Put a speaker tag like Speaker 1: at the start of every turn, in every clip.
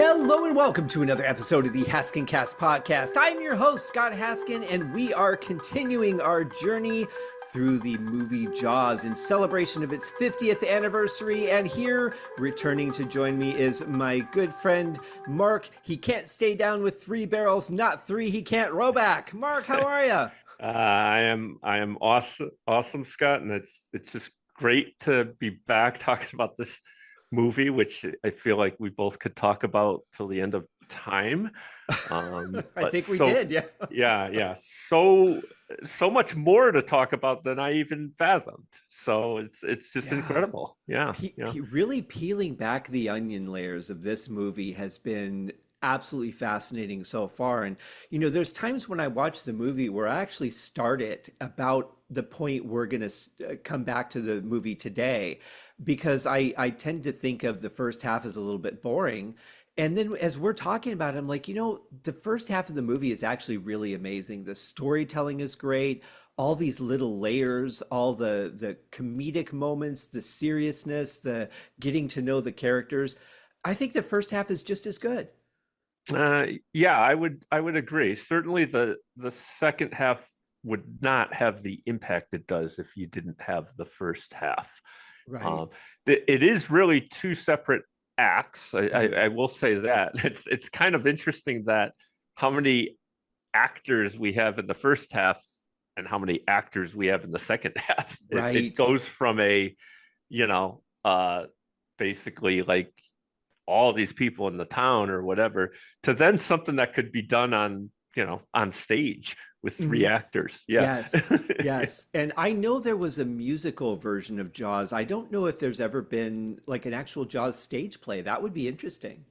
Speaker 1: Hello and welcome to another episode of the HaskinCast Podcast. I'm your host, Scott Haskin, and we are continuing our journey through the movie Jaws in celebration of its 50th anniversary. And here, returning to join me, is my good friend, Mark. He can't stay down with three barrels, not three. He can't Roback. Mark, how are you?
Speaker 2: I am awesome, Scott, and it's just great to be back talking about this movie, which I feel like we both could talk about till the end of time.
Speaker 1: I think we did, yeah.
Speaker 2: yeah. So much more to talk about than I even fathomed. So it's just incredible. Yeah,
Speaker 1: really peeling back the onion layers of this movie has been absolutely fascinating so far. And there's times when I watch the movie where I actually start it about the point we're going to come back to the movie today, because I tend to think of the first half as a little bit boring. And then as we're talking about it, I'm like, the first half of the movie is actually really amazing. The storytelling is great. All these little layers, all the comedic moments, the seriousness, the getting to know the characters. I think the first half is just as good.
Speaker 2: Yeah, I would agree. Certainly the second half would not have the impact it does if you didn't have the first half.
Speaker 1: Right.
Speaker 2: It is really two separate acts. I will say that. It's kind of interesting that how many actors we have in the first half and how many actors we have in the second half.
Speaker 1: Right.
Speaker 2: It goes from basically like all these people in the town or whatever to then something that could be done on stage with three actors. Yeah.
Speaker 1: Yes. And I know there was a musical version of Jaws. I don't know if there's ever been like an actual Jaws stage play. That would be interesting.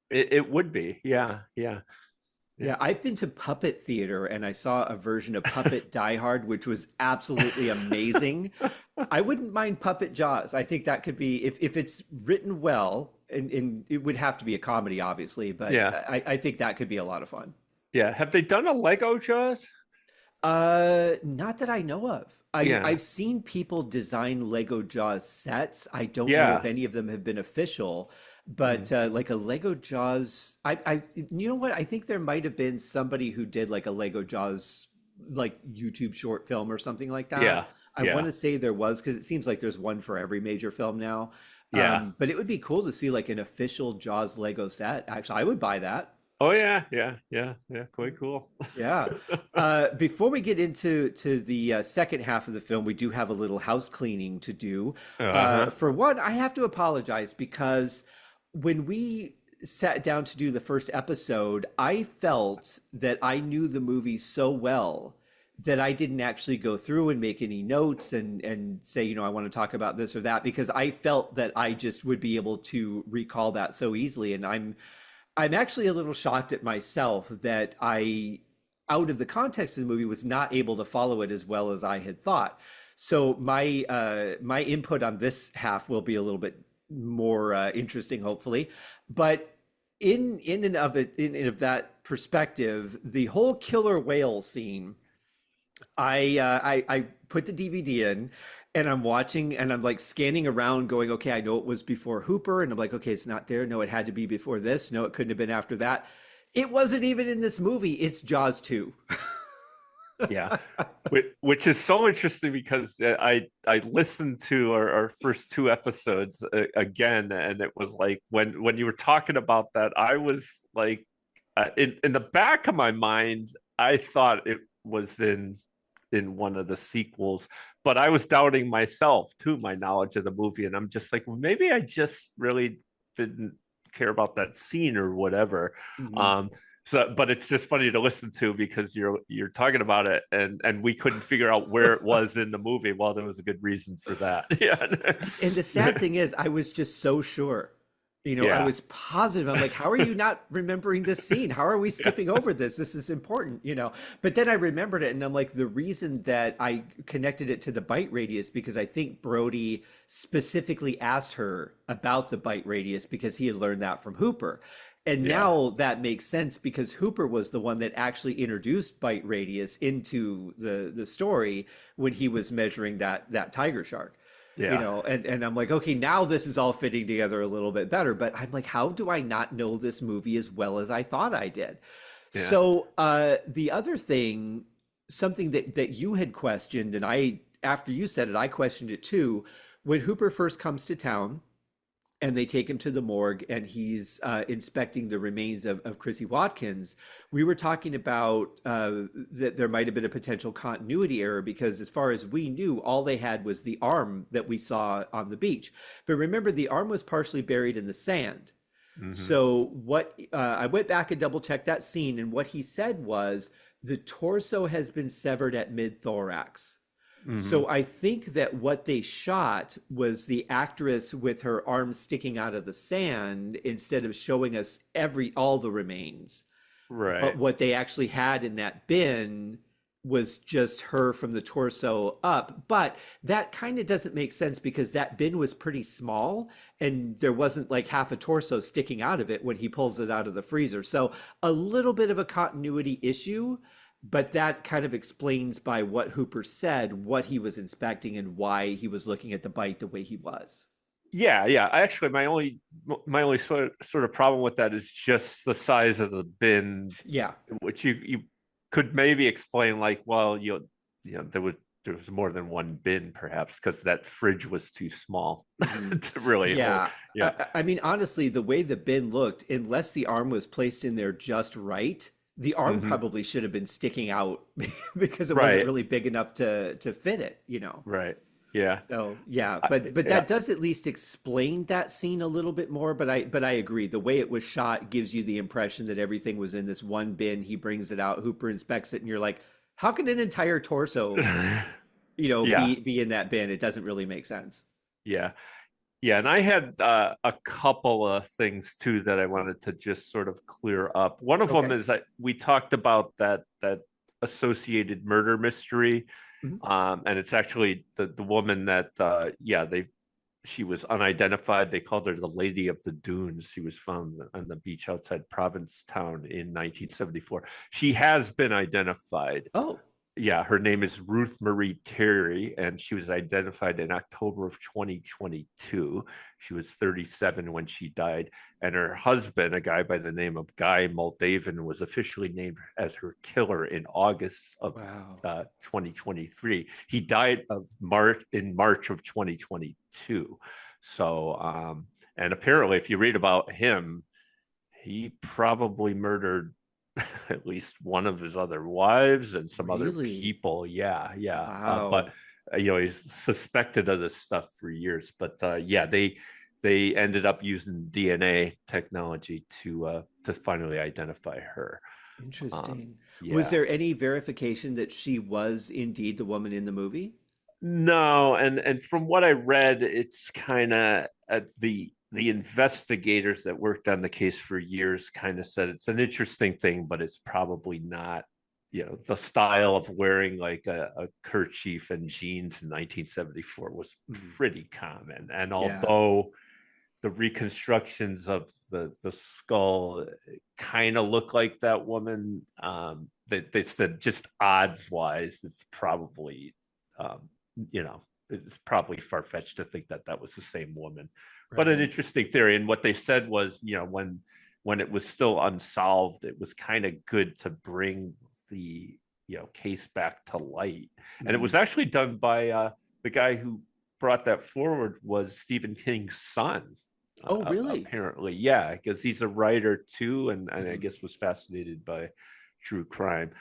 Speaker 2: It would be. Yeah.
Speaker 1: Yeah, I've been to Puppet Theater and I saw a version of Puppet Die Hard, which was absolutely amazing. I wouldn't mind Puppet Jaws. I think that could be, if it's written well, and it would have to be a comedy, obviously, but
Speaker 2: yeah.
Speaker 1: I think that could be a lot of fun.
Speaker 2: Yeah. Have they done a Lego Jaws?
Speaker 1: Not that I know of. I've seen people design Lego Jaws sets. I don't know if any of them have been official. But like a Lego Jaws, you know what? I think there might have been somebody who did like a Lego Jaws, like YouTube short film or something like that.
Speaker 2: Yeah.
Speaker 1: I want to say there was, because it seems like there's one for every major film now.
Speaker 2: Yeah.
Speaker 1: But it would be cool to see like an official Jaws Lego set. Actually, I would buy that.
Speaker 2: Oh yeah. Quite cool.
Speaker 1: Yeah. Before we get into the second half of the film, we do have a little house cleaning to do. For one, I have to apologize because when we sat down to do the first episode, I felt that I knew the movie so well that I didn't actually go through and make any notes and say, I want to talk about this or that, because I felt that I just would be able to recall that so easily. And I'm actually a little shocked at myself that I, out of the context of the movie, was not able to follow it as well as I had thought. So my input on this half will be a little bit more interesting, hopefully. But in and of that perspective, the whole killer whale scene, I put the DVD in and I'm watching and I'm like scanning around going, okay, I know it was before Hooper. And I'm like, okay, it's not there. No, it had to be before this. No, it couldn't have been after that. It wasn't even in this movie. It's Jaws 2.
Speaker 2: Yeah, which is so interesting because I listened to our first two episodes again, and it was like when you were talking about that, I was like, in the back of my mind, I thought it was in one of the sequels, but I was doubting myself too, my knowledge of the movie, and I'm just like, well, maybe I just really didn't care about that scene or whatever. So, but it's just funny to listen to because you're talking about it and we couldn't figure out where it was in the movie. Well, there was a good reason for that. Yeah.
Speaker 1: And the sad thing is, I was just so sure. I was positive. I'm like, how are you not remembering this scene? How are we skipping over this? This is important, But then I remembered it, and I'm like, the reason that I connected it to the bite radius, because I think Brody specifically asked her about the bite radius because he had learned that from Hooper. And now that makes sense because Hooper was the one that actually introduced bite radius into the story when he was measuring that tiger shark.
Speaker 2: Yeah.
Speaker 1: And I'm like, okay, now this is all fitting together a little bit better. But I'm like, how do I not know this movie as well as I thought I did?
Speaker 2: Yeah.
Speaker 1: So the other thing, something that you had questioned, and after you said it, I questioned it too. When Hooper first comes to town, and they take him to the morgue and he's inspecting the remains of Chrissy Watkins, we were talking about that there might have been a potential continuity error because as far as we knew, all they had was the arm that we saw on the beach. But remember, the arm was partially buried in the sand.
Speaker 2: Mm-hmm.
Speaker 1: So what I went back and double checked that scene, and what he said was the torso has been severed at mid-thorax.
Speaker 2: Mm-hmm.
Speaker 1: So I think that what they shot was the actress with her arms sticking out of the sand instead of showing us all the remains. But
Speaker 2: Right.
Speaker 1: what they actually had in that bin was just her from the torso up. But that kind of doesn't make sense because that bin was pretty small and there wasn't like half a torso sticking out of it when he pulls it out of the freezer. So a little bit of a continuity issue. But that kind of explains by what Hooper said, what he was inspecting and why he was looking at the bite the way he was.
Speaker 2: Yeah, yeah. I actually, my only sort of problem with that is just the size of the bin,
Speaker 1: Yeah.
Speaker 2: which you could maybe explain like, well, there was more than one bin perhaps because that fridge was too small to really hold.
Speaker 1: Yeah.
Speaker 2: Yeah.
Speaker 1: I mean, honestly, the way the bin looked, unless the arm was placed in there just right, the arm
Speaker 2: Mm-hmm.
Speaker 1: probably should have been sticking out because it wasn't
Speaker 2: Right.
Speaker 1: really big enough to fit it.
Speaker 2: Right. Yeah.
Speaker 1: So yeah,
Speaker 2: I,
Speaker 1: but
Speaker 2: yeah.
Speaker 1: that does at least explain that scene a little bit more. But I agree. The way it was shot gives you the impression that everything was in this one bin. He brings it out, Hooper inspects it, and you're like, how can an entire torso,
Speaker 2: Yeah.
Speaker 1: be in that bin? It doesn't really make sense.
Speaker 2: Yeah. Yeah, and I had a couple of things too that I wanted to just sort of clear up. One of them
Speaker 1: Okay.
Speaker 2: is that we talked about that associated murder mystery,
Speaker 1: Mhm.
Speaker 2: and it's actually the woman that she was unidentified. They called her the Lady of the Dunes. She was found on the beach outside Provincetown in 1974. She has been identified.
Speaker 1: Oh,
Speaker 2: Yeah, her name is Ruth Marie Terry, and she was identified in October of 2022. She was 37 when she died, and her husband, a guy by the name of Guy Moldavan, was officially named as her killer in August of
Speaker 1: wow.
Speaker 2: 2023. He died in March of 2022. So, and apparently, if you read about him, he probably murdered at least one of his other wives and some other
Speaker 1: Really?
Speaker 2: people. Yeah, yeah. But
Speaker 1: Wow.
Speaker 2: he's suspected of this stuff for years. But yeah, they ended up using DNA technology to finally identify her. Um,
Speaker 1: Interesting. Was
Speaker 2: yeah.
Speaker 1: there any verification that she was indeed the woman in the movie?
Speaker 2: No, and from what I read, it's kind of the investigators that worked on the case for years kind of said it's an interesting thing, but it's probably not, the style of wearing like a kerchief and jeans in 1974 was
Speaker 1: Mhm.
Speaker 2: pretty common. And
Speaker 1: Yeah.
Speaker 2: although the reconstructions of the skull kind of look like that woman, they said just odds wise, um, it's probably far fetched to think that that was the same woman. But an
Speaker 1: Right.
Speaker 2: interesting theory. And what they said was, when it was still unsolved, it was kind of good to bring the case back to light. And it
Speaker 1: Mhm.
Speaker 2: was actually done by the guy who brought that forward was Stephen King's son.
Speaker 1: Oh, really?
Speaker 2: Apparently, yeah, because he's a writer too, and I
Speaker 1: Mhm.
Speaker 2: guess was fascinated by true crime.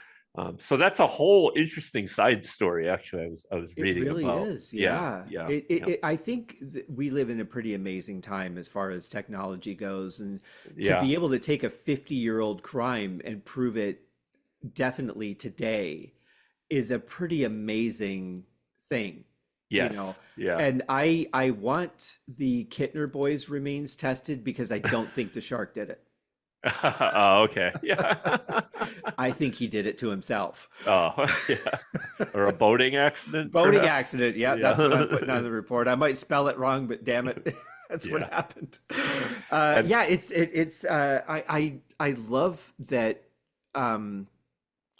Speaker 2: So that's a whole interesting side story. Actually, I was
Speaker 1: It
Speaker 2: reading
Speaker 1: really
Speaker 2: about.
Speaker 1: is.
Speaker 2: Yeah,
Speaker 1: Yeah.
Speaker 2: yeah, yeah,
Speaker 1: I think we live in a pretty amazing time as far as technology goes. And to
Speaker 2: yeah.
Speaker 1: be able to take a 50-year-old crime and prove it definitely today is a pretty amazing thing, you know.
Speaker 2: Yes, yeah.
Speaker 1: And I want the Kittner boys' remains tested because I don't think the shark did it.
Speaker 2: Oh, okay. Yeah.
Speaker 1: I think he did it to himself.
Speaker 2: Oh, yeah. Or a boating accident,
Speaker 1: Boating
Speaker 2: perhaps.
Speaker 1: accident. Yeah, that's what I'm putting on
Speaker 2: Yeah.
Speaker 1: the report. I might spell it wrong, but damn it, that's what
Speaker 2: Yeah.
Speaker 1: happened.
Speaker 2: And
Speaker 1: Yeah, it's I love that. Um,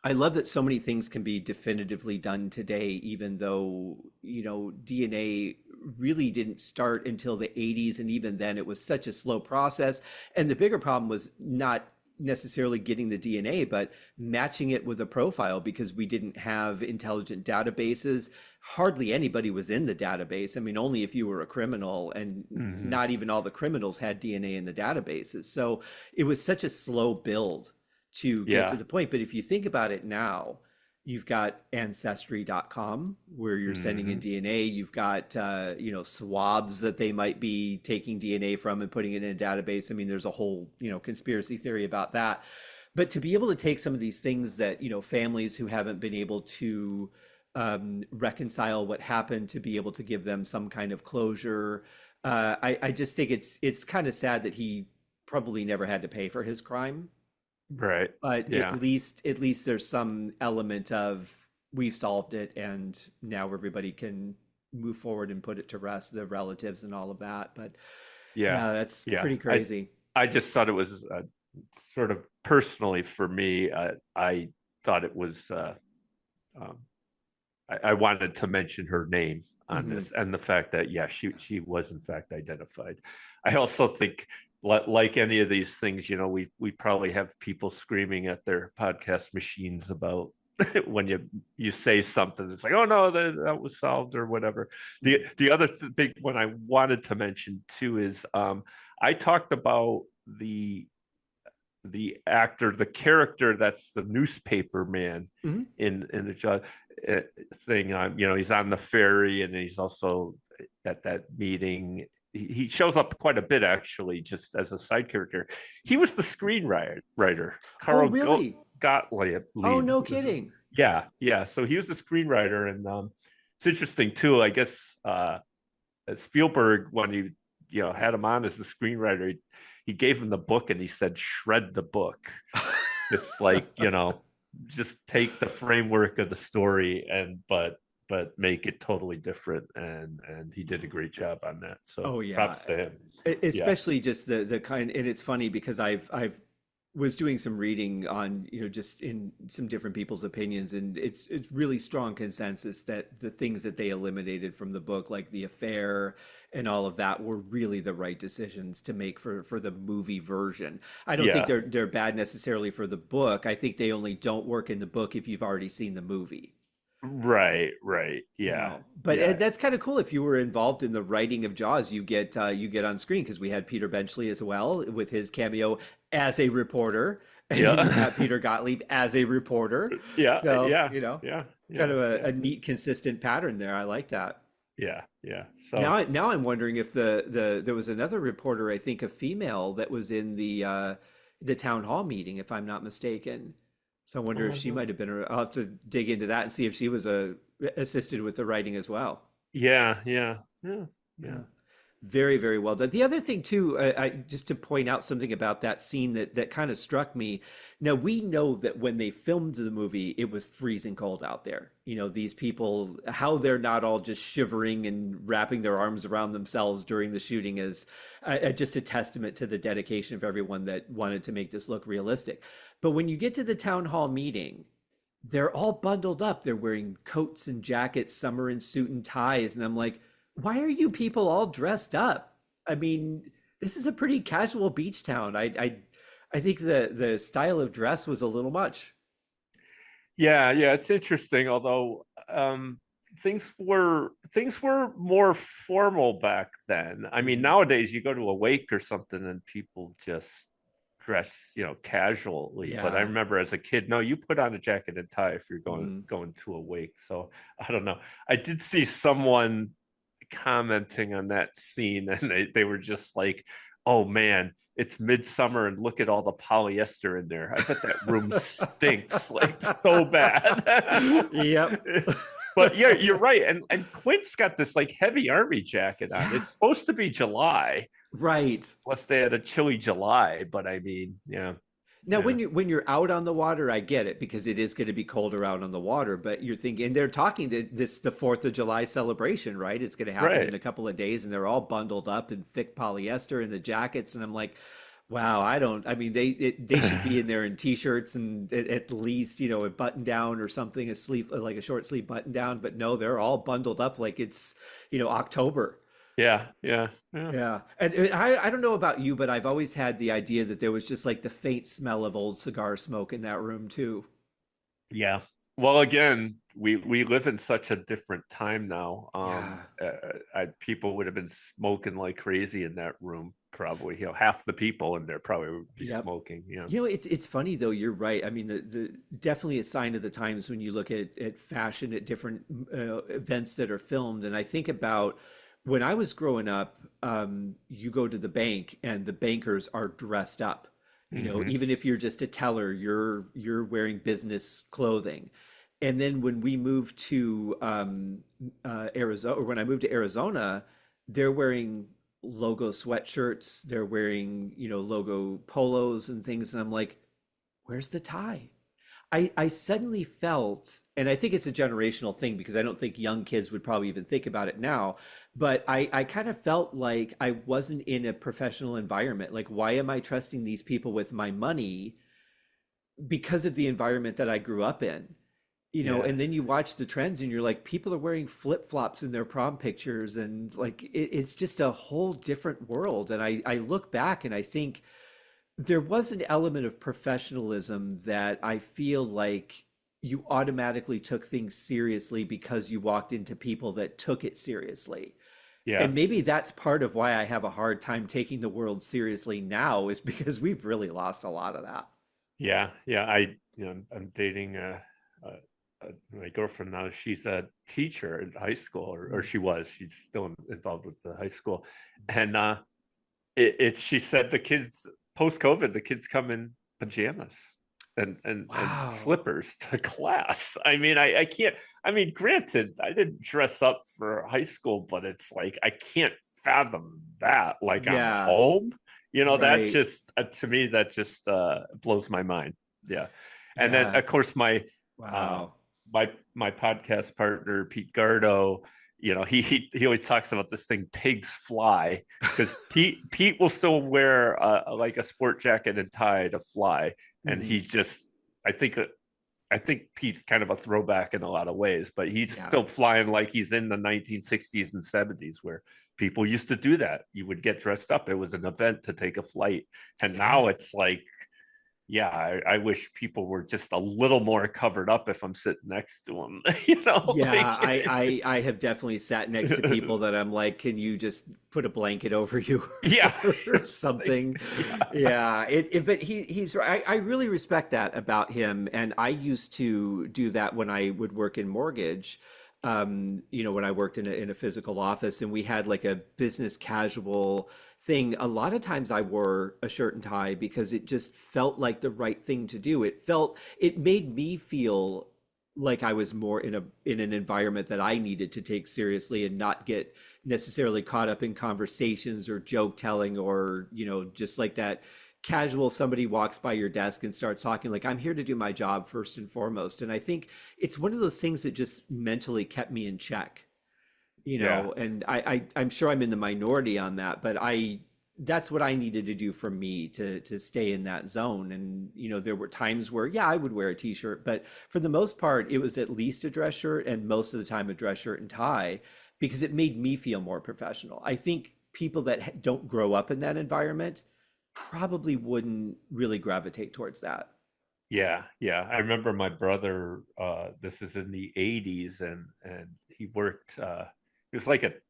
Speaker 1: I love that so many things can be definitively done today, even though, DNA really didn't start until the 80s, and even then it was such a slow process. And the bigger problem was not necessarily getting the DNA, but matching it with a profile, because we didn't have intelligent databases. Hardly anybody was in the database. I mean, only if you were a criminal, and not even all the criminals had DNA in the databases. So it was such a slow build to get to the point. But if you think about it now, you've got ancestry.com where you're sending in DNA. You've got, swabs that they might be taking DNA from and putting it in a database. I mean, there's a whole, conspiracy theory about that. But to be able to take some of these things that, families who haven't been able to reconcile what happened, to be able to give them some kind of closure. I just think it's kind of sad that he probably never had to pay for his crime.
Speaker 2: Right.
Speaker 1: But at least there's some element of, we've solved it and now everybody can move forward and put it to rest, the relatives and all of that. But that's pretty crazy.
Speaker 2: I just thought it was sort of personally for me, I thought it was, I wanted to mention her name on this, and the fact that, she was in fact identified. I also think, like any of these things, we probably have people screaming at their podcast machines about when you say something, it's like, oh no, that was solved or whatever. The other big one I wanted to mention too is I talked about the actor, the character that's the newspaper man in the job thing. He's on the ferry and he's also at that meeting. He shows up quite a bit, actually, just as a side character. He was the screenwriter, Carl
Speaker 1: really?
Speaker 2: Gottlieb.
Speaker 1: Oh, no kidding.
Speaker 2: Yeah. So he was the screenwriter, and it's interesting too. I guess Spielberg, when he had him on as the screenwriter, he gave him the book and he said, "Shred the book." It's like just take the framework of the story but make it totally different, and he did a great job on that. So props to him.
Speaker 1: Especially just the kind, and it's funny because I've was doing some reading on just in some different people's opinions, and it's really strong consensus that the things that they eliminated from the book, like the affair and all of that, were really the right decisions to make for the movie version. I don't think they're bad necessarily for the book. I think they only don't work in the book if you've already seen the movie.
Speaker 2: Right. Yeah.
Speaker 1: But that's kind of cool. If you were involved in the writing of Jaws, you get on screen, because we had Peter Benchley as well with his cameo as a reporter. And you have Peter Gottlieb as a reporter. So, kind of a neat, consistent pattern there. I like that.
Speaker 2: Yeah. So
Speaker 1: now I'm wondering if there was another reporter, I think a female, that was in the town hall meeting, if I'm not mistaken. So I wonder if she might have been. I'll have to dig into that and see if she was assisted with the writing as well.
Speaker 2: Yeah.
Speaker 1: Very, very well done. The other thing too, just to point out something about that scene that kind of struck me. Now, we know that when they filmed the movie, it was freezing cold out there. These people, how they're not all just shivering and wrapping their arms around themselves during the shooting is just a testament to the dedication of everyone that wanted to make this look realistic. But when you get to the town hall meeting, they're all bundled up. They're wearing coats and jackets, some are in suit and ties. And I'm like, why are you people all dressed up? I mean, this is a pretty casual beach town. I think the style of dress was a little much.
Speaker 2: Yeah, it's interesting. Although things were more formal back then. I mean, nowadays you go to a wake or something and people just dress, casually. But I remember as a kid, no, you put on a jacket and tie if you're going to a wake. So I don't know. I did see someone commenting on that scene, and they were just like, oh man, it's midsummer and look at all the polyester in there. I bet that room stinks like so bad.
Speaker 1: Yep.
Speaker 2: But yeah, you're right. And Quint's got this like heavy army jacket on. It's supposed to be July.
Speaker 1: Right.
Speaker 2: Plus they had a chilly July, but I mean,
Speaker 1: Now, when you're out on the water, I get it, because it is going to be colder out on the water. But you're thinking, and they're talking this the 4th of July celebration, right? It's going to happen in a couple of days, and they're all bundled up in thick polyester and the jackets. And I'm like, Wow, I don't. I mean, they should be in there in t-shirts and at least, a button down or something, a sleeve like a short sleeve button down. But no, they're all bundled up like it's, October.
Speaker 2: Yeah, yeah, yeah.
Speaker 1: Yeah, and I don't know about you, but I've always had the idea that there was just like the faint smell of old cigar smoke in that room too.
Speaker 2: Yeah. Well, again, we live in such a different time now.
Speaker 1: Yeah.
Speaker 2: People would have been smoking like crazy in that room, probably. Half the people in there probably would be
Speaker 1: Yep.
Speaker 2: smoking. Yeah.
Speaker 1: It's funny though. You're right. I mean, the definitely a sign of the times when you look at fashion at different events that are filmed. And I think about when I was growing up, you go to the bank and the bankers are dressed up.
Speaker 2: Hmm.
Speaker 1: Even if you're just a teller, you're wearing business clothing. And then when we moved to Arizona, or when I moved to Arizona, they're wearing logo sweatshirts, they're wearing, logo polos and things. And I'm like, where's the tie? I suddenly felt, and I think it's a generational thing because I don't think young kids would probably even think about it now, but I kind of felt like I wasn't in a professional environment. Like, why am I trusting these people with my money because of the environment that I grew up in?
Speaker 2: Yeah.
Speaker 1: And then you watch the trends and you're like, people are wearing flip-flops in their prom pictures, and like it's just a whole different world. And I look back and I think there was an element of professionalism that I feel like you automatically took things seriously because you walked into people that took it seriously.
Speaker 2: Yeah.
Speaker 1: And maybe that's part of why I have a hard time taking the world seriously now, is because we've really lost a lot of that.
Speaker 2: Yeah. Yeah. I'm dating my girlfriend now. She's a teacher in high school, or
Speaker 1: Mm.
Speaker 2: she was. She's still involved with the high school, and she said the kids post COVID, the kids come in pajamas and
Speaker 1: Wow.
Speaker 2: slippers to class. I mean, I can't. I mean, granted, I didn't dress up for high school, but it's like I can't fathom that. Like I'm
Speaker 1: Yeah,
Speaker 2: home. That
Speaker 1: right.
Speaker 2: just to me that just blows my mind. Yeah, and then
Speaker 1: Yeah.
Speaker 2: of course uh,
Speaker 1: Wow.
Speaker 2: my podcast partner Pete Gardo, he always talks about this thing pigs fly, because Pete will still wear like a sport jacket and tie to fly, and
Speaker 1: Mhm.
Speaker 2: he just I think I think Pete's kind of a throwback in a lot of ways, but he's
Speaker 1: Yeah.
Speaker 2: still flying like he's in the 1960s and 70s, where people used to do that. You would get dressed up. It was an event to take a flight. And
Speaker 1: Yeah.
Speaker 2: now it's like, yeah, I wish people were just a little more covered up if I'm sitting next to them,
Speaker 1: Yeah,
Speaker 2: like,
Speaker 1: I have definitely sat next to people that I'm like, can you just put a blanket over you
Speaker 2: yeah,
Speaker 1: or something?
Speaker 2: yeah.
Speaker 1: Yeah, but he's right. I really respect that about him, and I used to do that when I would work in mortgage. When I worked in a physical office and we had like a business casual thing, a lot of times I wore a shirt and tie because it just felt like the right thing to do. It made me feel like I was more in an environment that I needed to take seriously and not get necessarily caught up in conversations or joke telling, or just like that casual somebody walks by your desk and starts talking. Like, I'm here to do my job first and foremost. And I think it's one of those things that just mentally kept me in check.
Speaker 2: Yeah.
Speaker 1: And I'm sure I'm in the minority on that, but that's what I needed to do for me to stay in that zone. And there were times where, yeah, I would wear a t-shirt, but for the most part, it was at least a dress shirt, and most of the time a dress shirt and tie, because it made me feel more professional. I think people that don't grow up in that environment probably wouldn't really gravitate towards that.
Speaker 2: Yeah, yeah. I remember my brother, this is in the 80s, and he worked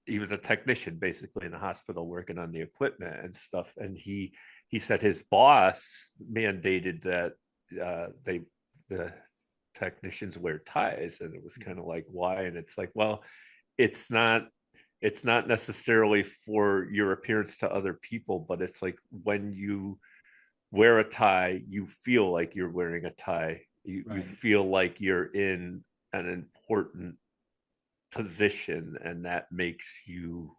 Speaker 2: he was a technician basically in the hospital working on the equipment and stuff. And he said his boss mandated that they the technicians wear ties, and it was kind of like, why? And it's like, well, it's not it's not necessarily for your appearance to other people, but it's like when you wear a tie, you feel like you're wearing a tie. You
Speaker 1: Right.
Speaker 2: feel like you're in an important position, and that makes you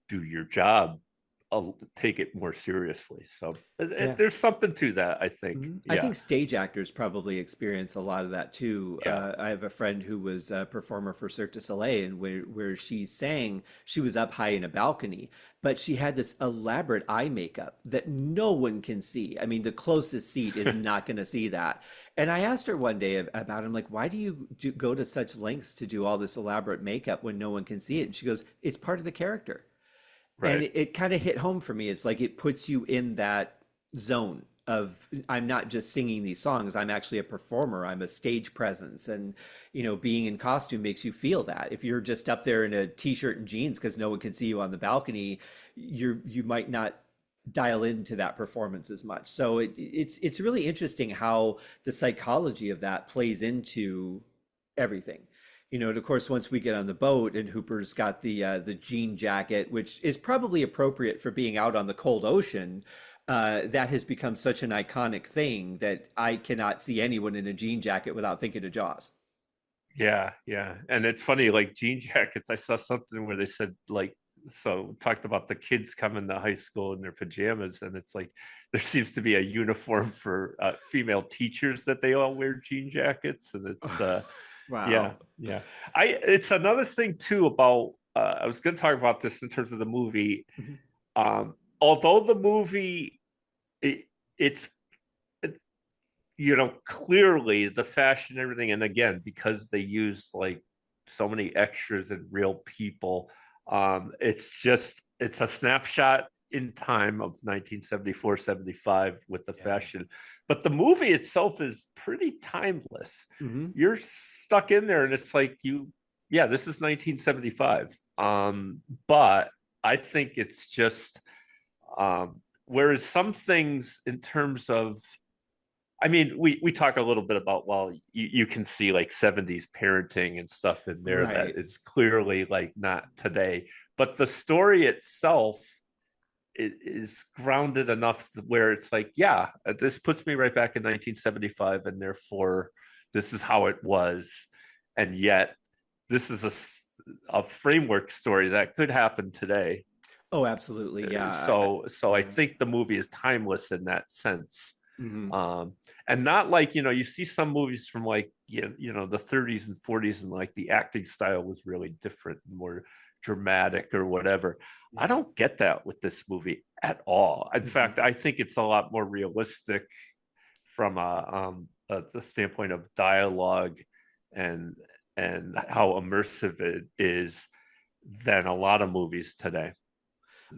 Speaker 2: do your job take it more seriously. So
Speaker 1: Yeah.
Speaker 2: there's something to that, I think.
Speaker 1: I
Speaker 2: Yeah.
Speaker 1: think stage actors probably experience a lot of that too.
Speaker 2: Yeah.
Speaker 1: I have a friend who was a performer for Cirque du Soleil, and where she sang, she was up high in a balcony, but she had this elaborate eye makeup that no one can see. I mean, the closest seat is not going to see that. And I asked her one day about, I'm like, why do you go to such lengths to do all this elaborate makeup when no one can see it? And she goes, it's part of the character. And
Speaker 2: Right.
Speaker 1: it kind of hit home for me. It's like it puts you in that zone of I'm not just singing these songs, I'm actually a performer, I'm a stage presence. And, being in costume makes you feel that. If you're just up there in a t-shirt and jeans because no one can see you on the balcony, you might not dial into that performance as much. So it's really interesting how the psychology of that plays into everything. And of course, once we get on the boat and Hooper's got the jean jacket, which is probably appropriate for being out on the cold ocean, that has become such an iconic thing that I cannot see anyone in a jean jacket without thinking of Jaws.
Speaker 2: Yeah, yeah. And it's funny, like jean jackets, I saw something where they said like, so talked about the kids coming to high school in their pajamas, and it's like there seems to be a uniform for female teachers that they all wear jean jackets, and it's yeah,
Speaker 1: Wow.
Speaker 2: yeah. It's another thing too about I was going to talk about this in terms of the movie.
Speaker 1: Mhm.
Speaker 2: Although the movie it's clearly the fashion and everything, and again because they used like so many extras and real people, it's a snapshot in time of 1974-75 with the
Speaker 1: Yeah.
Speaker 2: fashion, but the movie itself is pretty timeless.
Speaker 1: Hmm.
Speaker 2: You're stuck in there and it's like yeah, this is 1975, but I think it's just whereas some things in terms of, I mean, we talk a little bit about, well, you can see like 70s parenting and stuff in there that
Speaker 1: Right.
Speaker 2: is clearly like not today, but the story itself is grounded enough where it's like, yeah, this puts me right back in 1975, and therefore this is how it was, and yet this is a framework story that could happen today.
Speaker 1: Oh, absolutely. Yeah.
Speaker 2: So I
Speaker 1: Yeah.
Speaker 2: think the movie is timeless in that sense.
Speaker 1: Hmm.
Speaker 2: um and not like, you see some movies from like the 30s and 40s, and like the acting style was really different, more dramatic or whatever. I
Speaker 1: Yeah.
Speaker 2: don't get that with this movie at all. In
Speaker 1: Hmm.
Speaker 2: fact, I think it's a lot more realistic from a standpoint of dialogue and how immersive it is than a lot of movies today.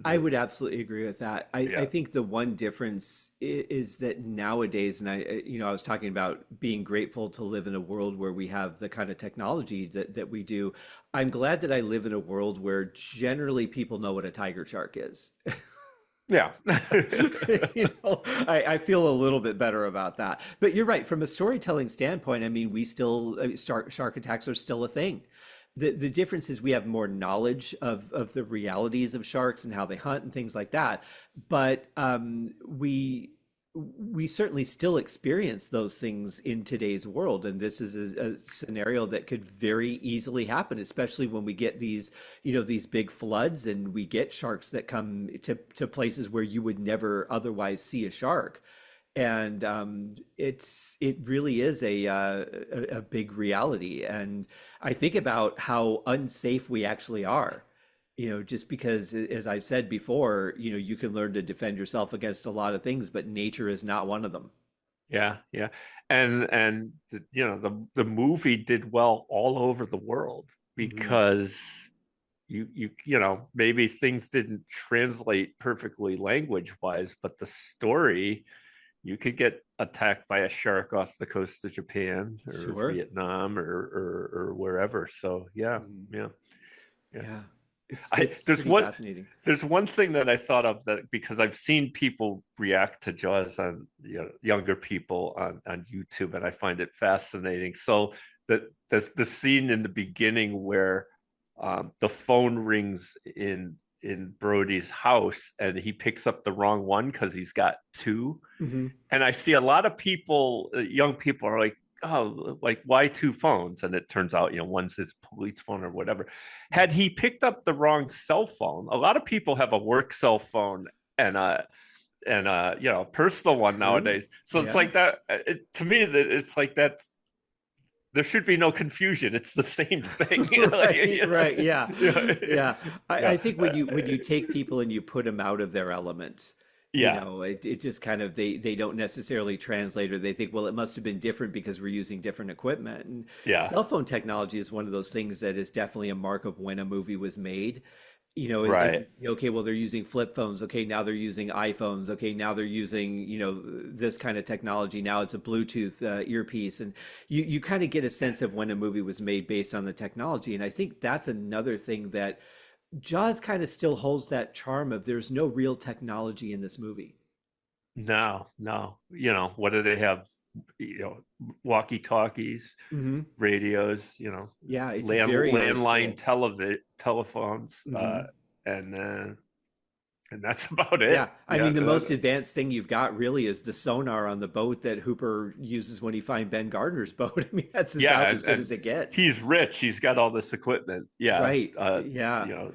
Speaker 1: I would absolutely agree with that. I
Speaker 2: Yeah.
Speaker 1: think the one difference is that nowadays, and I was talking about being grateful to live in a world where we have the kind of technology that we do. I'm glad that I live in a world where generally people know what a tiger shark is.
Speaker 2: Yeah.
Speaker 1: I feel a little bit better about that. But you're right. From a storytelling standpoint, I mean, we still, shark attacks are still a thing. The difference is we have more knowledge of the realities of sharks and how they hunt and things like that. But we certainly still experience those things in today's world, and this is a scenario that could very easily happen, especially when we get these big floods and we get sharks that come to places where you would never otherwise see a shark. And it really is a big reality. And I think about how unsafe we actually are. Just because, as I've said before, you can learn to defend yourself against a lot of things, but nature is not one of them.
Speaker 2: Yeah, yeah. And the movie did well all over the world
Speaker 1: Hmm.
Speaker 2: because maybe things didn't translate perfectly language wise, but the story, you could get attacked by a shark off the coast of Japan or
Speaker 1: Sure.
Speaker 2: Vietnam or wherever. So yeah,
Speaker 1: Mhm.
Speaker 2: yeah,
Speaker 1: Yeah,
Speaker 2: yes. I
Speaker 1: it's pretty fascinating.
Speaker 2: there's one thing that I thought of, that because I've seen people react to Jaws on, younger people on YouTube, and I find it fascinating. So the scene in the beginning where the phone rings in Brody's house, and he picks up the wrong one because he's got two,
Speaker 1: Hmm.
Speaker 2: and I see a lot of people, young people, are like, oh, like why two phones? And it turns out, one's his police phone or whatever. Had he picked up the wrong cell phone, a lot of people have a work cell phone and personal one
Speaker 1: True.
Speaker 2: nowadays. So it's
Speaker 1: Yeah.
Speaker 2: like that. To me, it's like that's there should be no confusion. It's the same thing.
Speaker 1: Right, right. Yeah. Yeah. I
Speaker 2: Yeah,
Speaker 1: think when you take people and you put them out of their element,
Speaker 2: yeah,
Speaker 1: it just kind of they don't necessarily translate, or they think, well, it must have been different because we're using different equipment. And
Speaker 2: yeah.
Speaker 1: cell phone technology is one of those things that is definitely a mark of when a movie was made.
Speaker 2: Right.
Speaker 1: Okay, well, they're using flip phones. Okay, now they're using iPhones. Okay, now they're using, this kind of technology. Now it's a Bluetooth earpiece. And you kind of get a sense of when a movie was made based on the technology. And I think that's another thing that Jaws kind of still holds that charm of there's no real technology in this movie.
Speaker 2: No, no. What do they have? You know, walkie talkies,
Speaker 1: Hmm.
Speaker 2: radios.
Speaker 1: Yeah, it's very old
Speaker 2: Landline
Speaker 1: school.
Speaker 2: telephones,
Speaker 1: Hmm.
Speaker 2: and that's about
Speaker 1: Yeah,
Speaker 2: it.
Speaker 1: I
Speaker 2: Yeah,
Speaker 1: mean, the most advanced thing you've got really is the sonar on the boat that Hooper uses when he finds Ben Gardner's boat. I mean, that's about
Speaker 2: yeah,
Speaker 1: as good
Speaker 2: and
Speaker 1: as it gets.
Speaker 2: he's rich. He's got all this equipment. Yeah,
Speaker 1: Right. Yeah.
Speaker 2: you know,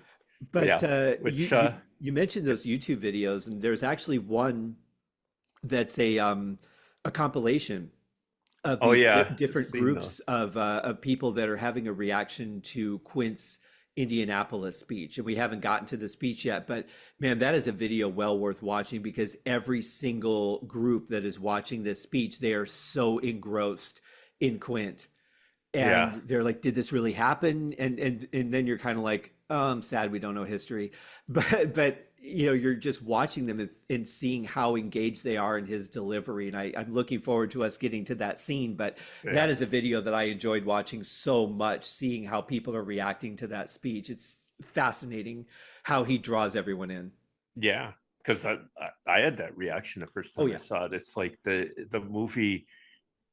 Speaker 1: But
Speaker 2: yeah.
Speaker 1: you
Speaker 2: Which,
Speaker 1: you mentioned those YouTube videos, and there's actually one that's a compilation of
Speaker 2: oh
Speaker 1: these
Speaker 2: yeah, I've
Speaker 1: different
Speaker 2: seen those.
Speaker 1: groups of people that are having a reaction to Quint's Indianapolis speech. And we haven't gotten to the speech yet, but man, that is a video well worth watching because every single group that is watching this speech, they are so engrossed in Quint, and
Speaker 2: Yeah,
Speaker 1: they're like, did this really happen? And then you're kind of like, oh, I'm sad we don't know history. But you're just watching them and seeing how engaged they are in his delivery. And I'm looking forward to us getting to that scene. But that
Speaker 2: yeah,
Speaker 1: is a video that I enjoyed watching so much, seeing how people are reacting to that speech. It's fascinating how he draws everyone in.
Speaker 2: yeah. Because I had that reaction the first
Speaker 1: Oh
Speaker 2: time I
Speaker 1: yeah.
Speaker 2: saw it. It's like the movie.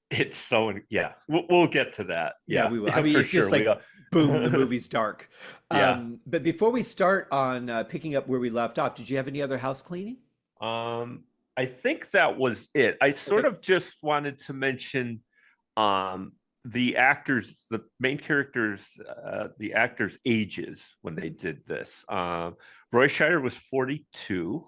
Speaker 2: It's so yeah. We'll get to that.
Speaker 1: Yeah,
Speaker 2: Yeah,
Speaker 1: we will. I
Speaker 2: yeah,
Speaker 1: mean,
Speaker 2: for
Speaker 1: it's just
Speaker 2: sure. We
Speaker 1: like
Speaker 2: got.
Speaker 1: boom, the movie's dark.
Speaker 2: Yeah.
Speaker 1: But before we start on picking up where we left off, did you have any other house cleaning?
Speaker 2: Um, I think that was it. I sort
Speaker 1: Okay.
Speaker 2: of just wanted to mention um the actors, the main characters, the actors' ages when they did this. Roy Scheider was 42.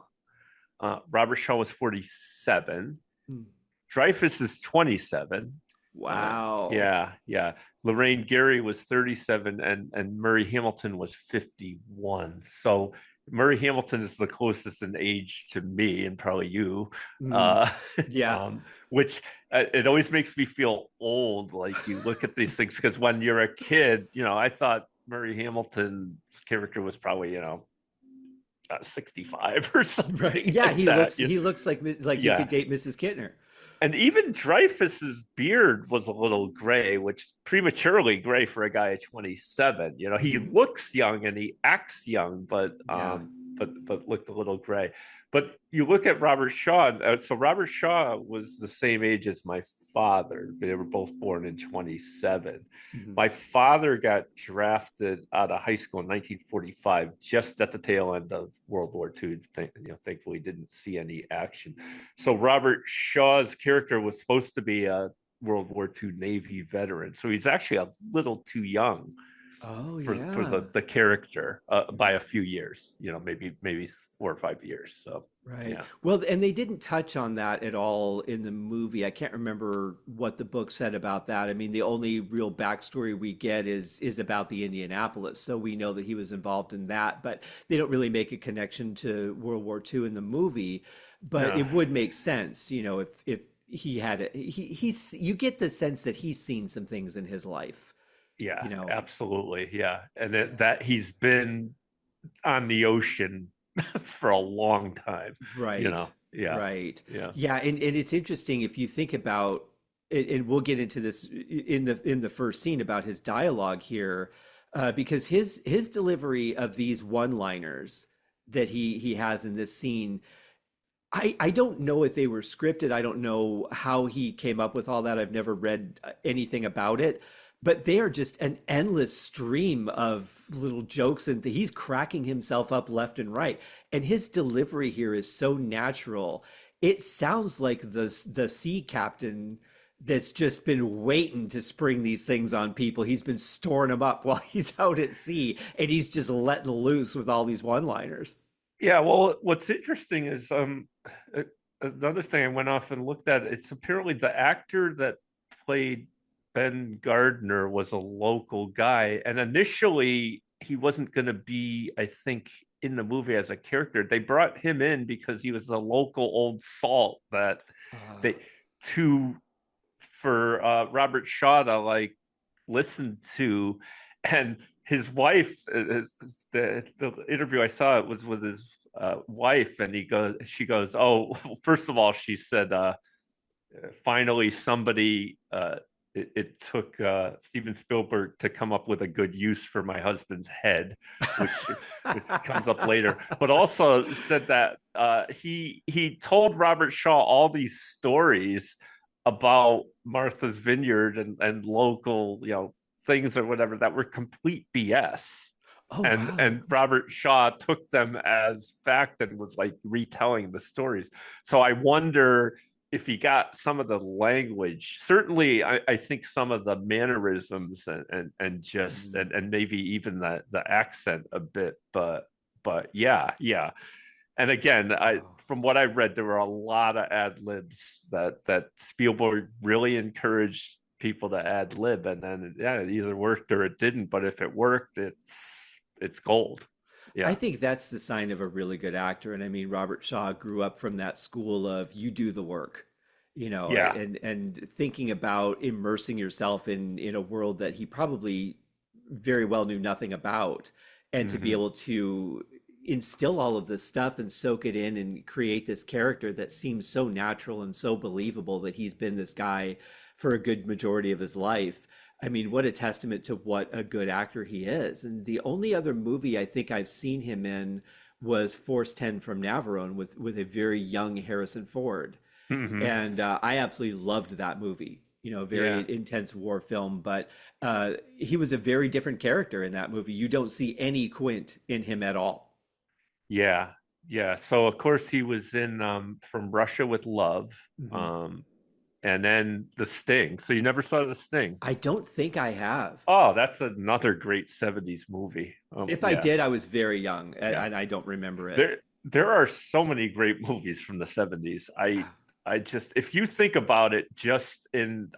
Speaker 2: Robert Shaw was 47.
Speaker 1: Hmm.
Speaker 2: Dreyfus is 27.
Speaker 1: Wow.
Speaker 2: Yeah, yeah. Lorraine Gary was 37, and Murray Hamilton was 51. So Murray Hamilton is the closest in age to me and probably you,
Speaker 1: Hmm.
Speaker 2: uh,
Speaker 1: Yeah.
Speaker 2: which it always makes me feel old. Like you look at these things because when you're a kid, I thought Murray Hamilton's character was probably 65 or
Speaker 1: Right.
Speaker 2: something
Speaker 1: Yeah,
Speaker 2: like
Speaker 1: he
Speaker 2: that.
Speaker 1: looks he looks like he
Speaker 2: Yeah,
Speaker 1: could date Mrs. Kittner.
Speaker 2: and even Dreyfus's beard was a little gray, which prematurely gray for a guy at 27. He
Speaker 1: Hmm.
Speaker 2: looks young and he acts young, but
Speaker 1: Yeah.
Speaker 2: looked a little gray. But you look at Robert Shaw. So Robert Shaw was the same age as my father. They were both born in 27.
Speaker 1: Hmm.
Speaker 2: My father got drafted out of high school in 1945, just at the tail end of World War II. Thankfully, didn't see any action. So Robert Shaw's character was supposed to be a World War II Navy veteran. So he's actually a little too young
Speaker 1: Oh
Speaker 2: for
Speaker 1: yeah.
Speaker 2: the character by
Speaker 1: Yeah.
Speaker 2: a few years. Maybe 4 or 5 years. So
Speaker 1: Right.
Speaker 2: yeah,
Speaker 1: Well, and they didn't touch on that at all in the movie. I can't remember what the book said about that. I mean, the only real backstory we get is about the Indianapolis, so we know that he was involved in that, but they don't really make a connection to World War II in the movie. But
Speaker 2: no,
Speaker 1: it would make sense, if he had you get the sense that he's seen some things in his life,
Speaker 2: yeah,
Speaker 1: you know.
Speaker 2: absolutely, yeah, and
Speaker 1: Yeah.
Speaker 2: that he's been on the ocean for a long time.
Speaker 1: Right,
Speaker 2: Yeah,
Speaker 1: right.
Speaker 2: yeah,
Speaker 1: Yeah, and it's interesting if you think about and we'll get into this in the first scene about his dialogue here, because his delivery of these one-liners that he has in this scene, I don't know if they were scripted. I don't know how he came up with all that. I've never read anything about it, but they are just an endless stream of little jokes, and he's cracking himself up left and right. And his delivery here is so natural. It sounds like the sea captain that's just been waiting to spring these things on people. He's been storing them up while he's out at sea, and he's just letting loose with all these one-liners.
Speaker 2: Yeah, well, what's interesting is a- another thing I went off and looked at. It's apparently the actor that played Ben Gardner was a local guy, and initially he wasn't going to be, I think, in the movie as a character. They brought him in because he was a local old salt that they to for Robert Shaw to like listen to, and his wife. The interview I saw, it was with his wife, and she goes, "Oh, first of all," she said, "finally somebody." It took Steven Spielberg to come up with a good use for my husband's head, which comes up later. But also said that he told Robert Shaw all these stories about Martha's Vineyard and local, things or whatever that were complete BS.
Speaker 1: Oh, wow.
Speaker 2: And Robert Shaw took them as fact and was like retelling the stories. So I wonder if he got some of the language. Certainly I think some of the mannerisms and just and maybe even the accent a bit, but yeah. And again, from what I read, there were a lot of ad libs that Spielberg really encouraged people to ad lib, and then it either worked or it didn't. But if it worked, it's gold.
Speaker 1: I
Speaker 2: Yeah,
Speaker 1: think that's the sign of a really good actor. And I mean, Robert Shaw grew up from that school of you do the work,
Speaker 2: yeah,
Speaker 1: and thinking about immersing yourself in a world that he probably very well knew nothing about, and to be
Speaker 2: hmm
Speaker 1: able to instill all of this stuff and soak it in and create this character that seems so natural and so believable that he's been this guy for a good majority of his life. I mean, what a testament to what a good actor he is. And the only other movie I think I've seen him in was Force 10 from Navarone with a very young Harrison Ford.
Speaker 2: hmm
Speaker 1: And I absolutely loved that movie. Very
Speaker 2: yeah,
Speaker 1: intense war film, but he was a very different character in that movie. You don't see any Quint in him at all.
Speaker 2: yeah, yeah. So of course he was in From Russia with Love,
Speaker 1: Mhm.
Speaker 2: um, and then The Sting. So you never saw The Sting?
Speaker 1: I don't think I have.
Speaker 2: Oh, that's another great 70s movie.
Speaker 1: If I
Speaker 2: Yeah,
Speaker 1: did, I was very young
Speaker 2: yeah.
Speaker 1: and I don't remember it.
Speaker 2: There are so many great movies from the 70s. I just, if you think about it,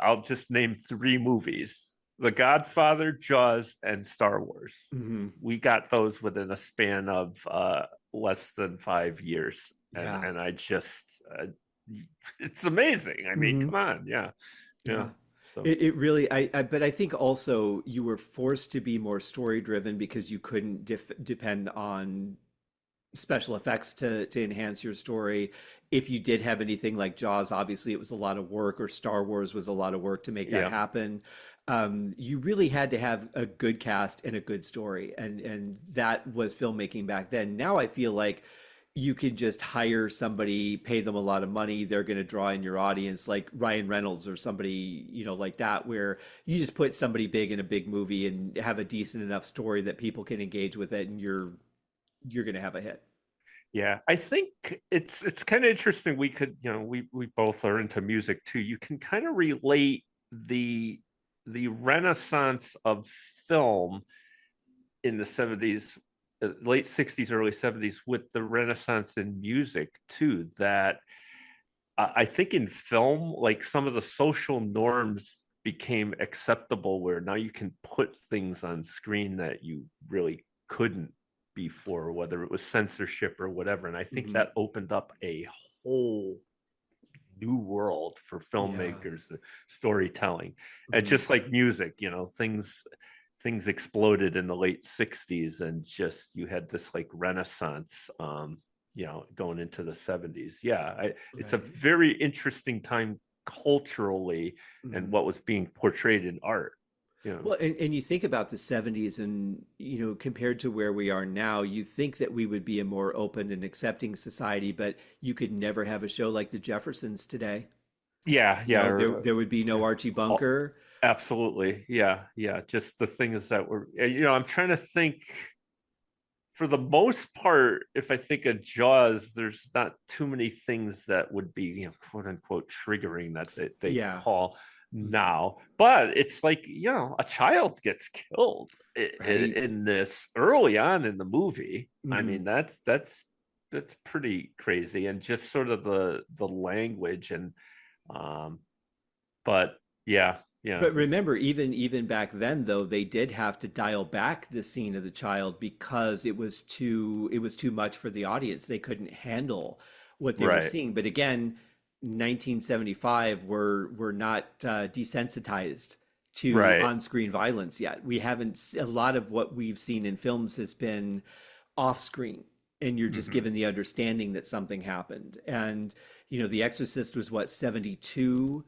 Speaker 2: I'll just name three movies: The Godfather, Jaws, and Star Wars.
Speaker 1: Hmm.
Speaker 2: We got those within a span of less than 5 years,
Speaker 1: Yeah.
Speaker 2: and I just it's amazing. I mean,
Speaker 1: Hmm.
Speaker 2: come on, yeah, yeah.
Speaker 1: Yeah.
Speaker 2: So
Speaker 1: It really, but I think also you were forced to be more story driven because you couldn't depend on special effects to enhance your story. If you did have anything like Jaws, obviously it was a lot of work, or Star Wars was a lot of work to make that
Speaker 2: yeah,
Speaker 1: happen. You really had to have a good cast and a good story, and that was filmmaking back then. Now I feel like you could just hire somebody, pay them a lot of money, they're going to draw in your audience, like Ryan Reynolds or somebody, like that, where you just put somebody big in a big movie and have a decent enough story that people can engage with it, and you're going to have a hit.
Speaker 2: yeah. I think it's kind of interesting. We could, we both are into music too. You can kind of relate the the renaissance of film in the 70s, late 60s, early 70s, with the renaissance in music too. That I think in film, like some of the social norms became acceptable, where now you can put things on screen that you really couldn't before, whether it was censorship or whatever. And I think
Speaker 1: Hmm.
Speaker 2: that opened up a whole new world for
Speaker 1: Yeah.
Speaker 2: filmmakers, the storytelling. And
Speaker 1: Hmm.
Speaker 2: just like music, things exploded in the late 60s, and just you had this like renaissance, going into the 70s. It's a
Speaker 1: Right.
Speaker 2: very interesting time culturally, and
Speaker 1: Hmm.
Speaker 2: what was being portrayed in art.
Speaker 1: Well, and you think about the 70s and, compared to where we are now, you think that we would be a more open and accepting society, but you could never have a show like The Jeffersons today.
Speaker 2: Yeah, yeah,
Speaker 1: There would be no Archie
Speaker 2: oh,
Speaker 1: Bunker.
Speaker 2: absolutely. Yeah, yeah, just the things that were, I'm trying to think for the most part, if I think of Jaws, there's not too many things that would be, quote unquote, triggering that they
Speaker 1: Yeah.
Speaker 2: call now. But it's like, a child gets killed
Speaker 1: Right.
Speaker 2: in this early on in the movie. I
Speaker 1: Mhm.
Speaker 2: mean, that's pretty crazy, and just sort of the language and but yeah, yeah.
Speaker 1: But remember, even back then, though, they did have to dial back the scene of the child because it was too much for the audience. They couldn't handle what they were
Speaker 2: Right,
Speaker 1: seeing. But again, 1975, we're not desensitized to
Speaker 2: right.
Speaker 1: on-screen violence yet. We haven't. A lot of what we've seen in films has been off-screen, and you're just
Speaker 2: Hmm.
Speaker 1: given the understanding that something happened. And The Exorcist was what, 72?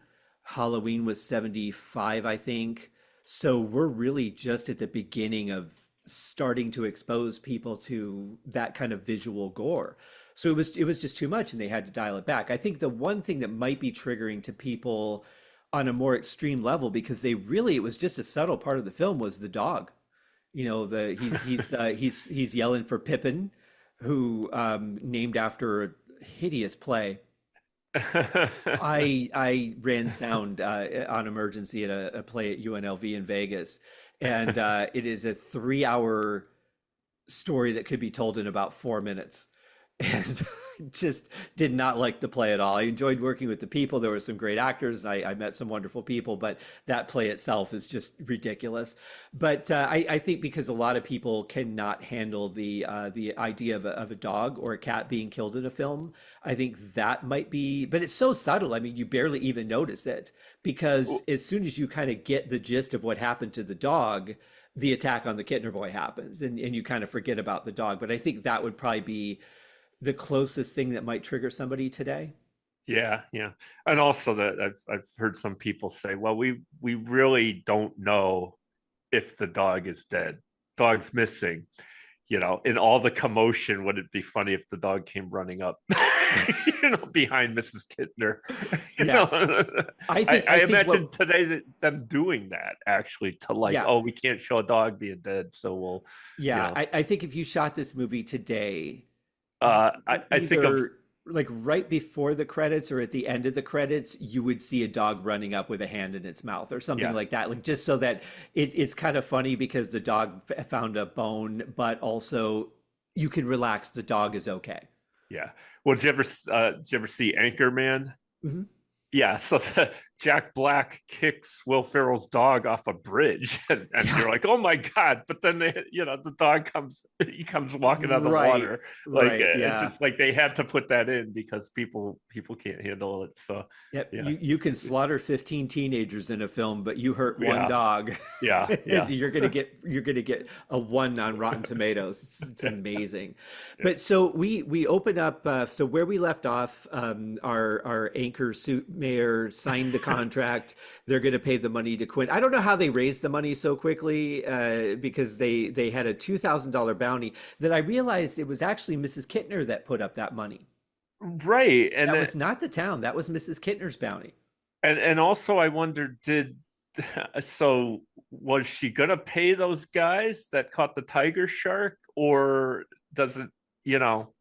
Speaker 1: Halloween was 75, I think. So we're really just at the beginning of starting to expose people to that kind of visual gore. So it was just too much and they had to dial it back. I think the one thing that might be triggering to people on a more extreme level, because it was just a subtle part of the film, was the dog. He's yelling for Pippin, who named after a hideous play. I ran sound on emergency at a play at UNLV in Vegas, and it is a 3 hour story that could be told in about 4 minutes. And just did not like the play at all. I enjoyed working with the people. There were some great actors, and I met some wonderful people, but that play itself is just ridiculous. But I think because a lot of people cannot handle the idea of a dog or a cat being killed in a film, I think that might be, but it's so subtle. I mean, you barely even notice it because as soon as you kind of get the gist of what happened to the dog, the attack on the Kittner boy happens, and you kind of forget about the dog. But I think that would probably be the closest thing that might trigger somebody today.
Speaker 2: Yeah, yeah. And also that I've heard some people say, well, we really don't know if the dog is dead. Dog's missing. In all the commotion, would it be funny if the dog came running up, behind Mrs. Kittner? You
Speaker 1: Yeah,
Speaker 2: know,
Speaker 1: I
Speaker 2: I,
Speaker 1: think
Speaker 2: I
Speaker 1: I think
Speaker 2: imagine
Speaker 1: what
Speaker 2: today that them doing that actually to like,
Speaker 1: yeah,
Speaker 2: oh, we can't show a dog being dead, so we'll, you
Speaker 1: yeah,
Speaker 2: know,
Speaker 1: I think if you shot this movie today,
Speaker 2: I think of
Speaker 1: either like right before the credits or at the end of the credits, you would see a dog running up with a hand in its mouth or something
Speaker 2: yeah,
Speaker 1: like that. Like just so that it's kind of funny because the dog found a bone, but also you can relax. The dog is okay.
Speaker 2: yeah. Well, did you ever see Anchorman?
Speaker 1: Mhm.
Speaker 2: Yeah, so Jack Black kicks Will Ferrell's dog off a bridge, and
Speaker 1: Yeah.
Speaker 2: you're like, oh my god! But then the dog he comes walking out of the
Speaker 1: Right.
Speaker 2: water, like
Speaker 1: Right.
Speaker 2: it's
Speaker 1: Yeah.
Speaker 2: just like they had to put that in because people can't handle it. So
Speaker 1: Yep,
Speaker 2: yeah,
Speaker 1: you can slaughter 15 teenagers in a film, but you hurt one
Speaker 2: yeah,
Speaker 1: dog,
Speaker 2: yeah, yeah,
Speaker 1: you're gonna get a one on Rotten Tomatoes. It's
Speaker 2: yeah,
Speaker 1: amazing. But so we open up. So where we left off, our anchor suit mayor signed a contract. They're going to pay the money to Quinn. I don't know how they raised the money so quickly because they had a $2,000 bounty that I realized it was actually Mrs. Kittner that put up that money.
Speaker 2: right.
Speaker 1: That was not the town. That was Mrs. Kittner's bounty.
Speaker 2: And also I wonder, did so was she gonna pay those guys that caught the tiger shark, or does it, you know,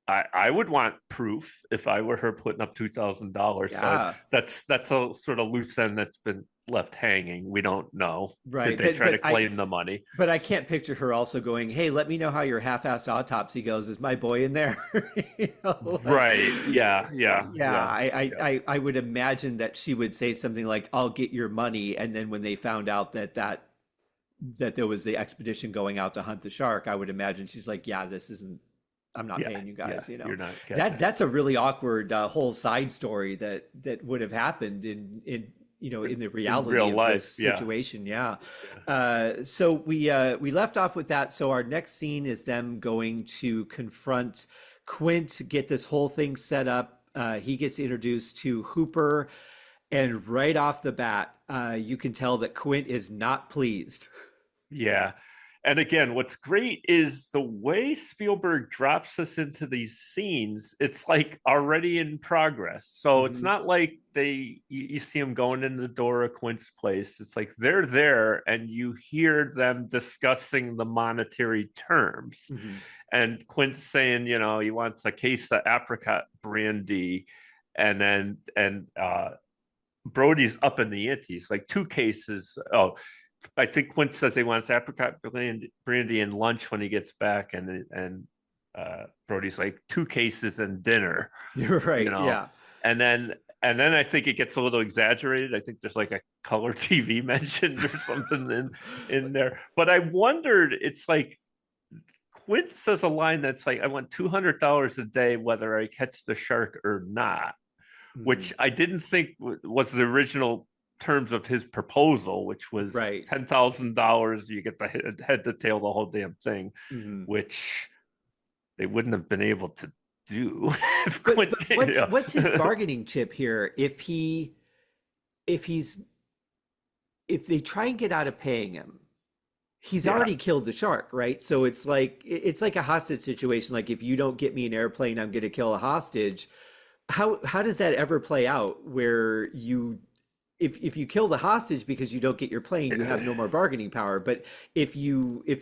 Speaker 2: I would want proof if I were her putting up $2,000. So
Speaker 1: Yeah.
Speaker 2: that's a sort of loose end that's been left hanging. We don't know. Did
Speaker 1: Right,
Speaker 2: they
Speaker 1: but
Speaker 2: try to
Speaker 1: but I
Speaker 2: claim the money?
Speaker 1: but I can't picture her also going, "Hey, let me know how your half-assed autopsy goes. Is my boy in there?" Like,
Speaker 2: Right. Yeah. Yeah.
Speaker 1: yeah,
Speaker 2: Yeah.
Speaker 1: I, I
Speaker 2: Yeah.
Speaker 1: I I would imagine that she would say something like, "I'll get your money," and then when they found out that there was the expedition going out to hunt the shark, I would imagine she's like, "Yeah, this isn't. I'm not
Speaker 2: Yeah.
Speaker 1: paying you
Speaker 2: Yeah.
Speaker 1: guys."
Speaker 2: You're not getting
Speaker 1: That
Speaker 2: it.
Speaker 1: that's a really awkward whole side story that would have happened in the
Speaker 2: In
Speaker 1: reality
Speaker 2: real
Speaker 1: of this
Speaker 2: life. Yeah.
Speaker 1: situation. Yeah.
Speaker 2: Yeah.
Speaker 1: So we left off with that. So our next scene is them going to confront Quint, get this whole thing set up. He gets introduced to Hooper, and right off the bat, you can tell that Quint is not pleased.
Speaker 2: Yeah. And again, what's great is the way Spielberg drops us into these scenes. It's like already in progress. So it's
Speaker 1: Hmm.
Speaker 2: not like you see them going in the door of Quint's place. It's like they're there and you hear them discussing the monetary terms.
Speaker 1: Hmm.
Speaker 2: And Quint's saying, he wants a case of apricot brandy. And Brody's up in the antes, like 2 cases. Oh, I think Quint says he wants apricot brandy and lunch when he gets back, and Brody's like 2 cases and dinner,
Speaker 1: You're
Speaker 2: you
Speaker 1: right.
Speaker 2: know,
Speaker 1: Yeah.
Speaker 2: and then I think it gets a little exaggerated. I think there's like a color TV mentioned or something in there. But I wondered, it's like Quint says a line that's like, "I want $200 a day, whether I catch the shark or not,"
Speaker 1: Hmm.
Speaker 2: which I didn't think was the original terms of his proposal, which was
Speaker 1: Right.
Speaker 2: $10,000. You get the head to tail, the whole damn thing,
Speaker 1: Hmm.
Speaker 2: which they wouldn't have been able to do if
Speaker 1: But
Speaker 2: Quint.
Speaker 1: but what's his bargaining chip here? If he's if they try and get out of paying him, he's
Speaker 2: Yeah,
Speaker 1: already killed the shark, right? So it's like a hostage situation. Like, if you don't get me an airplane, I'm going to kill a hostage. How does that ever play out where if you kill the hostage because you don't get your plane, you have no more bargaining power. But if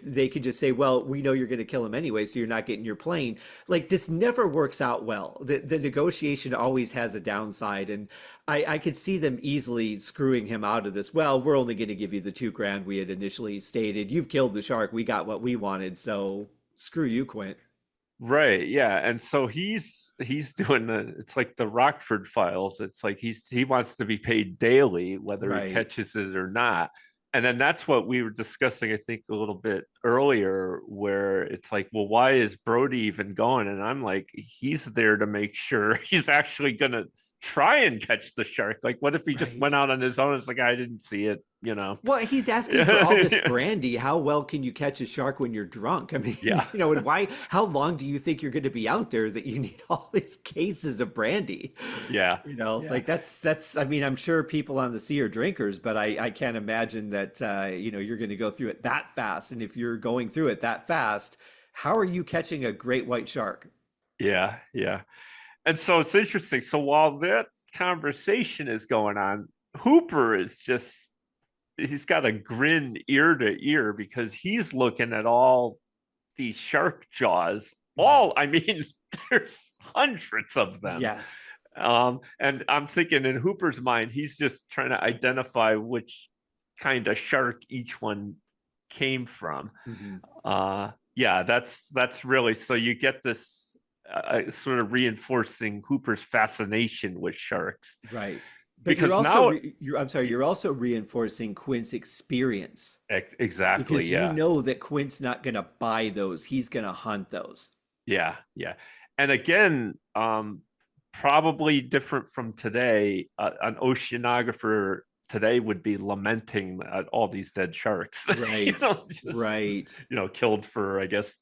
Speaker 1: they could just say, well, we know you're going to kill him anyway, so you're not getting your plane. Like, this never works out well. The negotiation always has a downside, and I could see them easily screwing him out of this. Well, we're only going to give you the 2 grand we had initially stated. You've killed the shark. We got what we wanted, so screw you, Quint.
Speaker 2: right. Yeah, and so he's doing it's like the Rockford Files. It's like he wants to be paid daily, whether he
Speaker 1: Right.
Speaker 2: catches it or not. And then that's what we were discussing, I think, a little bit earlier, where it's like, well, why is Brody even going? And I'm like, he's there to make sure he's actually gonna try and catch the shark. Like, what if he just went
Speaker 1: Right.
Speaker 2: out on his own? It's like, I didn't see it.
Speaker 1: Well, he's asking for all this brandy. How well can you catch a shark when you're drunk? I mean,
Speaker 2: Yeah.
Speaker 1: and why, how long do you think you're going to be out there that you need all these cases of brandy?
Speaker 2: Yeah. Yeah.
Speaker 1: Like, I mean, I'm sure people on the sea are drinkers, but I can't imagine that, you're going to go through it that fast. And if you're going through it that fast, how are you catching a great white shark?
Speaker 2: Yeah. Yeah. And so it's interesting. So while that conversation is going on, Hooper is just, he's got a grin ear to ear because he's looking at all these shark jaws.
Speaker 1: Mhm.
Speaker 2: I mean, there's hundreds of them.
Speaker 1: Yes.
Speaker 2: And I'm thinking in Hooper's mind, he's just trying to identify which kind of shark each one came from.
Speaker 1: Hmm.
Speaker 2: Yeah, that's really, so you get this sort of reinforcing Hooper's fascination with sharks
Speaker 1: Right. But
Speaker 2: because now
Speaker 1: I'm sorry, you're also reinforcing Quint's experience,
Speaker 2: exactly,
Speaker 1: because you
Speaker 2: yeah.
Speaker 1: know that Quint's not going to buy those. He's going to hunt those.
Speaker 2: Yeah, yeah. And again, probably different from today. An oceanographer today would be lamenting at all these dead sharks,
Speaker 1: Right.
Speaker 2: just
Speaker 1: Right.
Speaker 2: killed for, I guess,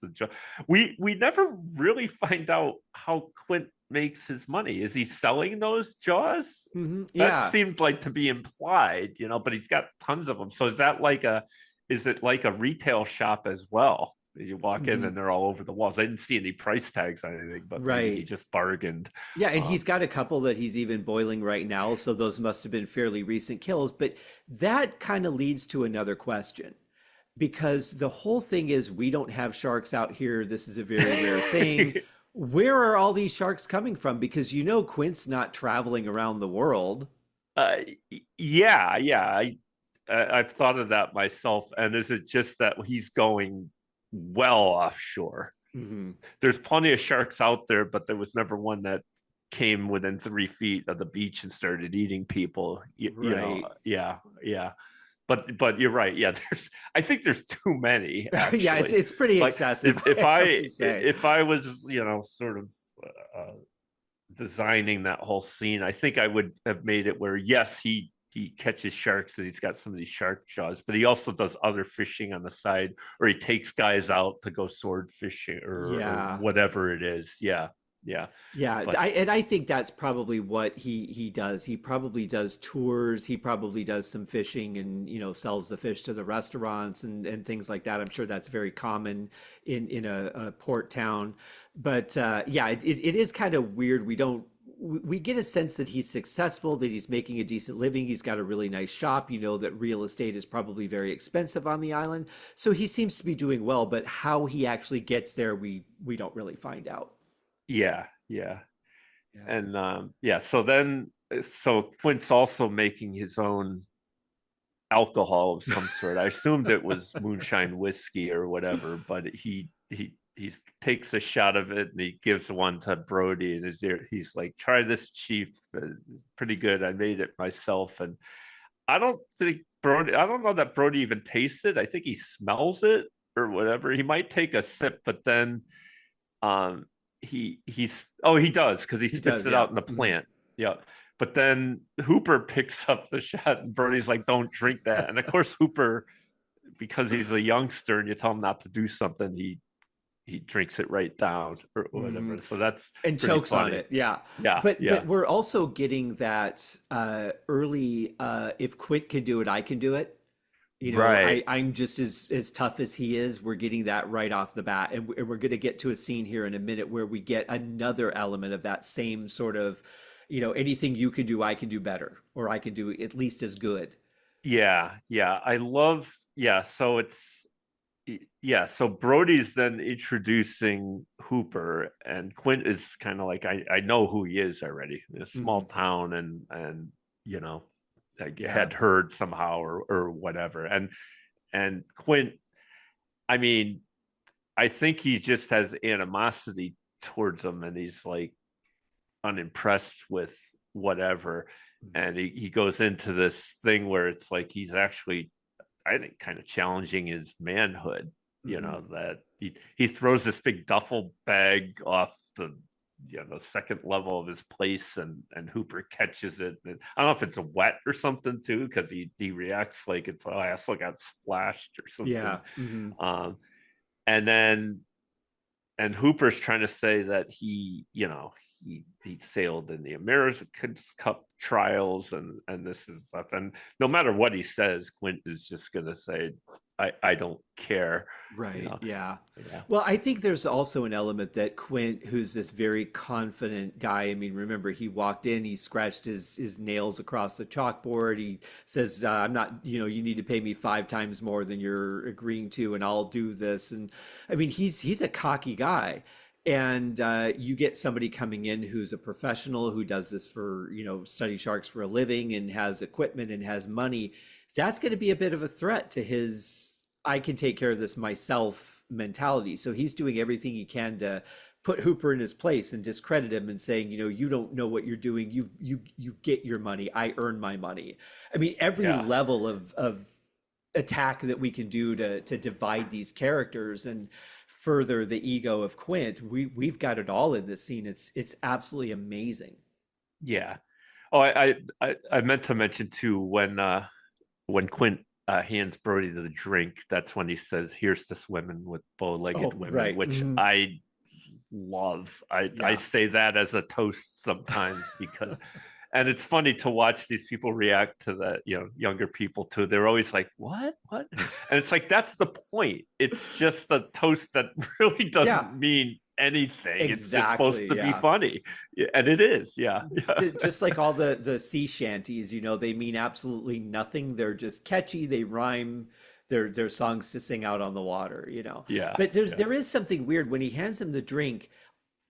Speaker 2: we never really find out how Quint makes his money. Is he selling those jaws? That
Speaker 1: Yeah.
Speaker 2: seemed like to be implied, but he's got tons of them. So is it like a retail shop as well? You walk in
Speaker 1: Hmm.
Speaker 2: and they're all over the walls. I didn't see any price tags on anything, but maybe he
Speaker 1: Right.
Speaker 2: just bargained.
Speaker 1: Yeah, and he's
Speaker 2: Um,
Speaker 1: got a couple that he's even boiling right now, so those must have been fairly recent kills. But that kind of leads to another question, because the whole thing is, we don't have sharks out here. This is a very rare thing. Where are all these sharks coming from? Because Quint's not traveling around the world.
Speaker 2: uh, yeah, yeah. I've thought of that myself. And is it just that he's going well offshore?
Speaker 1: Hmm.
Speaker 2: There's plenty of sharks out there, but there was never one that came within 3 feet of the beach and started eating people.
Speaker 1: Right.
Speaker 2: Yeah, yeah. But you're right. Yeah, I think there's too many
Speaker 1: Yeah,
Speaker 2: actually.
Speaker 1: it's pretty
Speaker 2: Like
Speaker 1: excessive,
Speaker 2: if
Speaker 1: I have
Speaker 2: I
Speaker 1: to say.
Speaker 2: if I was sort of uh, designing that whole scene, I think I would have made it where, yes, he catches sharks and he's got some of these shark jaws, but he also does other fishing on the side, or he takes guys out to go sword fishing or
Speaker 1: Yeah.
Speaker 2: whatever it is. Yeah. yeah.
Speaker 1: Yeah,
Speaker 2: But
Speaker 1: I think that's probably what he does. He probably does tours. He probably does some fishing and, sells the fish to the restaurants and things like that. I'm sure that's very common in a port town. But yeah, it is kind of weird. We get a sense that he's successful, that he's making a decent living. He's got a really nice shop. You know that real estate is probably very expensive on the island. So he seems to be doing well, but how he actually gets there, we don't really find out.
Speaker 2: yeah, yeah.
Speaker 1: Yeah.
Speaker 2: And yeah, so Quint's also making his own alcohol of some sort. I assumed it was moonshine whiskey or whatever, but he takes a shot of it and he gives one to Brody, and he's like, "Try this, Chief. It's pretty good. I made it myself." And I don't think Brody. I don't know that Brody even tastes it. I think he smells it or whatever. He might take a sip, but then um he does, because he
Speaker 1: He
Speaker 2: spits
Speaker 1: does,
Speaker 2: it
Speaker 1: yeah.
Speaker 2: out in the
Speaker 1: Mhm.
Speaker 2: plant. Yeah. But then Hooper picks up the shot and Brody's like, "Don't drink that." And of course Hooper, because he's a youngster and you tell him not to do something, he drinks it right down or whatever.
Speaker 1: Mhm.
Speaker 2: So that's
Speaker 1: And
Speaker 2: pretty
Speaker 1: chokes on
Speaker 2: funny.
Speaker 1: it. Yeah.
Speaker 2: Yeah,
Speaker 1: But
Speaker 2: yeah.
Speaker 1: we're also getting that early if Quint can do it, I can do it.
Speaker 2: Right.
Speaker 1: I'm just as tough as he is. We're getting that right off the bat. And we're going to get to a scene here in a minute where we get another element of that same sort of, anything you can do, I can do better, or I can do at least as good.
Speaker 2: Yeah, yeah. I love, yeah, so it's yeah, so Brody's then introducing Hooper, and Quint is kind of like, I know who he is already. In a small
Speaker 1: Hmm.
Speaker 2: town, and you know, I
Speaker 1: Yeah.
Speaker 2: had heard somehow or whatever. And Quint, I mean, I think he just has animosity towards him, and he's like unimpressed with whatever. And he goes into this thing where it's like he's actually, I think, kind of challenging his manhood.
Speaker 1: Hmm.
Speaker 2: That he throws this big duffel bag off the second level of his place, and Hooper catches it. And I don't know if it's wet or something too, because he reacts like it's, oh, I also got splashed or something.
Speaker 1: Yeah. Hmm.
Speaker 2: Um, and then and Hooper's trying to say that he sailed in the America's Cup trials, and this is stuff. And no matter what he says, Quint is just gonna say, I don't care, you
Speaker 1: Right.
Speaker 2: know.
Speaker 1: Yeah.
Speaker 2: Yeah.
Speaker 1: Well, I think there's also an element that Quint, who's this very confident guy. I mean, remember he walked in, he scratched his nails across the chalkboard. He says, "I'm not, you need to pay me 5 times more than you're agreeing to, and I'll do this." And I mean, he's a cocky guy. And you get somebody coming in who's a professional who does this for, study sharks for a living and has equipment and has money. That's going to be a bit of a threat to his I can take care of this myself mentality. So he's doing everything he can to put Hooper in his place and discredit him and saying, you don't know what you're doing. You get your money. I earn my money. I mean, every
Speaker 2: Yeah.
Speaker 1: level of attack that we can do to divide these characters and further the ego of Quint, we've got it all in this scene. It's absolutely amazing.
Speaker 2: Yeah. Oh, I meant to mention too, when Quint hands Brody the drink, that's when he says, "Here's to swimming with bow-legged
Speaker 1: Oh,
Speaker 2: women,"
Speaker 1: right.
Speaker 2: which
Speaker 1: Mhm.
Speaker 2: I love. I
Speaker 1: Yeah.
Speaker 2: say that as a toast sometimes, because and it's funny to watch these people react to that, younger people too. They're always like, what? And it's like, that's the point. It's just a toast that really
Speaker 1: Yeah,
Speaker 2: doesn't mean anything. It's just supposed
Speaker 1: exactly.
Speaker 2: to be
Speaker 1: Yeah.
Speaker 2: funny. Yeah, and it is. Yeah. Yeah.
Speaker 1: Just like all the sea shanties, they mean absolutely nothing. They're just catchy. They rhyme. They're songs to sing out on the water.
Speaker 2: Yeah.
Speaker 1: But
Speaker 2: Yeah.
Speaker 1: there is something weird when he hands him the drink.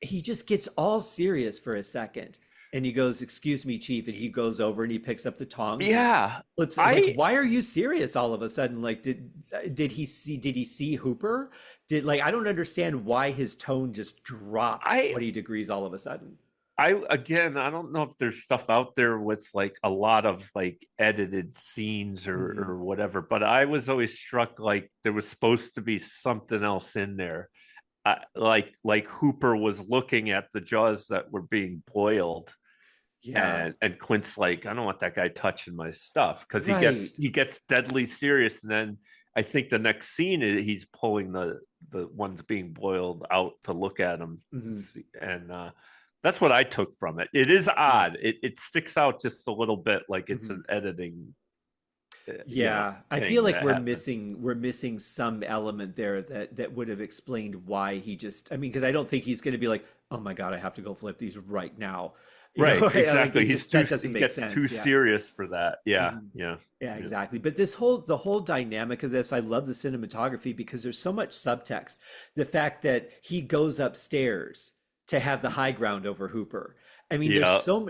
Speaker 1: He just gets all serious for a second, and he goes, "Excuse me, Chief," and he goes over and he picks up the tongs and
Speaker 2: Yeah.
Speaker 1: flips it. Like,
Speaker 2: I
Speaker 1: why are you serious all of a sudden? Like, did he see Hooper? I don't understand why his tone just dropped
Speaker 2: I
Speaker 1: 20 degrees all of a sudden.
Speaker 2: again, I don't know if there's stuff out there with like a lot of like edited scenes
Speaker 1: Hmm.
Speaker 2: or whatever, but I was always struck like there was supposed to be something else in there. Like Hooper was looking at the jaws that were being boiled,
Speaker 1: Yeah.
Speaker 2: and Quint's like, "I don't want that guy touching my stuff," because he
Speaker 1: Right.
Speaker 2: gets deadly serious, and then I think the next scene is he's pulling the ones being boiled out to look at them, and that's what I took from it. It is odd. It sticks out just a little bit, like it's an editing.
Speaker 1: I feel like
Speaker 2: we're
Speaker 1: missing some element there that would have explained why he just. I mean, because I don't think he's going to be like, oh my god, I have to go flip these right now.
Speaker 2: Right, exactly.
Speaker 1: He gets
Speaker 2: too serious for that. Yeah,
Speaker 1: yeah, exactly. But the whole dynamic of this, I love the cinematography because there's so much subtext. The fact that he goes upstairs to have the high ground over Hooper. I mean,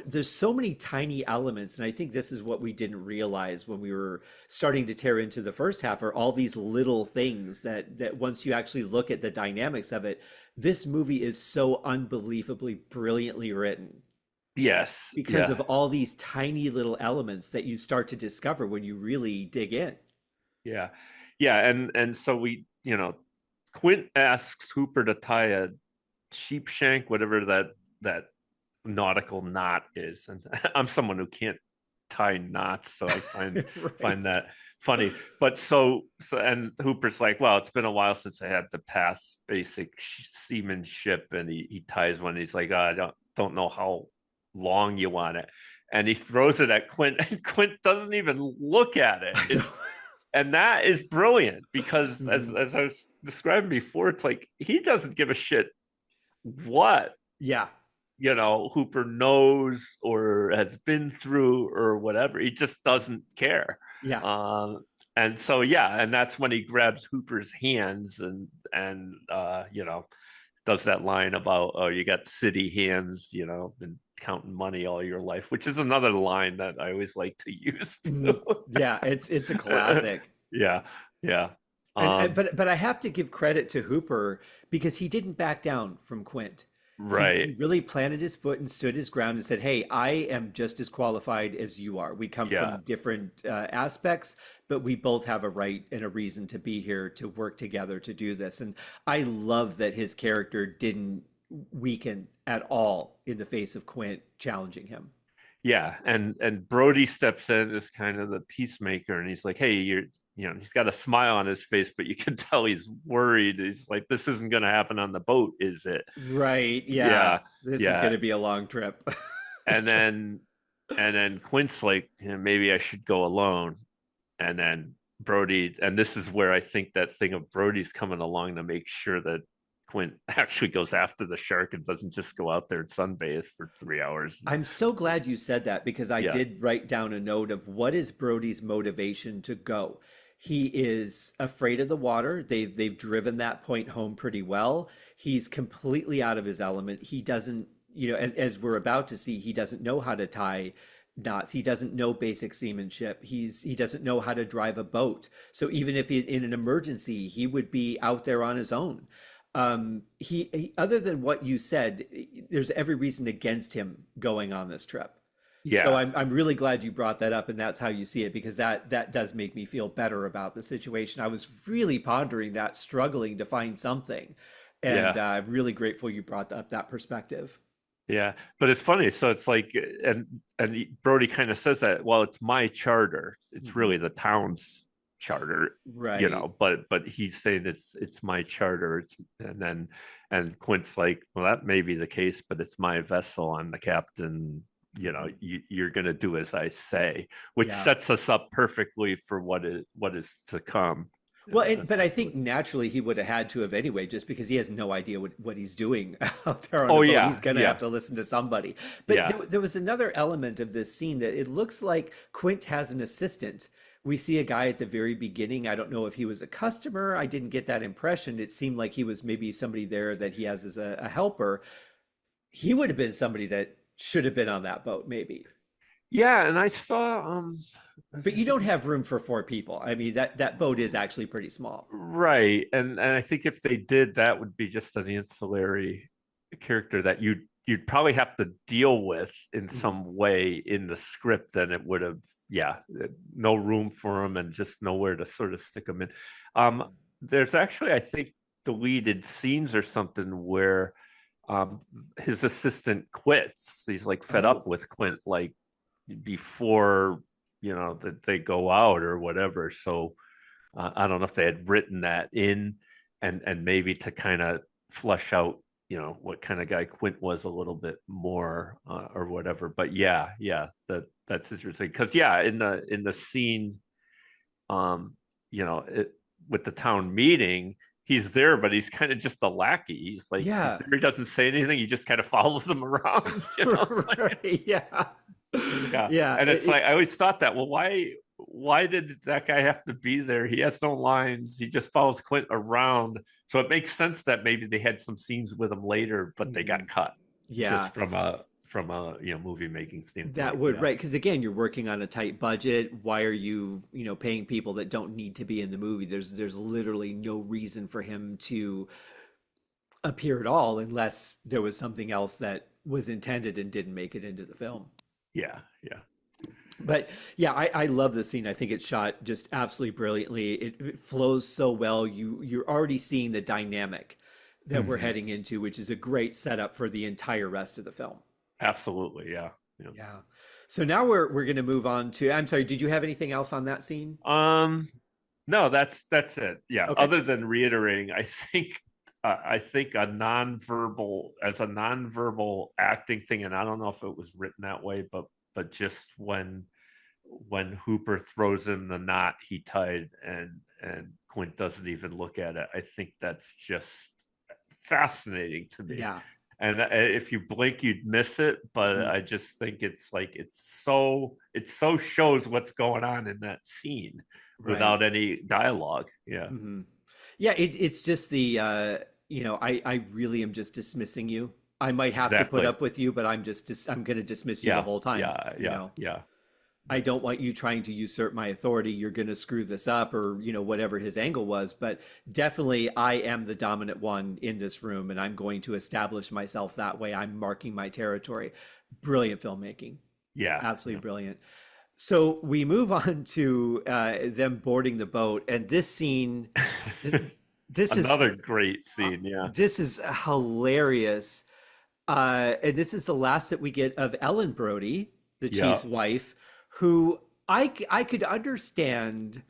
Speaker 1: there's so many tiny elements, and I think this is what we didn't realize when we were starting to tear into the first half, are all these little things that once you actually look at the dynamics of it, this movie is so unbelievably brilliantly written.
Speaker 2: Yes.
Speaker 1: Because of all these tiny little elements that you start to discover when you really dig in.
Speaker 2: Yeah. Yeah. And so Quint asks Hooper to tie a sheep shank, whatever that nautical knot is. And I'm someone who can't tie knots, so I find find that funny. But and Hooper's like, well, it's been a while since I had to pass basic seamanship, and he ties one. He's like, I don't know how long you want it, and he throws it at Quint, and Quint doesn't even look at it. And that is brilliant because as I was describing before, it's like he doesn't give a shit what Hooper knows or has been through or whatever. He just doesn't care. And so and that's when he grabs Hooper's hands and does that line about, oh, you got city hands, been counting money all your life, which is another line that I always like to use.
Speaker 1: It's a classic.
Speaker 2: Yeah.
Speaker 1: But I have to give credit to Hooper because he didn't back down from Quint.
Speaker 2: Right.
Speaker 1: He really planted his foot and stood his ground and said, hey, I am just as qualified as you are. We come from different aspects, but we both have a right and a reason to be here to work together to do this. And I love that his character didn't weaken at all in the face of Quint challenging him.
Speaker 2: Yeah. And Brody steps in as kind of the peacemaker, and he's like, hey, he's got a smile on his face, but you can tell he's worried. He's like, this isn't going to happen on the boat, is it?
Speaker 1: Right. Yeah. This is going to be a long trip.
Speaker 2: and then Quint's like, maybe I should go alone. And then Brody, and this is where I think that thing of Brody's coming along to make sure that Quint actually goes after the shark and doesn't just go out there and sunbathe for 3 hours.
Speaker 1: I'm so glad you said that because I did write down a note of what is Brody's motivation to go. He is afraid of the water. They've driven that point home pretty well. He's completely out of his element. He doesn't, as we're about to see, he doesn't know how to tie knots. He doesn't know basic seamanship. He doesn't know how to drive a boat. So even if in an emergency, he would be out there on his own. He other than what you said, there's every reason against him going on this trip.
Speaker 2: Yeah.
Speaker 1: So I'm really glad you brought that up, and that's how you see it, because that does make me feel better about the situation. I was really pondering that, struggling to find something, and I'm really grateful you brought up that perspective.
Speaker 2: Yeah, but it's funny. So it's like, and Brody kind of says that, well, it's my charter. It's really the town's charter,
Speaker 1: right?
Speaker 2: But he's saying it's my charter. And Quint's like, well, that may be the case, but it's my vessel. I'm the captain. You're going to do as I say, which sets us up perfectly for what is to come.
Speaker 1: Well, but I think naturally he would have had to have anyway, just because he has no idea what he's doing out there on the boat. He's going to have to listen to somebody. But there was another element of this scene that it looks like Quint has an assistant. We see a guy at the very beginning. I don't know if he was a customer. I didn't get that impression. It seemed like he was maybe somebody there that he has as a helper. He would have been somebody that should have been on that boat, maybe.
Speaker 2: Yeah, and I saw
Speaker 1: but you don't have room for 4 people. I mean, that boat is actually pretty small.
Speaker 2: Right. And I think if they did, that would be just an ancillary character that you'd probably have to deal with in some way in the script. Then it would have, no room for him and just nowhere to sort of stick him in. There's actually, I think, deleted scenes or something where his assistant quits. He's like fed up with Quint, like before that they go out or whatever. So I don't know if they had written that in, and maybe to kind of flesh out, what kind of guy Quint was a little bit more, or whatever. But yeah, that's interesting because in the scene, um, with the town meeting, he's there, but he's kind of just a lackey. He's there, he doesn't say anything. He just kind of follows them around.
Speaker 1: Right, yeah.
Speaker 2: Yeah.
Speaker 1: Yeah.
Speaker 2: And it's like I always thought that, well, why did that guy have to be there? He has no lines. He just follows Quint around. So it makes sense that maybe they had some scenes with him later, but they got cut.
Speaker 1: Yeah.
Speaker 2: Just from a movie making standpoint.
Speaker 1: That would, right, because again, you're working on a tight budget. Why are you, paying people that don't need to be in the movie? There's literally no reason for him to appear at all unless there was something else that was intended and didn't make it into the film.
Speaker 2: Yeah.
Speaker 1: But yeah, I love the scene. I think it's shot just absolutely brilliantly. It flows so well. You're already seeing the dynamic that we're heading into, which is a great setup for the entire rest of the film.
Speaker 2: Absolutely, yeah.
Speaker 1: So now we're going to move on to. I'm sorry. Did you have anything else on that scene?
Speaker 2: No, that's it. Yeah.
Speaker 1: Okay.
Speaker 2: Other than reiterating, I think a nonverbal acting thing, and I don't know if it was written that way, but just when Hooper throws him the knot he tied and Quint doesn't even look at it, I think that's just fascinating to me.
Speaker 1: Yeah.
Speaker 2: And if you blink, you'd miss it. But I just think it's so shows what's going on in that scene without any dialogue. Yeah.
Speaker 1: Yeah. It's just the, I really am just dismissing you. I might have to put up with you, but I'm going to dismiss you the whole time.
Speaker 2: Yeah.
Speaker 1: I don't want you trying to usurp my authority. You're going to screw this up, or, whatever his angle was. But definitely I am the dominant one in this room, and I'm going to establish myself that way. I'm marking my territory. Brilliant filmmaking.
Speaker 2: Yeah.
Speaker 1: Absolutely brilliant. So we move on to them boarding the boat. And this scene, this is
Speaker 2: another great scene. Yeah.
Speaker 1: This is hilarious. And this is the last that we get of Ellen Brody, the chief's wife, who I could understand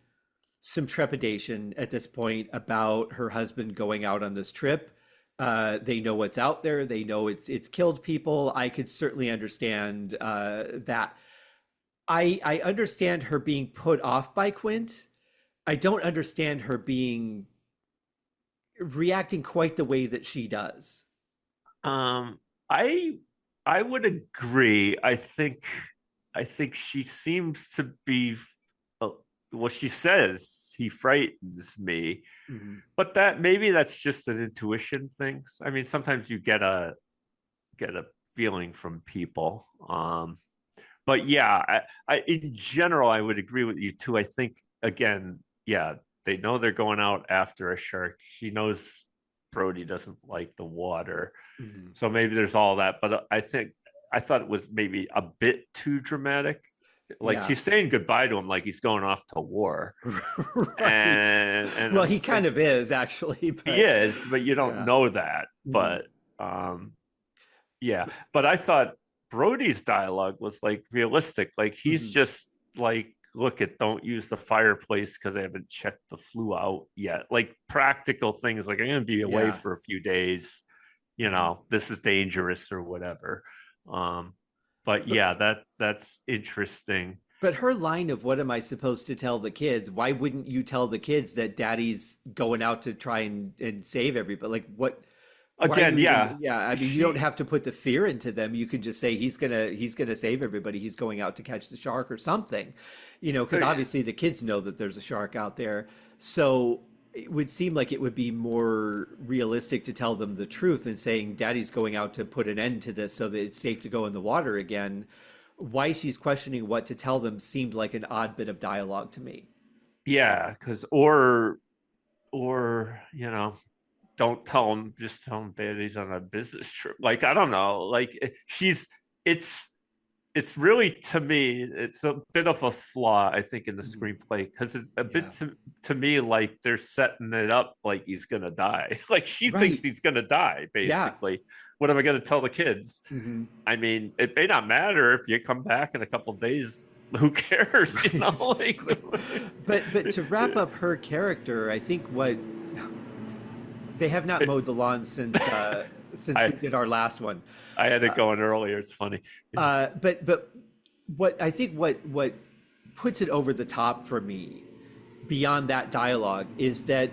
Speaker 1: some trepidation at this point about her husband going out on this trip. They know what's out there. They know it's killed people. I could certainly understand that. I understand her being put off by Quint. I don't understand her reacting quite the way that she does.
Speaker 2: I would agree. I think she seems to be, well, she says he frightens me, but maybe that's just an intuition thing. I mean, sometimes you get a feeling from people. But yeah, I in general, I would agree with you too. I think, again, they know they're going out after a shark. She knows Brody doesn't like the water. So maybe there's all that. But I thought it was maybe a bit too dramatic. She's saying goodbye to him like he's going off to war.
Speaker 1: Right.
Speaker 2: And
Speaker 1: well, he kind of is, actually.
Speaker 2: But, he is, but you don't know that. But but I thought Brody's dialogue was realistic. He's just look, don't use the fireplace because I haven't checked the flue out yet. Practical things I'm going to be away for a few days. This is dangerous or whatever. But that's interesting.
Speaker 1: But her line of "What am I supposed to tell the kids?" Why wouldn't you tell the kids that Daddy's going out to try and save everybody? What?
Speaker 2: Again,
Speaker 1: I mean, you don't have to put the fear into them. You can just say he's gonna save everybody. He's going out to catch the shark or something, because obviously the kids know that there's a shark out there. So it would seem like it would be more realistic to tell them the truth and saying Daddy's going out to put an end to this so that it's safe to go in the water again. Why she's questioning what to tell them seemed like an odd bit of dialogue to me.
Speaker 2: Yeah, because or don't tell him, just tell him Daddy's on a business trip. I don't know. It's really, to me, it's a bit of a flaw, I think, in the screenplay, because it's a bit to me they're setting it up like he's gonna die. She thinks he's gonna die, basically. What am I gonna tell the kids? I mean, it may not matter if you come back in a couple of days, who cares? Like,
Speaker 1: but to wrap up her character, I think what they have not mowed the lawn since we did our last one.
Speaker 2: I had it going earlier. It's funny.
Speaker 1: But what I think what puts it over the top for me beyond that dialogue is that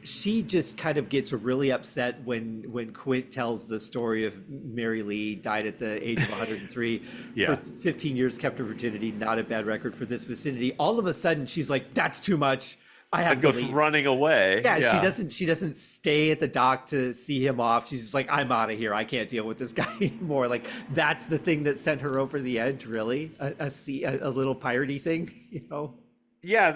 Speaker 1: she just kind of gets really upset when Quint tells the story of Mary Lee died at the age of 103 for 15 years, kept her virginity, not a bad record for this vicinity. All of a sudden she's like, that's too much. I have to leave.
Speaker 2: Running away.
Speaker 1: Yeah, she doesn't stay at the dock to see him off. She's just like, I'm out of here. I can't deal with this guy anymore. Like, that's the thing that sent her over the edge, really. A little piratey thing,
Speaker 2: Yeah,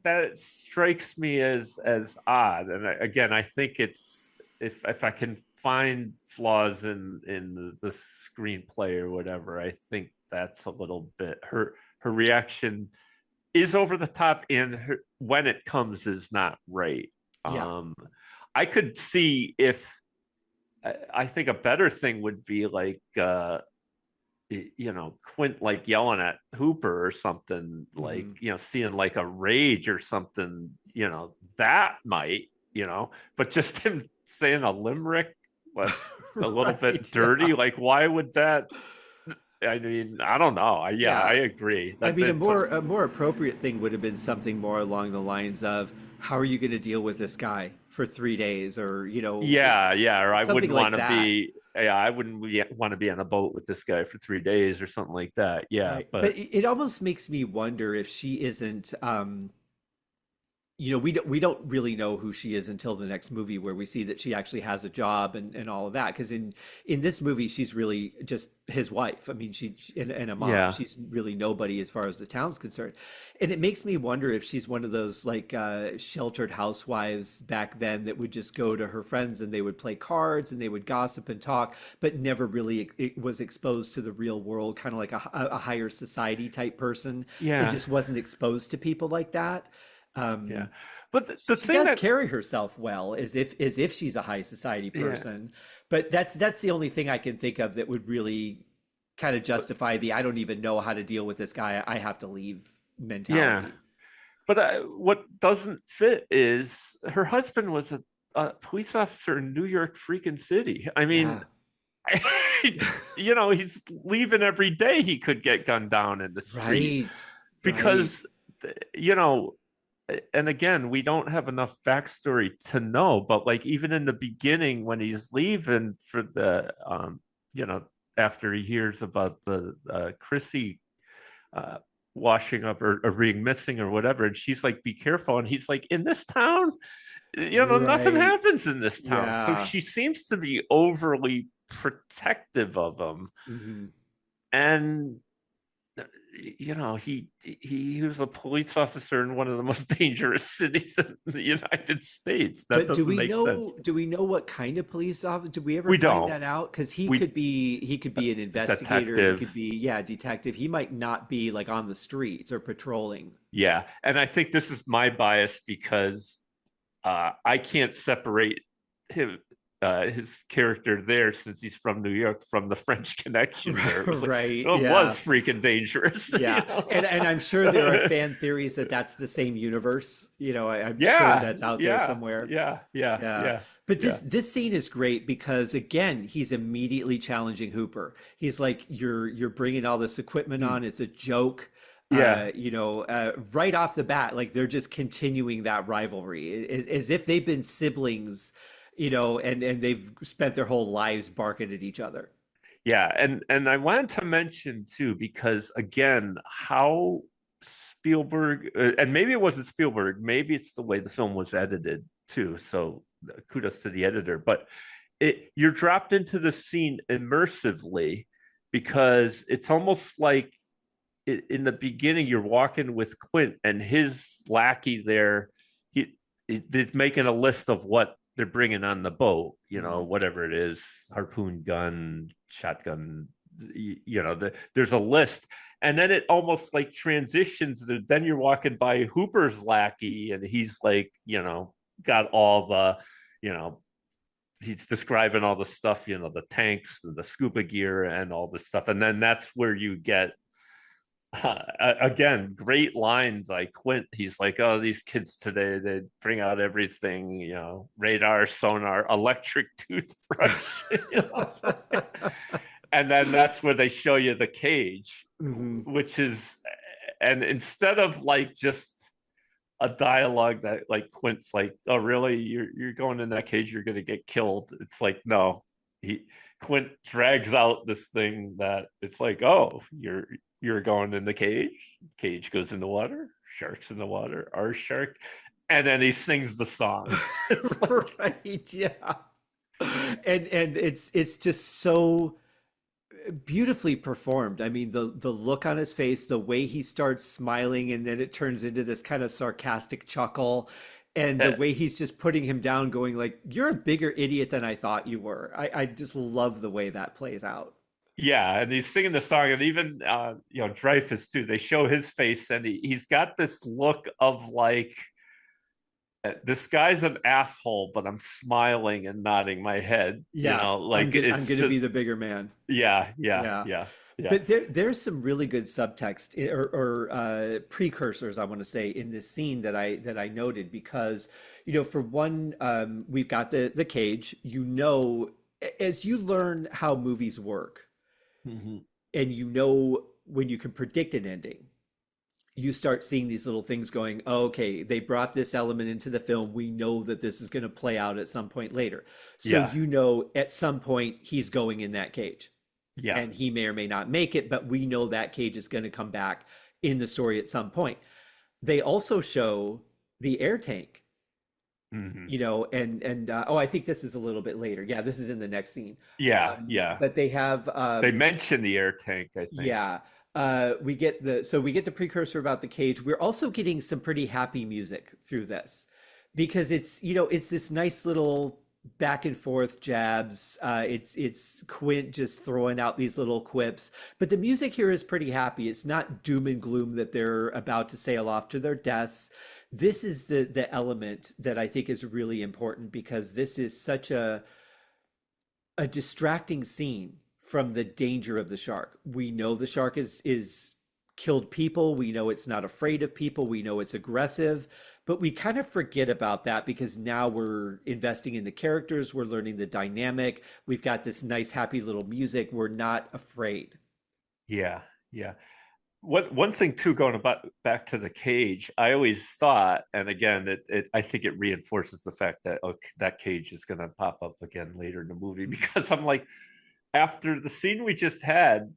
Speaker 2: that strikes me as odd. And again, I think it's if I can find flaws in the screenplay or whatever, I think that's a little bit her reaction is over the top, and when it comes is not right.
Speaker 1: Yeah.
Speaker 2: I could see if I think a better thing would be like Quint like yelling at Hooper or something, like seeing like a rage or something, that might, but just him saying a limerick, that's a little bit dirty. Yeah. Like, why would that? I mean, I don't know. I agree.
Speaker 1: I mean, a more appropriate thing would have been something more along the lines of, how are you going to deal with this guy for 3 days, or or
Speaker 2: I wouldn't want to be. Yeah, I wouldn't want to be on a boat with this guy for 3 days or something like that. Yeah,
Speaker 1: right. But it almost makes me wonder if she isn't. We don't really know who she is until the next movie, where we see that she actually has a job and all of that. Because in this movie, she's really just his wife. I mean, she and a mom. Yeah. She's really nobody as far as the town's concerned. And it makes me wonder if she's one of those like sheltered housewives back then that would just go to her friends and they would play cards and they would gossip and talk, but never really was exposed to the real world, kind of like a higher society type person.
Speaker 2: Yeah,
Speaker 1: and just wasn't exposed to people like that.
Speaker 2: But the
Speaker 1: she
Speaker 2: thing
Speaker 1: does
Speaker 2: that
Speaker 1: carry herself well, as if she's a high society person. But that's the only thing I can think of that would really kind of justify the I don't even know how to deal with this guy, I have to leave mentality.
Speaker 2: Yeah, but what doesn't fit is her husband was a police officer in New York freaking City. I mean, he's leaving every day. He could get gunned down in the street, because and again, we don't have enough backstory to know, but like even in the beginning when he's leaving for the after he hears about the Chrissy washing up or being missing or whatever, and she's like, be careful, and he's like, in this town, nothing happens in this town. So she seems to be overly protective of him.
Speaker 1: Mm-hmm.
Speaker 2: And he was a police officer in one of the most dangerous cities in the United States. That doesn't make sense.
Speaker 1: Do we know what kind of police officer? Did we ever find that out? Because he could be an investigator.
Speaker 2: Detective.
Speaker 1: He could be detective. He might not be like on the streets or patrolling.
Speaker 2: Yeah, and I think this is my bias because I can't separate him. His character there, since he's from New York, from the French Connection there. It was was freaking dangerous.
Speaker 1: Yeah. And I'm sure there are fan theories that that's the same universe. I'm sure that's out there somewhere.
Speaker 2: Yeah.
Speaker 1: But this scene is great because, again, he's immediately challenging Hooper. He's like, you're bringing all this equipment on. It's a joke. Right off the bat, like they're just continuing that rivalry as if they've been siblings, and they've spent their whole lives barking at each other.
Speaker 2: Yeah, and I wanted to mention too, because again, how Spielberg, and maybe it wasn't Spielberg, maybe it's the way the film was edited too. So kudos to the editor, but you're dropped into the scene immersively, because it's almost like in the beginning you're walking with Quint and his lackey there. He's making a list of what they're bringing on the boat, whatever it is, harpoon gun, shotgun, there's a list. And then it almost like transitions. Then you're walking by Hooper's lackey and he's like, got all the, he's describing all the stuff, the tanks, the scuba gear and all this stuff. And then that's where you get Again, great lines like Quint. He's like, "Oh, these kids today, they bring out everything, radar, sonar, electric toothbrush." And then that's where they show you the cage, which is, and instead of like just a dialogue that like Quint's like, "Oh, really? You're going in that cage? You're going to get killed." It's like, no, he Quint drags out this thing that it's like, "Oh, you're going in the cage. Cage goes in the water. Shark's in the water. Our shark." And then he sings the song. It's like,
Speaker 1: Right, yeah. And it's just so beautifully performed. I mean, the look on his face, the way he starts smiling, and then it turns into this kind of sarcastic chuckle, and the way he's just putting him down, going like, "You're a bigger idiot than I thought you were." I just love the way that plays out.
Speaker 2: yeah, and he's singing the song, and even Dreyfus too. They show his face, and he's got this look of like, this guy's an asshole, but I'm smiling and nodding my head.
Speaker 1: Yeah,
Speaker 2: Like
Speaker 1: I'm gonna be the bigger man.
Speaker 2: yeah,
Speaker 1: Yeah.
Speaker 2: yeah.
Speaker 1: But there's some really good subtext or precursors, I want to say, in this scene that I noted because, for one, we've got the cage. As you learn how movies work,
Speaker 2: Mhm.
Speaker 1: and when you can predict an ending, you start seeing these little things going, oh, okay, they brought this element into the film. We know that this is going to play out at some point later. So
Speaker 2: Yeah,
Speaker 1: at some point he's going in that cage
Speaker 2: yeah.
Speaker 1: and he may or may not make it, but we know that cage is going to come back in the story at some point. They also show the air tank,
Speaker 2: Hmm.
Speaker 1: and oh, I think this is a little bit later. Yeah, this is in the next scene.
Speaker 2: Yeah, yeah.
Speaker 1: But they have
Speaker 2: They mentioned the air tank, I think.
Speaker 1: yeah. We get the precursor about the cage. We're also getting some pretty happy music through this because it's this nice little back and forth jabs. It's Quint just throwing out these little quips, but the music here is pretty happy. It's not doom and gloom that they're about to sail off to their deaths. This is the element that I think is really important because this is such a distracting scene from the danger of the shark. We know the shark is killed people. We know it's not afraid of people. We know it's aggressive, but we kind of forget about that because now we're investing in the characters. We're learning the dynamic. We've got this nice, happy little music. We're not afraid.
Speaker 2: Yeah, yeah. One thing too, going about back to the cage, I always thought, and again, I think it reinforces the fact that that cage is going to pop up again later in the movie because I'm like, after the scene we just had,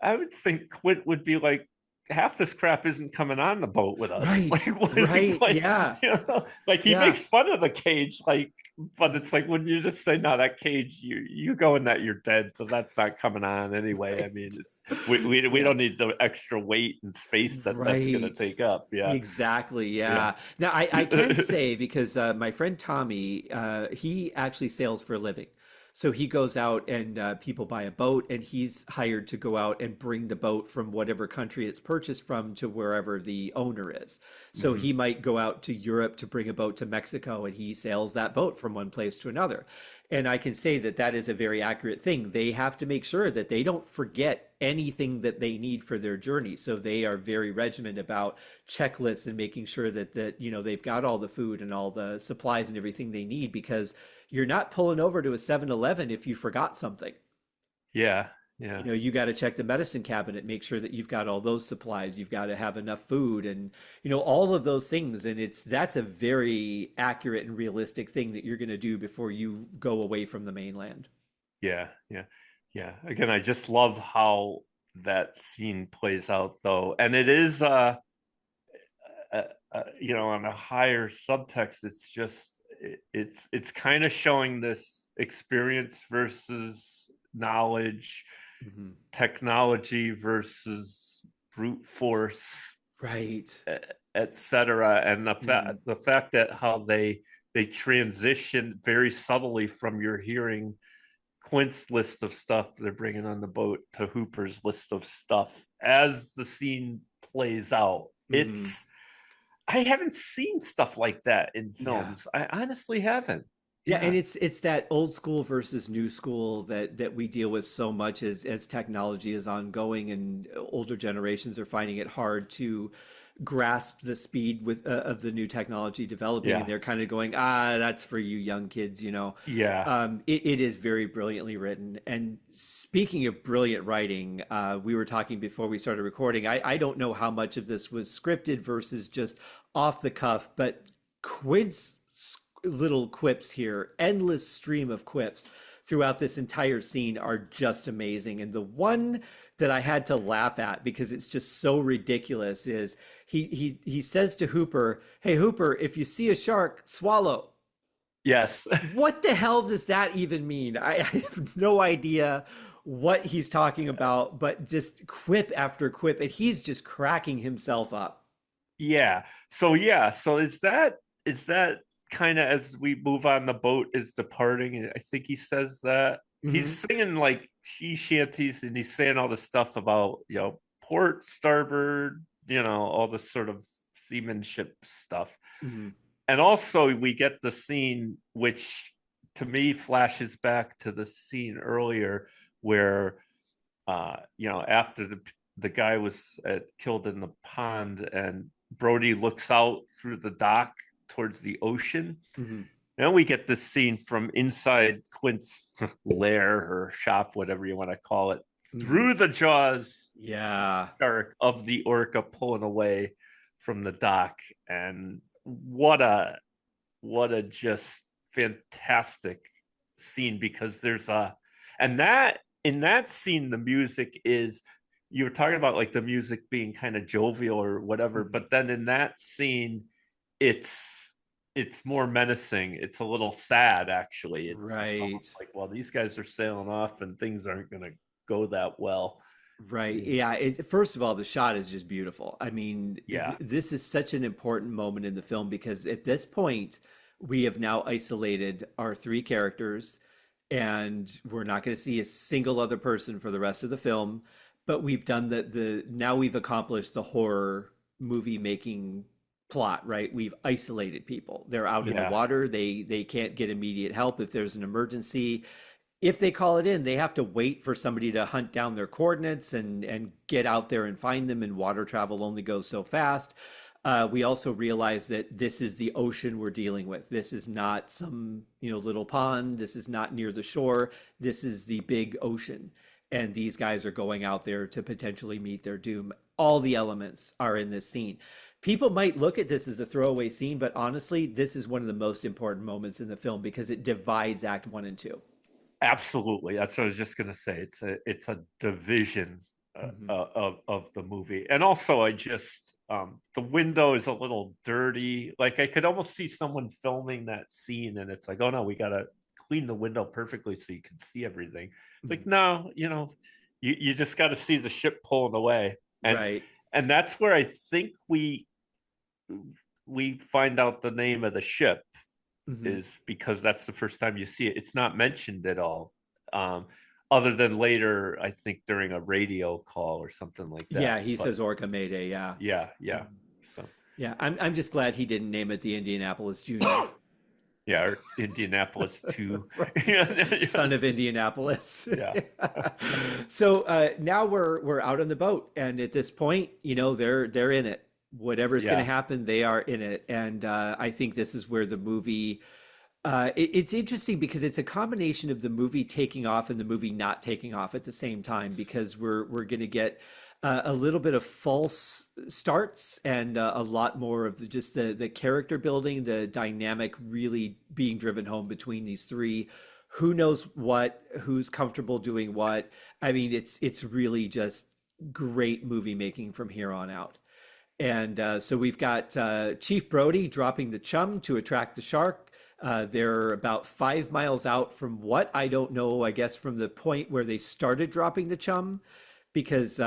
Speaker 2: I would think Quint would be like, half this crap isn't coming on the boat with us.
Speaker 1: Right, right, yeah,
Speaker 2: Like he
Speaker 1: yeah.
Speaker 2: makes fun of the cage, like, but it's like when you just say, "No, that cage, you go in that, you're dead," so that's not coming on anyway. I mean, we
Speaker 1: Yeah,
Speaker 2: don't need the extra weight and space that's going to
Speaker 1: right.
Speaker 2: take up. Yeah,
Speaker 1: Exactly.
Speaker 2: yeah.
Speaker 1: Yeah. Now, I can say because my friend Tommy, he actually sails for a living. So he goes out and people buy a boat, and he's hired to go out and bring the boat from whatever country it's purchased from to wherever the owner is. So
Speaker 2: Hmm.
Speaker 1: he might go out to Europe to bring a boat to Mexico, and he sails that boat from one place to another. And I can say that that is a very accurate thing. They have to make sure that they don't forget anything that they need for their journey. So they are very regimented about checklists and making sure that they've got all the food and all the supplies and everything they need because you're not pulling over to a 7-Eleven if you forgot something.
Speaker 2: Yeah, yeah,
Speaker 1: You got to check the medicine cabinet, make sure that you've got all those supplies. You've got to have enough food and all of those things. And that's a very accurate and realistic thing that you're going to do before you go away from the mainland.
Speaker 2: yeah, yeah, yeah. Again, I just love how that scene plays out, though, and it is on a higher subtext. It's just it's kind of showing this experience versus knowledge,
Speaker 1: Mhm.
Speaker 2: technology versus brute force,
Speaker 1: Right.
Speaker 2: etc. And the
Speaker 1: Mhm.
Speaker 2: fact that how they transition very subtly from your hearing Quint's list of stuff they're bringing on the boat to Hooper's list of stuff as the scene plays out.
Speaker 1: Mhm.
Speaker 2: I haven't seen stuff like that in
Speaker 1: Yeah.
Speaker 2: films. I honestly haven't.
Speaker 1: Yeah, and
Speaker 2: Yeah.
Speaker 1: it's that old school versus new school that we deal with so much as technology is ongoing and older generations are finding it hard to grasp the speed with of the new technology developing, and
Speaker 2: Yeah.
Speaker 1: they're kind of going, ah, that's for you young kids, you know.
Speaker 2: Yeah.
Speaker 1: It is very brilliantly written. And speaking of brilliant writing, we were talking before we started recording. I don't know how much of this was scripted versus just off the cuff, but Quid's little quips here, endless stream of quips throughout this entire scene are just amazing. And the one that I had to laugh at because it's just so ridiculous is he says to Hooper, "Hey Hooper, if you see a shark, swallow."
Speaker 2: Yes.
Speaker 1: What the hell does that even mean? I have no idea what he's talking about, but just quip after quip, and he's just cracking himself up.
Speaker 2: So is that kind of as we move on, the boat is departing, and I think he says that he's
Speaker 1: Hmm.
Speaker 2: singing like sea shanties, and he's saying all this stuff about port, starboard, all this sort of seamanship stuff.
Speaker 1: Hmm.
Speaker 2: And also we get the scene which to me flashes back to the scene earlier where after the guy was killed in the pond, and Brody looks out through the dock towards the ocean.
Speaker 1: Hmm.
Speaker 2: Then we get this scene from inside Quint's lair or shop, whatever you want to call it,
Speaker 1: Hmm.
Speaker 2: through the jaws
Speaker 1: Yeah.
Speaker 2: shark of the orca pulling away from the dock. And what a just fantastic scene, because there's a and that in that scene the music is, you were talking about like the music being kind of jovial or whatever,
Speaker 1: Mhm.
Speaker 2: but then in that scene it's it's more menacing. It's a little sad, actually. It's
Speaker 1: Right.
Speaker 2: almost like, well, these guys are sailing off and things aren't going to go that well.
Speaker 1: Right. Yeah. First of all, the shot is just beautiful. I mean,
Speaker 2: Yeah.
Speaker 1: this is such an important moment in the film because at this point, we have now isolated our three characters, and we're not going to see a single other person for the rest of the film. But we've done the now we've accomplished the horror movie making plot, right? We've isolated people. They're out in the
Speaker 2: Yeah.
Speaker 1: water. They can't get immediate help if there's an emergency. If they call it in, they have to wait for somebody to hunt down their coordinates and get out there and find them. And water travel only goes so fast. We also realize that this is the ocean we're dealing with. This is not some little pond. This is not near the shore. This is the big ocean, and these guys are going out there to potentially meet their doom. All the elements are in this scene. People might look at this as a throwaway scene, but honestly, this is one of the most important moments in the film because it divides Act One and Two.
Speaker 2: Absolutely. That's what I was just going to say. It's a division
Speaker 1: Mhm.
Speaker 2: of the movie. And also, I just the window is a little dirty. Like I could almost see someone filming that scene, and it's like, oh no, we got to clean the window perfectly so you can see everything. It's like,
Speaker 1: Mhm.
Speaker 2: no, you just got to see the ship pulling away. and
Speaker 1: Right.
Speaker 2: and that's where I think we find out the name of the ship,
Speaker 1: Mhm.
Speaker 2: is because that's the first time you see it. It's not mentioned at all, um, other than later, I think during a radio call or something like that.
Speaker 1: Yeah, he
Speaker 2: But
Speaker 1: says Orca Mayday. Yeah.
Speaker 2: yeah, yeah.
Speaker 1: Mhm.
Speaker 2: So
Speaker 1: Yeah, I'm just glad he didn't name it the Indianapolis Junior.
Speaker 2: yeah, or Indianapolis too.
Speaker 1: Right. Son of
Speaker 2: Yes.
Speaker 1: Indianapolis.
Speaker 2: Yeah,
Speaker 1: So now we're out on the boat, and at this point, they're in it. Whatever's going to
Speaker 2: yeah,
Speaker 1: happen, they are in it, and I think this is where the movie. It's interesting because it's a combination of the movie taking off and the movie not taking off at the same time because we're going to get a little bit of false starts and a lot more of just the character building, the dynamic really being driven home between these three. Who knows what? Who's comfortable doing what? I mean, it's really just great movie making from here on out. And so we've got Chief Brody dropping the chum to attract the shark. They're about 5 miles out from what I don't know, I guess from the point where they started dropping the chum, because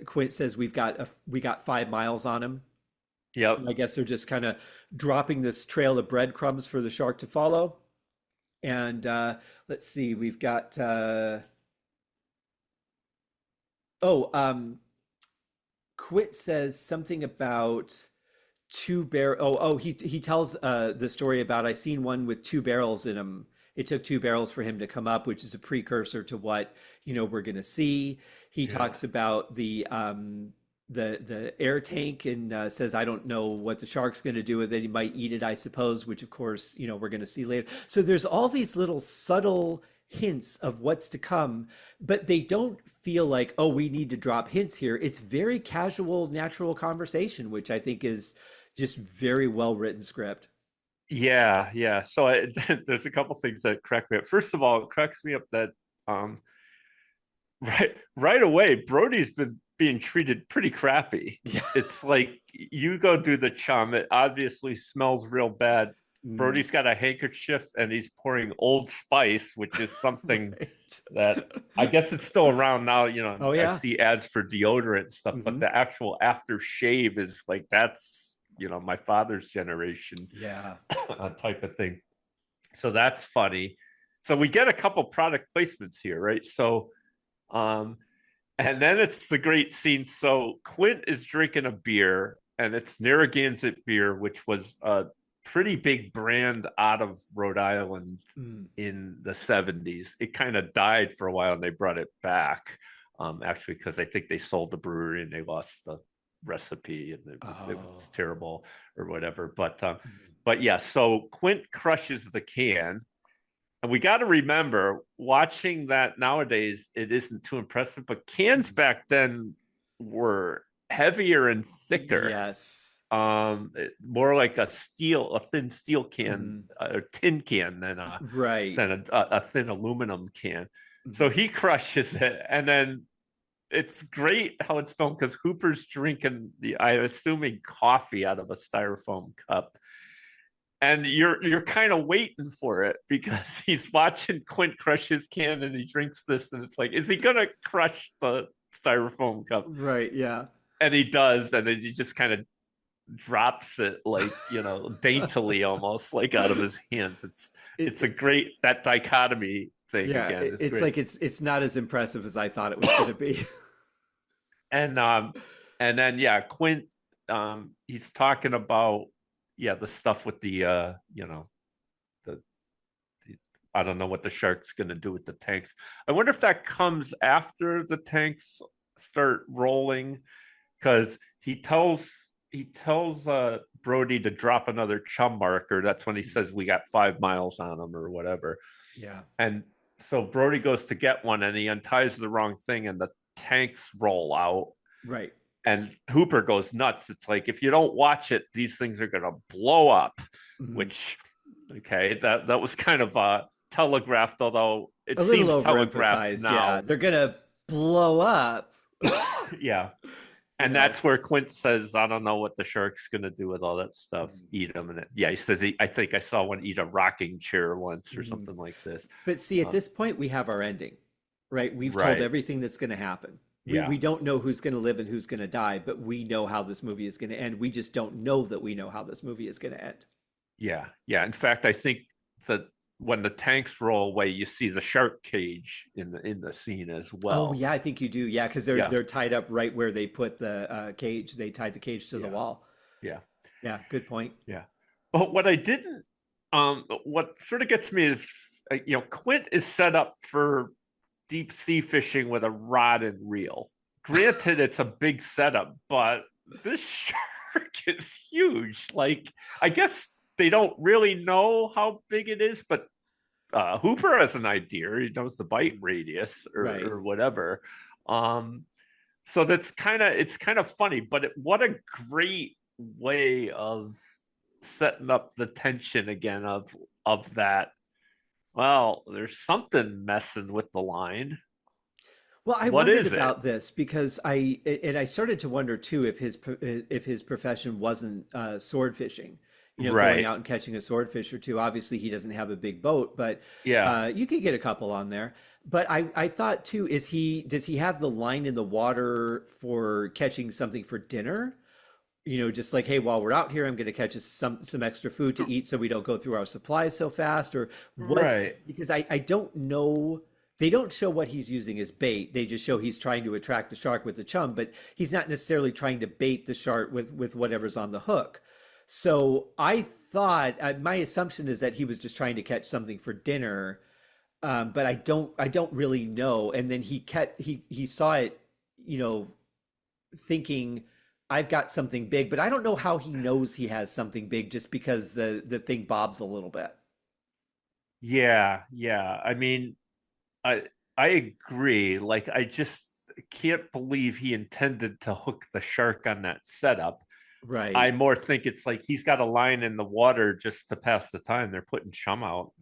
Speaker 1: Quint says we got 5 miles on him. So
Speaker 2: yep,
Speaker 1: I guess they're just kind of dropping this trail of breadcrumbs for the shark to follow. And let's see, we've got oh, Quit says something about he tells the story about I seen one with two barrels in them. It took two barrels for him to come up, which is a precursor to what we're going to see. He
Speaker 2: Yeah.
Speaker 1: talks about the air tank and says I don't know what the shark's going to do with it. He might eat it, I suppose, which of course we're going to see later. So there's all these little subtle hints of what's to come, but they don't feel like, oh, we need to drop hints here. It's very casual, natural conversation, which I think is just very well written script.
Speaker 2: Yeah, yeah. So there's a couple things that crack me up. First of all, it cracks me up that um, right away, Brody's been being treated pretty crappy.
Speaker 1: Yeah.
Speaker 2: It's like you go do the chum. It obviously smells real bad.
Speaker 1: Mm.
Speaker 2: Brody's got a handkerchief and he's pouring Old Spice, which is something
Speaker 1: Right.
Speaker 2: that I guess it's still around now.
Speaker 1: Oh
Speaker 2: I
Speaker 1: yeah.
Speaker 2: see ads for deodorant and stuff, but
Speaker 1: Hmm.
Speaker 2: the actual aftershave is like that's my father's generation
Speaker 1: Yeah.
Speaker 2: type of thing. So that's funny. So we get a couple product placements here, right? So, and then it's the great scene. So Quint is drinking a beer, and it's Narragansett beer, which was a pretty big brand out of Rhode Island
Speaker 1: Mm.
Speaker 2: in the 70s. It kind of died for a while, and they brought it back, actually, because I think they sold the brewery and they lost the recipe, and it was
Speaker 1: Oh.
Speaker 2: terrible or whatever. But
Speaker 1: Mm.
Speaker 2: yeah, so Quint crushes the can. And we got to remember, watching that nowadays, it isn't too impressive, but cans back then were heavier and thicker.
Speaker 1: Yes.
Speaker 2: More like a thin steel can
Speaker 1: Mhm.
Speaker 2: or tin can than
Speaker 1: Right.
Speaker 2: a thin aluminum can. So
Speaker 1: Mhm.
Speaker 2: he crushes it, and then it's great how it's filmed because Hooper's drinking I'm assuming coffee out of a styrofoam cup, and you're kind of waiting for it because he's watching Quint crush his can and he drinks this, and it's like, is he gonna crush the styrofoam cup?
Speaker 1: Right. Yeah.
Speaker 2: And he does, and then he just kind of drops it like daintily, almost like out of his hands. It's a
Speaker 1: It
Speaker 2: great, that dichotomy thing
Speaker 1: yeah.
Speaker 2: again is
Speaker 1: It's
Speaker 2: great.
Speaker 1: like it's not as impressive as I thought it was going to be.
Speaker 2: And then yeah, Quint, he's talking about the stuff with the I don't know what the shark's going to do with the tanks. I wonder if that comes after the tanks start rolling, because he tells Brody to drop another chum marker. That's when he says we got 5 miles on him or whatever.
Speaker 1: Yeah.
Speaker 2: And so Brody goes to get one and he unties the wrong thing and the tanks roll out.
Speaker 1: Right.
Speaker 2: And Hooper goes nuts. It's like, if you don't watch it, these things are going to blow up,
Speaker 1: Mhm.
Speaker 2: which, okay, that was kind of telegraphed, although it
Speaker 1: A little
Speaker 2: seems telegraphed
Speaker 1: overemphasized. Yeah.
Speaker 2: now.
Speaker 1: They're gonna blow up.
Speaker 2: Yeah.
Speaker 1: You
Speaker 2: And
Speaker 1: know.
Speaker 2: that's where Quint says, I don't know what the shark's going to do with all that stuff.
Speaker 1: Mhm.
Speaker 2: Eat them. And he says, I think I saw one eat a rocking chair once or
Speaker 1: Mhm.
Speaker 2: something like this.
Speaker 1: But see, at
Speaker 2: Um,
Speaker 1: this point, we have our ending, right? We've told
Speaker 2: right.
Speaker 1: everything that's going to happen. We
Speaker 2: Yeah.
Speaker 1: don't know who's going to live and who's going to die, but we know how this movie is going to end. We just don't know that we know how this movie is going to end.
Speaker 2: Yeah. Yeah. In fact, I think that when the tanks roll away, you see the shark cage in the scene as
Speaker 1: Oh
Speaker 2: well.
Speaker 1: yeah, I think you do. Yeah, because they're
Speaker 2: Yeah.
Speaker 1: they're tied up right where they put the cage. They tied the cage to the
Speaker 2: Yeah.
Speaker 1: wall.
Speaker 2: Yeah.
Speaker 1: Yeah, good point.
Speaker 2: Yeah. But what I didn't, what sort of gets me is, Quint is set up for deep sea fishing with a rod and reel. Granted, it's a big setup, but this shark is huge. Like, I guess they don't really know how big it is, but Hooper has an idea. He knows the bite radius
Speaker 1: Right.
Speaker 2: or whatever. Um, so it's kind of funny, but what a great way of setting up the tension again of that. Well, there's something messing with the line.
Speaker 1: Well, I
Speaker 2: What
Speaker 1: wondered
Speaker 2: is it?
Speaker 1: about this because I started to wonder too if his profession wasn't sword fishing, going
Speaker 2: Right.
Speaker 1: out and catching a swordfish or two. Obviously, he doesn't have a big boat, but
Speaker 2: Yeah.
Speaker 1: you could get a couple on there. But I thought too, does he have the line in the water for catching something for dinner? Just like, hey, while we're out here, I'm going to catch us some extra food to eat so we don't go through our supplies so fast. Or
Speaker 2: Right.
Speaker 1: because I don't know, they don't show what he's using as bait. They just show he's trying to attract the shark with the chum, but he's not necessarily trying to bait the shark with whatever's on the hook. So I thought my assumption is that he was just trying to catch something for dinner, but I don't really know. And then he saw it, you know, thinking I've got something big, but I don't know how he knows he has something big just because the thing bobs a little bit.
Speaker 2: Yeah, yeah. I mean, I I agree. Like, I just can't believe he intended to hook the shark on that setup. I
Speaker 1: Right.
Speaker 2: more think it's like he's got a line in the water just to pass the time. They're putting chum out.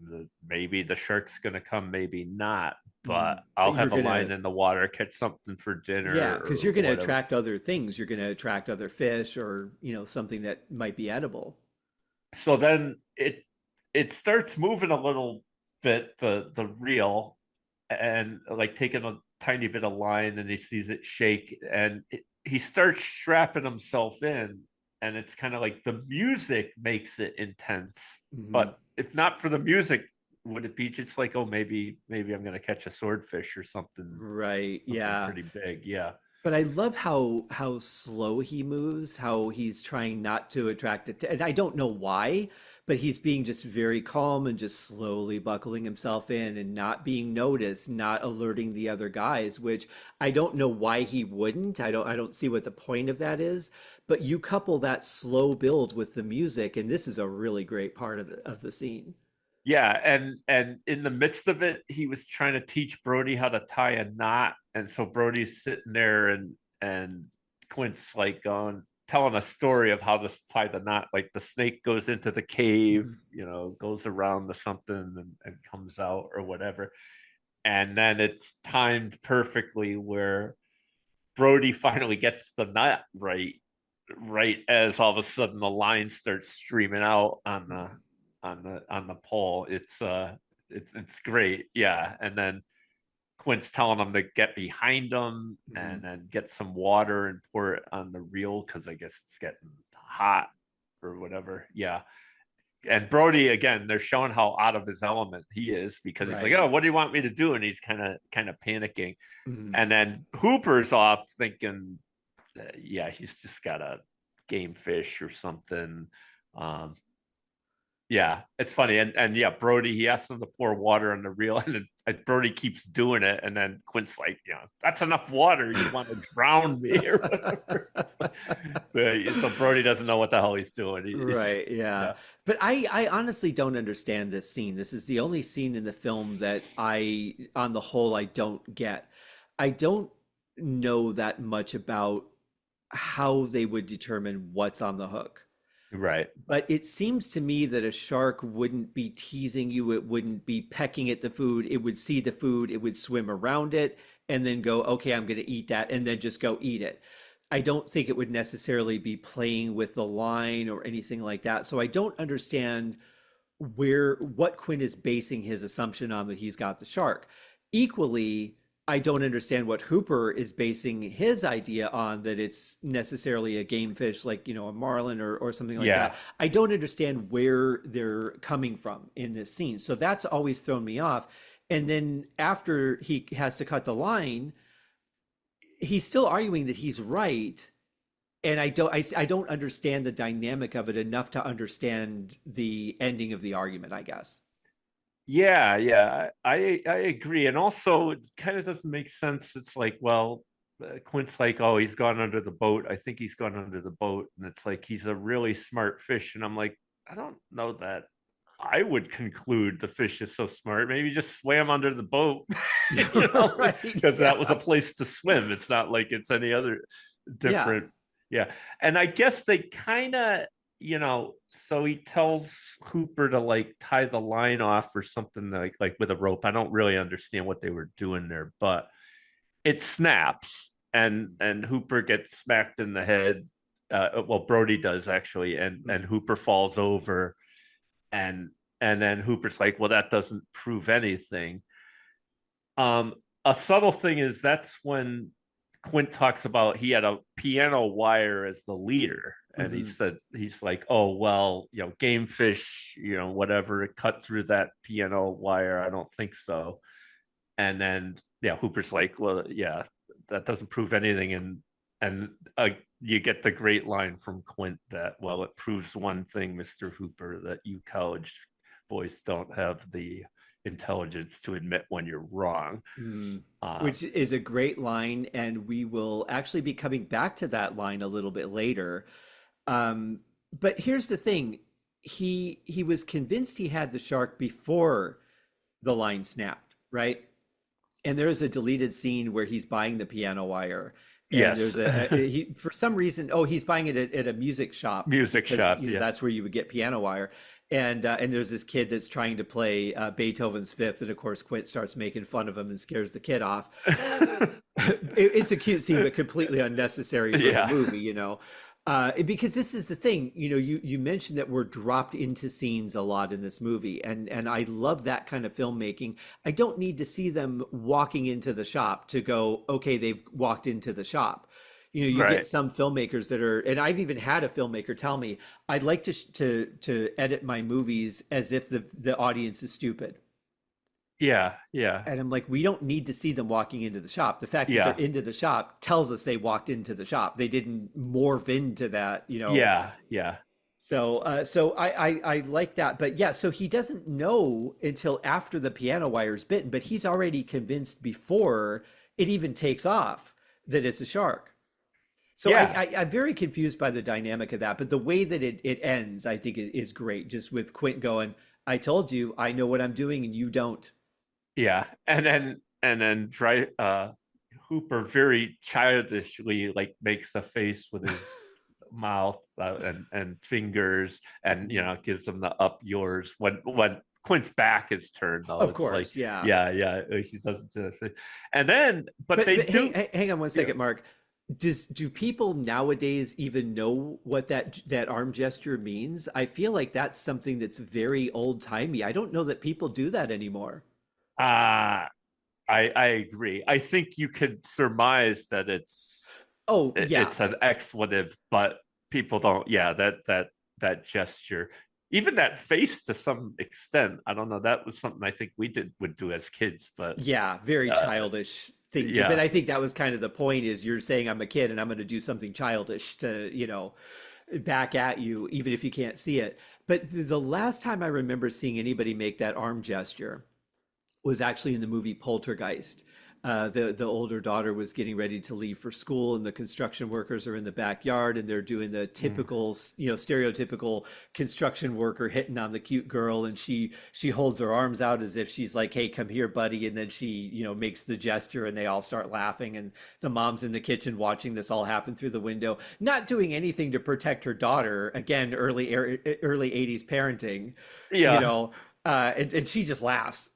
Speaker 2: Maybe the shark's going to come, maybe not. But I'll
Speaker 1: But you're
Speaker 2: have a line
Speaker 1: gonna,
Speaker 2: in the water, catch something for
Speaker 1: yeah,
Speaker 2: dinner
Speaker 1: because
Speaker 2: or
Speaker 1: you're gonna
Speaker 2: whatever.
Speaker 1: attract other things. You're gonna attract other fish or, something that might be edible.
Speaker 2: So then it starts moving a little bit, the reel, and like taking a tiny bit of line, and he sees it shake, and he starts strapping himself in, and it's kind of like the music makes it intense.
Speaker 1: Hmm.
Speaker 2: But if not for the music, would it be just like, oh, maybe I'm going to catch a swordfish or something,
Speaker 1: Right.
Speaker 2: something
Speaker 1: Yeah.
Speaker 2: pretty big? Yeah.
Speaker 1: But I love how slow he moves, how he's trying not to attract it. And I don't know why, but he's being just very calm and just slowly buckling himself in and not being noticed, not alerting the other guys, which I don't know why he wouldn't. I don't see what the point of that is. But you couple that slow build with the music, and this is a really great part of the scene.
Speaker 2: Yeah, and in the midst of it, he was trying to teach Brody how to tie a knot, and so Brody's sitting there, and Quint's like going telling a story of how to tie the knot. Like the snake goes into the cave,
Speaker 1: Mhm.
Speaker 2: goes around to something and comes out or whatever, and then it's timed perfectly where Brody finally gets the knot right as all of a sudden the line starts streaming out on the pole. It's great. Yeah. And then Quint's telling him to get behind him and
Speaker 1: Mhm.
Speaker 2: then get some water and pour it on the reel because I guess it's getting hot or whatever. Yeah. And Brody, again, they're showing how out of his element he is because he's like, "Oh,
Speaker 1: Right.
Speaker 2: what do you want me to do?" And he's kind of panicking.
Speaker 1: Mhm.
Speaker 2: And then Hooper's off thinking, yeah, he's just got a game fish or something. Um, yeah, it's funny. And yeah, Brody, he asks him to pour water on the reel, and then Brody keeps doing it. And then Quint's like, that's enough water. You want to drown me or whatever. So Brody doesn't know what the hell he's doing. He's
Speaker 1: Right,
Speaker 2: just,
Speaker 1: yeah.
Speaker 2: yeah.
Speaker 1: But I honestly don't understand this scene. This is the only scene in the film that on the whole, I don't get. I don't know that much about how they would determine what's on the hook.
Speaker 2: Right.
Speaker 1: But it seems to me that a shark wouldn't be teasing you, it wouldn't be pecking at the food. It would see the food, it would swim around it, and then go, okay, I'm going to eat that, and then just go eat it. I don't think it would necessarily be playing with the line or anything like that. So I don't understand what Quinn is basing his assumption on that he's got the shark. Equally, I don't understand what Hooper is basing his idea on that it's necessarily a game fish like, a marlin or something like that.
Speaker 2: Yeah.
Speaker 1: I don't understand where they're coming from in this scene. So that's always thrown me off. And then after he has to cut the line, he's still arguing that he's right, and I don't understand the dynamic of it enough to understand the ending of the argument, I guess.
Speaker 2: Yeah, yeah, I agree, and also it kind of doesn't make sense. It's like, well, Quint's like, oh, he's gone under the boat. I think he's gone under the boat, and it's like he's a really smart fish, and I'm like, I don't know that. I would conclude the fish is so smart. Maybe just swam under the boat,
Speaker 1: Right.
Speaker 2: because that was a
Speaker 1: Yeah.
Speaker 2: place to swim. It's not like it's any other
Speaker 1: Yeah.
Speaker 2: different. Yeah. And I guess they kind of, so he tells Hooper to like tie the line off or something like with a rope. I don't really understand what they were doing there, but it snaps and Hooper gets smacked in the head. Well, Brody does actually, and
Speaker 1: Mhm.
Speaker 2: Hooper falls over, and and then Hooper's like, well, that doesn't prove anything. Um, a subtle thing is that's when Quint talks about he had a piano wire as the leader. And he
Speaker 1: Mhm.
Speaker 2: said, he's like, oh, well, game fish, whatever, it cut through that piano wire. I don't think so. And then, yeah, Hooper's like, well, yeah, that doesn't prove anything. And you get the great line from Quint that, well, it proves one thing, Mr. Hooper, that you college boys don't have the intelligence to admit when you're wrong.
Speaker 1: Which is a great line, and we will actually be coming back to that line a little bit later. But here's the thing. He was convinced he had the shark before the line snapped, right? And there's a deleted scene where he's buying the piano wire. And
Speaker 2: Yes.
Speaker 1: there's he for some reason, he's buying it at a music shop.
Speaker 2: Music
Speaker 1: Because,
Speaker 2: shop,
Speaker 1: you know,
Speaker 2: yeah.
Speaker 1: that's where you would get piano wire. And there's this kid that's trying to play Beethoven's Fifth, and of course Quint starts making fun of him and scares the kid off. It's a cute scene, but completely unnecessary for the movie, you know. Because this is the thing, you know, you mentioned that we're dropped into scenes a lot in this movie, and I love that kind of filmmaking. I don't need to see them walking into the shop to go, okay, they've walked into the shop. You know, you
Speaker 2: Right.
Speaker 1: get some filmmakers that are, and I've even had a filmmaker tell me, I'd like to edit my movies as if the audience is stupid.
Speaker 2: Yeah, yeah,
Speaker 1: And I'm like, we don't need to see them walking into the shop. The fact that
Speaker 2: yeah,
Speaker 1: they're into the shop tells us they walked into the shop. They didn't morph into that, you know.
Speaker 2: yeah, yeah,
Speaker 1: So I like that. But yeah, so he doesn't know until after the piano wire's bitten, but he's already convinced before it even takes off that it's a shark. So
Speaker 2: yeah,
Speaker 1: I'm very confused by the dynamic of that. But the way that it ends, I think is great. Just with Quint going, I told you, I know what I'm doing, and you don't.
Speaker 2: yeah. And then Hooper very childishly like makes a face with his mouth and fingers, and gives him the up yours when Quint's back is turned. Though
Speaker 1: Of
Speaker 2: it's like,
Speaker 1: course, yeah.
Speaker 2: yeah, he doesn't do that. And then, but they
Speaker 1: But
Speaker 2: do.
Speaker 1: hang on one
Speaker 2: Yeah.
Speaker 1: second, Mark. Do people nowadays even know what that arm gesture means? I feel like that's something that's very old timey. I don't know that people do that anymore.
Speaker 2: Uh I agree. I think you could surmise that
Speaker 1: Oh, yeah.
Speaker 2: it's an expletive, but people don't. Yeah, that gesture, even that face to some extent. I don't know. That was something I think we would do as kids, but
Speaker 1: Yeah, very
Speaker 2: uh,
Speaker 1: childish thing to, but
Speaker 2: yeah,
Speaker 1: I think that was kind of the point is you're saying I'm a kid and I'm going to do something childish to, you know, back at you, even if you can't see it. But the last time I remember seeing anybody make that arm gesture was actually in the movie Poltergeist. The older daughter was getting ready to leave for school, and the construction workers are in the backyard, and they're doing the
Speaker 2: mm,
Speaker 1: typical, you know, stereotypical construction worker hitting on the cute girl, and she holds her arms out as if she's like, "Hey, come here, buddy," and then she, you know, makes the gesture, and they all start laughing, and the mom's in the kitchen watching this all happen through the window, not doing anything to protect her daughter. Again, early '80s parenting, you
Speaker 2: yeah,
Speaker 1: know, and she just laughs.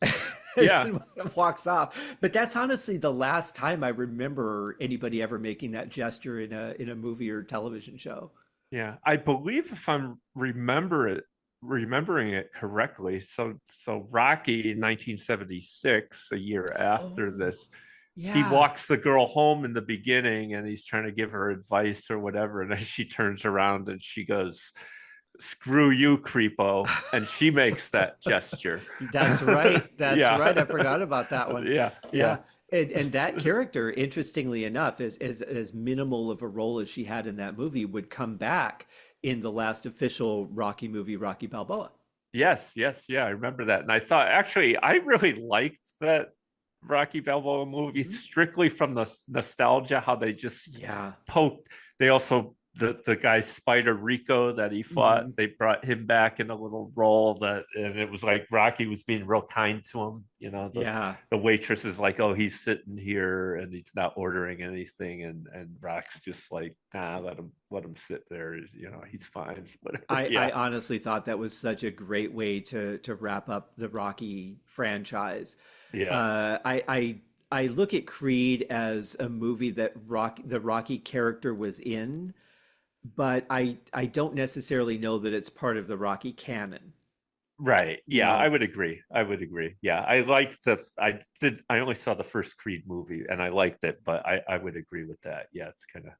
Speaker 2: yeah,
Speaker 1: And walks off. But that's honestly the last time I remember anybody ever making that gesture in a movie or television show.
Speaker 2: yeah. I believe if I'm remembering it correctly, so Rocky in 1976, a year after
Speaker 1: Oh,
Speaker 2: this, he
Speaker 1: yeah.
Speaker 2: walks the girl home in the beginning, and he's trying to give her advice or whatever, and then she turns around and she goes, "Screw you, creepo," and she makes that gesture.
Speaker 1: That's right. That's
Speaker 2: Yeah,
Speaker 1: right. I forgot about that one.
Speaker 2: yeah, yeah,
Speaker 1: Yeah. And that character, interestingly enough, as minimal of a role as she had in that movie, would come back in the last official Rocky movie, Rocky Balboa.
Speaker 2: yes, yes, yeah. I remember that, and I thought actually I really liked that Rocky Balboa movie
Speaker 1: Mhm.
Speaker 2: strictly from the nostalgia, how they just
Speaker 1: Yeah.
Speaker 2: poked. They also the guy Spider Rico that he fought.
Speaker 1: Mhm.
Speaker 2: They brought him back in a little role and it was like Rocky was being real kind to him.
Speaker 1: Yeah.
Speaker 2: The waitress is like, "Oh, he's sitting here and he's not ordering anything," and Rock's just like, "Nah, let him sit there. He's fine." Whatever.
Speaker 1: I
Speaker 2: Yeah,
Speaker 1: honestly thought that was such a great way to wrap up the Rocky franchise.
Speaker 2: yeah,
Speaker 1: I look at Creed as a movie that the Rocky character was in, but I don't necessarily know that it's part of the Rocky canon.
Speaker 2: right.
Speaker 1: You
Speaker 2: Yeah, I
Speaker 1: know,
Speaker 2: would agree. I would agree. Yeah, I liked the. I only saw the first Creed movie and I liked it, but I would agree with that. Yeah, it's kind of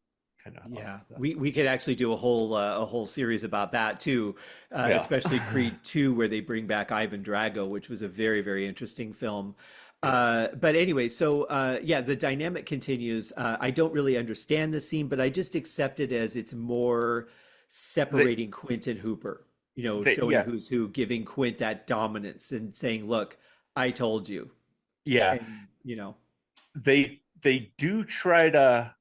Speaker 2: off.
Speaker 1: yeah,
Speaker 2: So.
Speaker 1: we could actually do a whole series about that too,
Speaker 2: Yeah.
Speaker 1: especially Creed 2, where they bring back Ivan Drago, which was a very interesting film. But anyway, so yeah, the dynamic continues. I don't really understand the scene, but I just accept it as it's more
Speaker 2: They,
Speaker 1: separating Quint and Hooper, showing
Speaker 2: yeah,
Speaker 1: who's who, giving Quint that dominance and saying, look, I told you.
Speaker 2: yeah.
Speaker 1: And,
Speaker 2: They do try to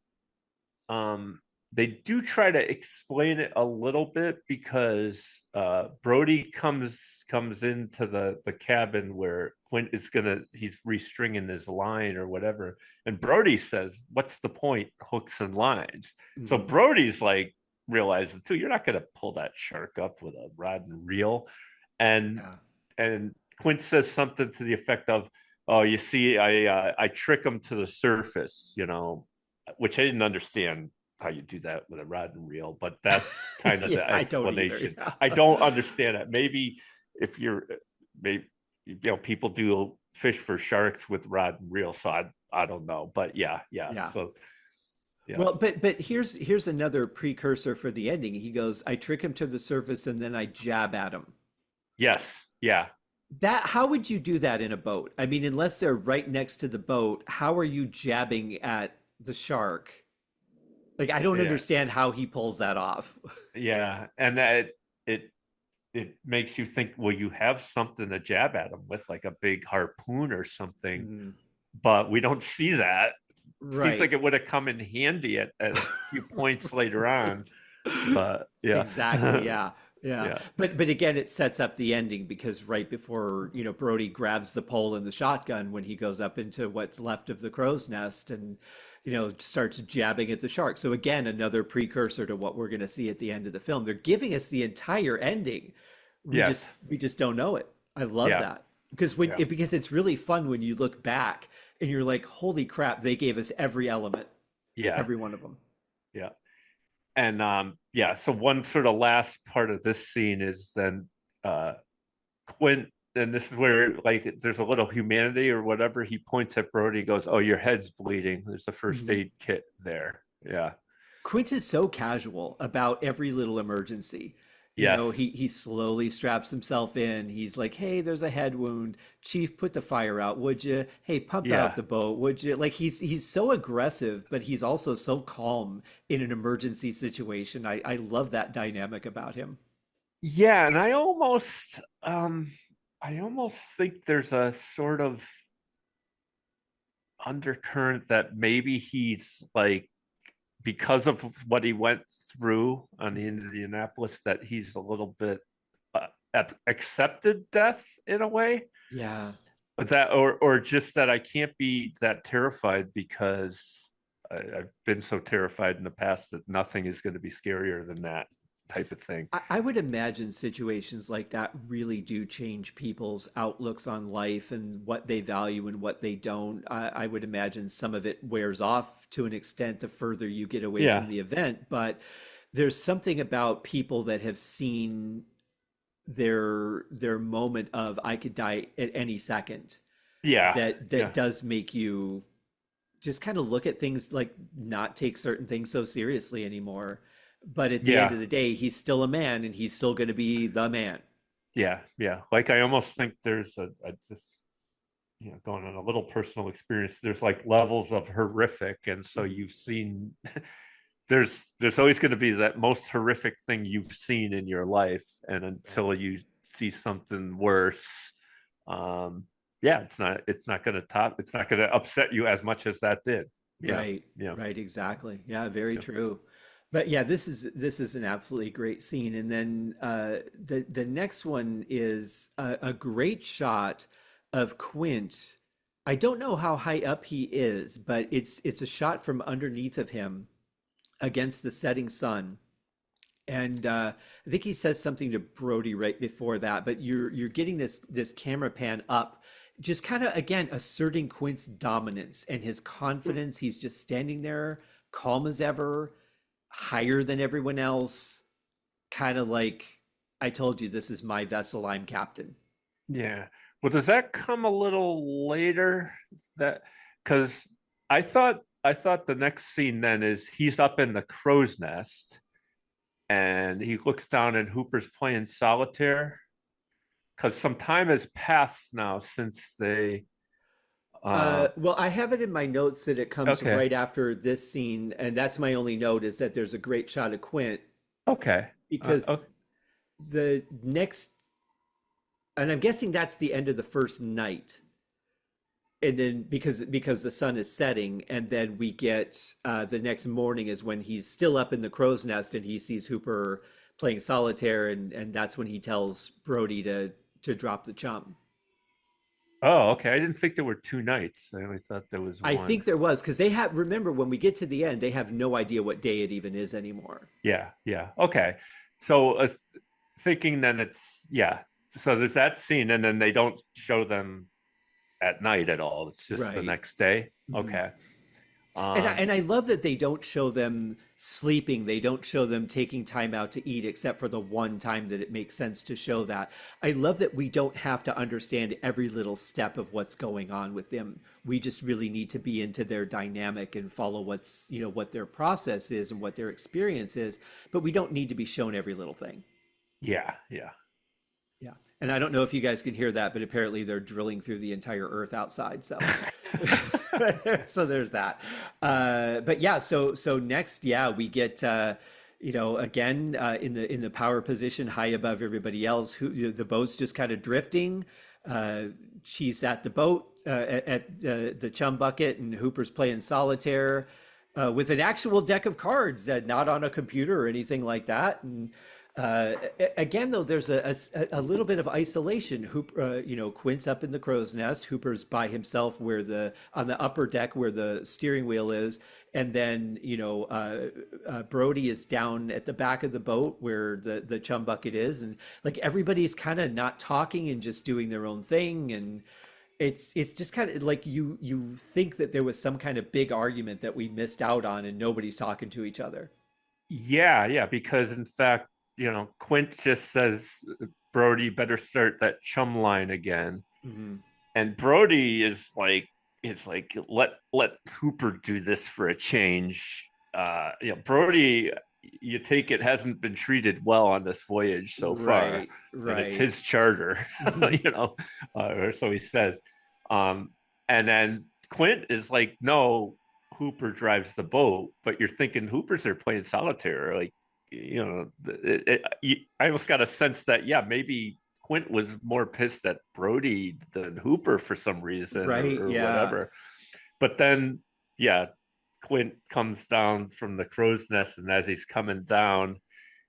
Speaker 2: um explain it a little bit because Brody comes into the cabin where Quint is he's restringing his line or whatever, and Brody says, what's the point, hooks and lines? So
Speaker 1: mhm.
Speaker 2: Brody's like realizing too, you're not going to pull that shark up with a rod and reel. and
Speaker 1: Yeah.
Speaker 2: and Quint says something to the effect of, oh, you see, I trick him to the surface, which I didn't understand how you do that with a rod and reel, but that's kind of
Speaker 1: Yeah,
Speaker 2: the
Speaker 1: I don't either.
Speaker 2: explanation.
Speaker 1: Yeah.
Speaker 2: I don't understand it. Maybe if maybe people do fish for sharks with rod and reel, so I don't know, but yeah.
Speaker 1: Yeah.
Speaker 2: So yeah,
Speaker 1: Well, but here's another precursor for the ending. He goes, I trick him to the surface and then I jab at him.
Speaker 2: yes, yeah,
Speaker 1: That how would you do that in a boat? I mean, unless they're right next to the boat, how are you jabbing at the shark? Like, I don't
Speaker 2: yeah,
Speaker 1: understand how he pulls that off.
Speaker 2: yeah, and that it it makes you think, well, you have something to jab at them with, like a big harpoon or something,
Speaker 1: Mhm.
Speaker 2: but we don't see that. Seems like
Speaker 1: Right.
Speaker 2: it would have come in handy at a few points later on,
Speaker 1: Right.
Speaker 2: but yeah.
Speaker 1: Exactly. Yeah. Yeah.
Speaker 2: Yeah,
Speaker 1: But again, it sets up the ending because right before, Brody grabs the pole and the shotgun when he goes up into what's left of the crow's nest and, starts jabbing at the shark. So again, another precursor to what we're going to see at the end of the film. They're giving us the entire ending. We just
Speaker 2: yes,
Speaker 1: we just don't know it. I love
Speaker 2: yeah,
Speaker 1: that.
Speaker 2: yeah,
Speaker 1: Because it's really fun when you look back and you're like, holy crap, they gave us every element,
Speaker 2: yeah,
Speaker 1: every one of them.
Speaker 2: yeah. And yeah, so one sort of last part of this scene is then uh Quint, and this is where like there's a little humanity or whatever. He points at Brody and goes, oh, your head's bleeding, there's a first
Speaker 1: Mhm.
Speaker 2: aid kit there. Yeah,
Speaker 1: Quint is so casual about every little emergency.
Speaker 2: yes,
Speaker 1: He slowly straps himself in. He's like, "Hey, there's a head wound. Chief, put the fire out, would you? Hey, pump out
Speaker 2: yeah.
Speaker 1: the boat, would you?" Like he's so aggressive, but he's also so calm in an emergency situation. I love that dynamic about him.
Speaker 2: Yeah, and I almost think there's a sort of undercurrent that maybe he's like, because of what he went through on the Indianapolis, that he's a little bit accepted death in a way.
Speaker 1: Yeah.
Speaker 2: But that, or just that I can't be that terrified because I've been so terrified in the past that nothing is going to be scarier than that type of thing.
Speaker 1: I would imagine situations like that really do change people's outlooks on life and what they value and what they don't. I would imagine some of it wears off to an extent the further you get away from
Speaker 2: Yeah,
Speaker 1: the event, but there's something about people that have seen their moment of I could die at any second
Speaker 2: yeah,
Speaker 1: that
Speaker 2: yeah,
Speaker 1: does make you just kind of look at things like not take certain things so seriously anymore. But at the end
Speaker 2: yeah.
Speaker 1: of the day, he's still a man and he's still going to be the man.
Speaker 2: Yeah. Like I almost think there's a just, going on a little personal experience. There's like levels of horrific, and so
Speaker 1: Mhm.
Speaker 2: you've seen. There's always going to be that most horrific thing you've seen in your life, and
Speaker 1: Right.
Speaker 2: until you see something worse, um, yeah, it's not going to top. It's not going to upset you as much as that did. Yeah,
Speaker 1: Right,
Speaker 2: yeah,
Speaker 1: right, exactly. Yeah, very
Speaker 2: yeah.
Speaker 1: true. But yeah, this is an absolutely great scene. And then the next one is a great shot of Quint. I don't know how high up he is, but it's a shot from underneath of him against the setting sun. And I think he says something to Brody right before that, but you're getting this camera pan up, just kind of again asserting Quint's dominance and his confidence. He's just standing there, calm as ever, higher than everyone else, kind of like, I told you this is my vessel, I'm captain.
Speaker 2: Yeah. Well, does that come a little later? That because I thought the next scene then is he's up in the crow's nest and he looks down and Hooper's playing solitaire because some time has passed now since they
Speaker 1: Well, I have it in my notes that it comes
Speaker 2: Okay.
Speaker 1: right after this scene, and that's my only note is that there's a great shot of Quint
Speaker 2: Okay.
Speaker 1: because
Speaker 2: Okay.
Speaker 1: the next, and I'm guessing that's the end of the first night, and then because the sun is setting, and then we get the next morning is when he's still up in the crow's nest and he sees Hooper playing solitaire, and that's when he tells Brody to drop the chum.
Speaker 2: Oh, okay. I didn't think there were two nights. I only thought there was
Speaker 1: I
Speaker 2: one.
Speaker 1: think there was because they have remember when we get to the end, they have no idea what day it even is anymore.
Speaker 2: Yeah, yeah. Okay. So thinking then it's yeah. So there's that scene, and then they don't show them at night at all. It's just the
Speaker 1: Right.
Speaker 2: next day.
Speaker 1: Mhm.
Speaker 2: Okay.
Speaker 1: And
Speaker 2: Um,
Speaker 1: I love that they don't show them sleeping. They don't show them taking time out to eat, except for the one time that it makes sense to show that. I love that we don't have to understand every little step of what's going on with them. We just really need to be into their dynamic and follow what's, what their process is and what their experience is. But we don't need to be shown every little thing.
Speaker 2: yeah, yeah.
Speaker 1: Yeah. And I don't know if you guys can hear that, but apparently they're drilling through the entire earth outside. So so there's that. But yeah, so next, yeah, we get again in the power position high above everybody else. Who the boat's just kind of drifting. Uh, she's at the boat at the chum bucket, and Hooper's playing solitaire with an actual deck of cards, not on a computer or anything like that. And again, though, there's a little bit of isolation. Quint's up in the crow's nest. Hooper's by himself on the upper deck where the steering wheel is, and then Brody is down at the back of the boat where the chum bucket is, and like everybody's kind of not talking and just doing their own thing, and it's just kind of like you think that there was some kind of big argument that we missed out on, and nobody's talking to each other.
Speaker 2: Yeah, yeah, because in fact, Quint just says Brody better start that chum line again.
Speaker 1: Hmm.
Speaker 2: And Brody is like let Hooper do this for a change. Brody, you take it, hasn't been treated well on this voyage so far,
Speaker 1: Right,
Speaker 2: and it's
Speaker 1: right.
Speaker 2: his charter, or so he says. Um, and then Quint is like, no, Hooper drives the boat, but you're thinking Hooper's there playing solitaire, like I almost got a sense that yeah, maybe Quint was more pissed at Brody than Hooper for some reason or,
Speaker 1: Right,
Speaker 2: or
Speaker 1: yeah.
Speaker 2: whatever. But then, yeah, Quint comes down from the crow's nest, and as he's coming down,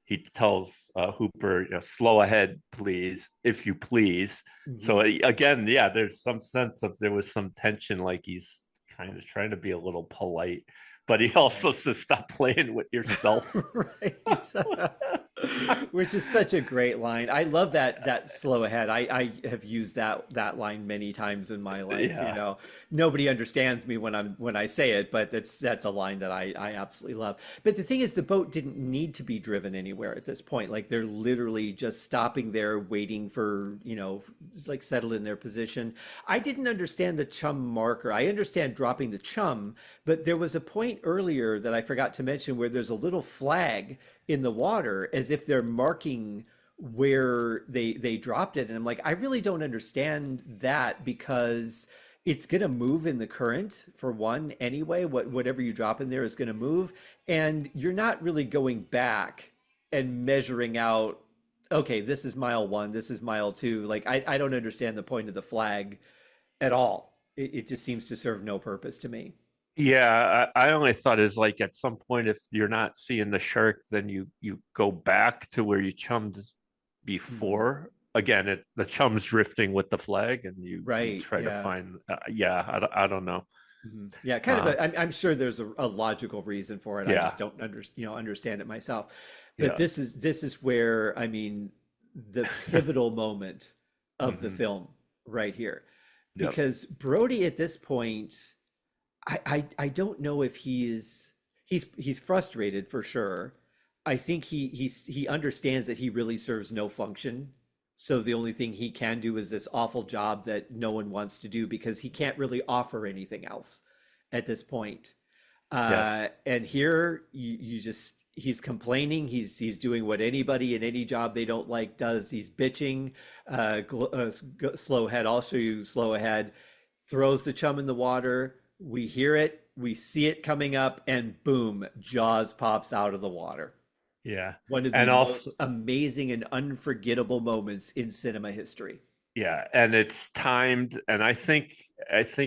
Speaker 2: he tells Hooper, slow ahead, please, if you please. So
Speaker 1: Hmm.
Speaker 2: again, yeah, there's some sense of there was some tension, like he's kind of trying to be a little polite, but he also
Speaker 1: Right.
Speaker 2: says, "Stop playing with yourself."
Speaker 1: Right. Which is such a great line. I love that slow ahead. I have used that line many times in my life.
Speaker 2: Yeah.
Speaker 1: Nobody understands me when I say it, but that's a line that I absolutely love. But the thing is, the boat didn't need to be driven anywhere at this point. Like they're literally just stopping there, waiting for like settled in their position. I didn't understand the chum marker. I understand dropping the chum, but there was a point earlier that I forgot to mention where there's a little flag in the water as if they're marking where they dropped it, and I'm like, I really don't understand that because it's going to move in the current for one anyway. Whatever you drop in there is going to move, and you're not really going back and measuring out, okay, this is mile one, this is mile two. Like I don't understand the point of the flag at all. It just seems to serve no purpose to me.
Speaker 2: Yeah, I only thought is like at some point if you're not seeing the shark, then you go back to where you chummed
Speaker 1: Mhm.
Speaker 2: before. Again, the chum's drifting with the flag, and you
Speaker 1: Right,
Speaker 2: try to
Speaker 1: yeah.
Speaker 2: find. Yeah, I don't know.
Speaker 1: Mhm. Yeah, kind of
Speaker 2: Uh,
Speaker 1: I'm sure there's a logical reason for it. I
Speaker 2: yeah,
Speaker 1: just don't understand it myself. But
Speaker 2: yeah,
Speaker 1: this is where I mean the pivotal moment of the
Speaker 2: hmm,
Speaker 1: film right here.
Speaker 2: yep,
Speaker 1: Because Brody at this point, I don't know if he's frustrated for sure. I think he understands that he really serves no function. So the only thing he can do is this awful job that no one wants to do because he can't really offer anything else at this point.
Speaker 2: yes,
Speaker 1: And here you just he's complaining. He's doing what anybody in any job they don't like does. He's bitching. Slow ahead. I'll show you slow ahead. throws the chum in the water. We hear it, we see it coming up, and boom, Jaws pops out of the water.
Speaker 2: Yeah.
Speaker 1: One of the
Speaker 2: And
Speaker 1: most
Speaker 2: also,
Speaker 1: amazing and unforgettable moments in cinema history.
Speaker 2: yeah, and it's timed, and I think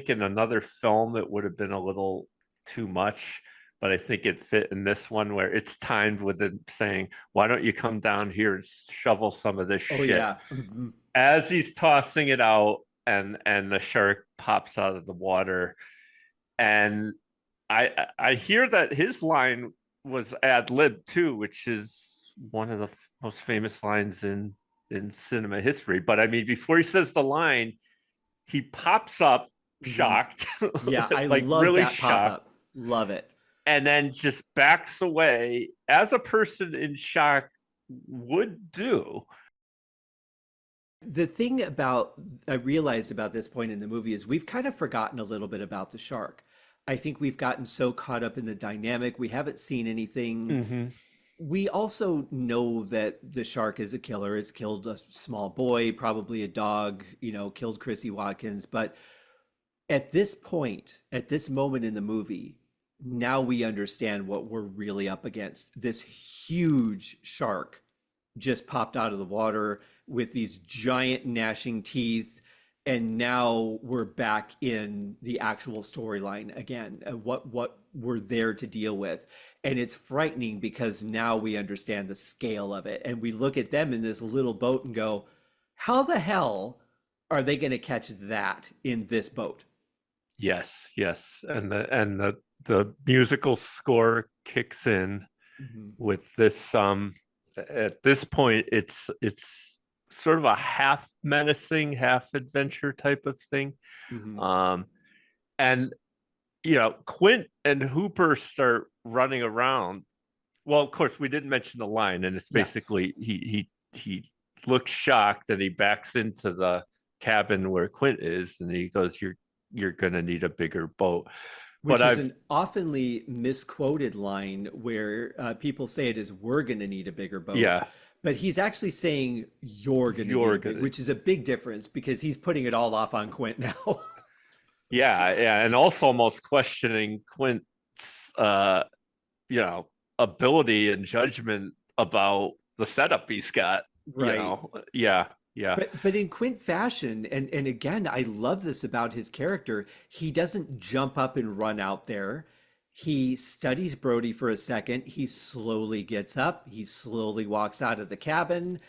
Speaker 2: in another film it would have been a little too much, but I think it fit in this one where it's timed with it saying, "Why don't you come down here and shovel some of this
Speaker 1: Oh
Speaker 2: shit?"
Speaker 1: yeah. Mhm.
Speaker 2: As he's tossing it out, and the shark pops out of the water, and I hear that his line was ad lib too, which is one of the most famous lines in cinema history. But I mean, before he says the line, he pops up
Speaker 1: Mhm.
Speaker 2: shocked,
Speaker 1: Yeah, I
Speaker 2: like
Speaker 1: love
Speaker 2: really
Speaker 1: that pop
Speaker 2: shocked,
Speaker 1: up. Love it.
Speaker 2: and then just backs away as a person in shock would do.
Speaker 1: The thing about I realized about this point in the movie is we've kind of forgotten a little bit about the shark. I think we've gotten so caught up in the dynamic, we haven't seen anything.
Speaker 2: Mm-hmm.
Speaker 1: We also know that the shark is a killer. It's killed a small boy, probably a dog, killed Chrissy Watkins. But at this point, at this moment in the movie, now we understand what we're really up against. This huge shark just popped out of the water with these giant gnashing teeth. And now we're back in the actual storyline again, what we're there to deal with. And it's frightening because now we understand the scale of it. And we look at them in this little boat and go, how the hell are they going to catch that in this boat?
Speaker 2: Yes, yes, and the musical score kicks in
Speaker 1: Mhm.
Speaker 2: with this. At this point, it's sort of a half menacing, half adventure type of thing.
Speaker 1: Mhm.
Speaker 2: Um, and Quint and Hooper start running around. Well, of course, we didn't mention the line, and it's
Speaker 1: Yeah.
Speaker 2: basically he looks shocked and he backs into the cabin where Quint is, and he goes, "You're gonna need a bigger boat." But
Speaker 1: Which is
Speaker 2: I've
Speaker 1: an oftenly misquoted line where people say it is, we're going to need a bigger boat.
Speaker 2: Yeah,
Speaker 1: But he's actually saying, you're going to need
Speaker 2: you're
Speaker 1: a big,
Speaker 2: gonna
Speaker 1: which is a big difference because he's putting it all off on Quint now.
Speaker 2: yeah, and also almost questioning Quint's you know ability and judgment about the setup he's got.
Speaker 1: Right.
Speaker 2: Yeah, yeah,
Speaker 1: But in Quint fashion, and again, I love this about his character. He doesn't jump up and run out there. He studies Brody for a second. He slowly gets up. He slowly walks out of the cabin.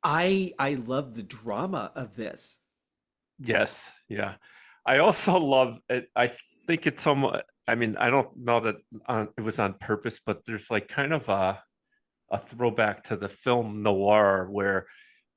Speaker 1: I love the drama of this.
Speaker 2: yes, yeah. I also love it. I think it's somewhat. I mean, I don't know that it was on purpose, but there's like kind of a throwback to the film noir where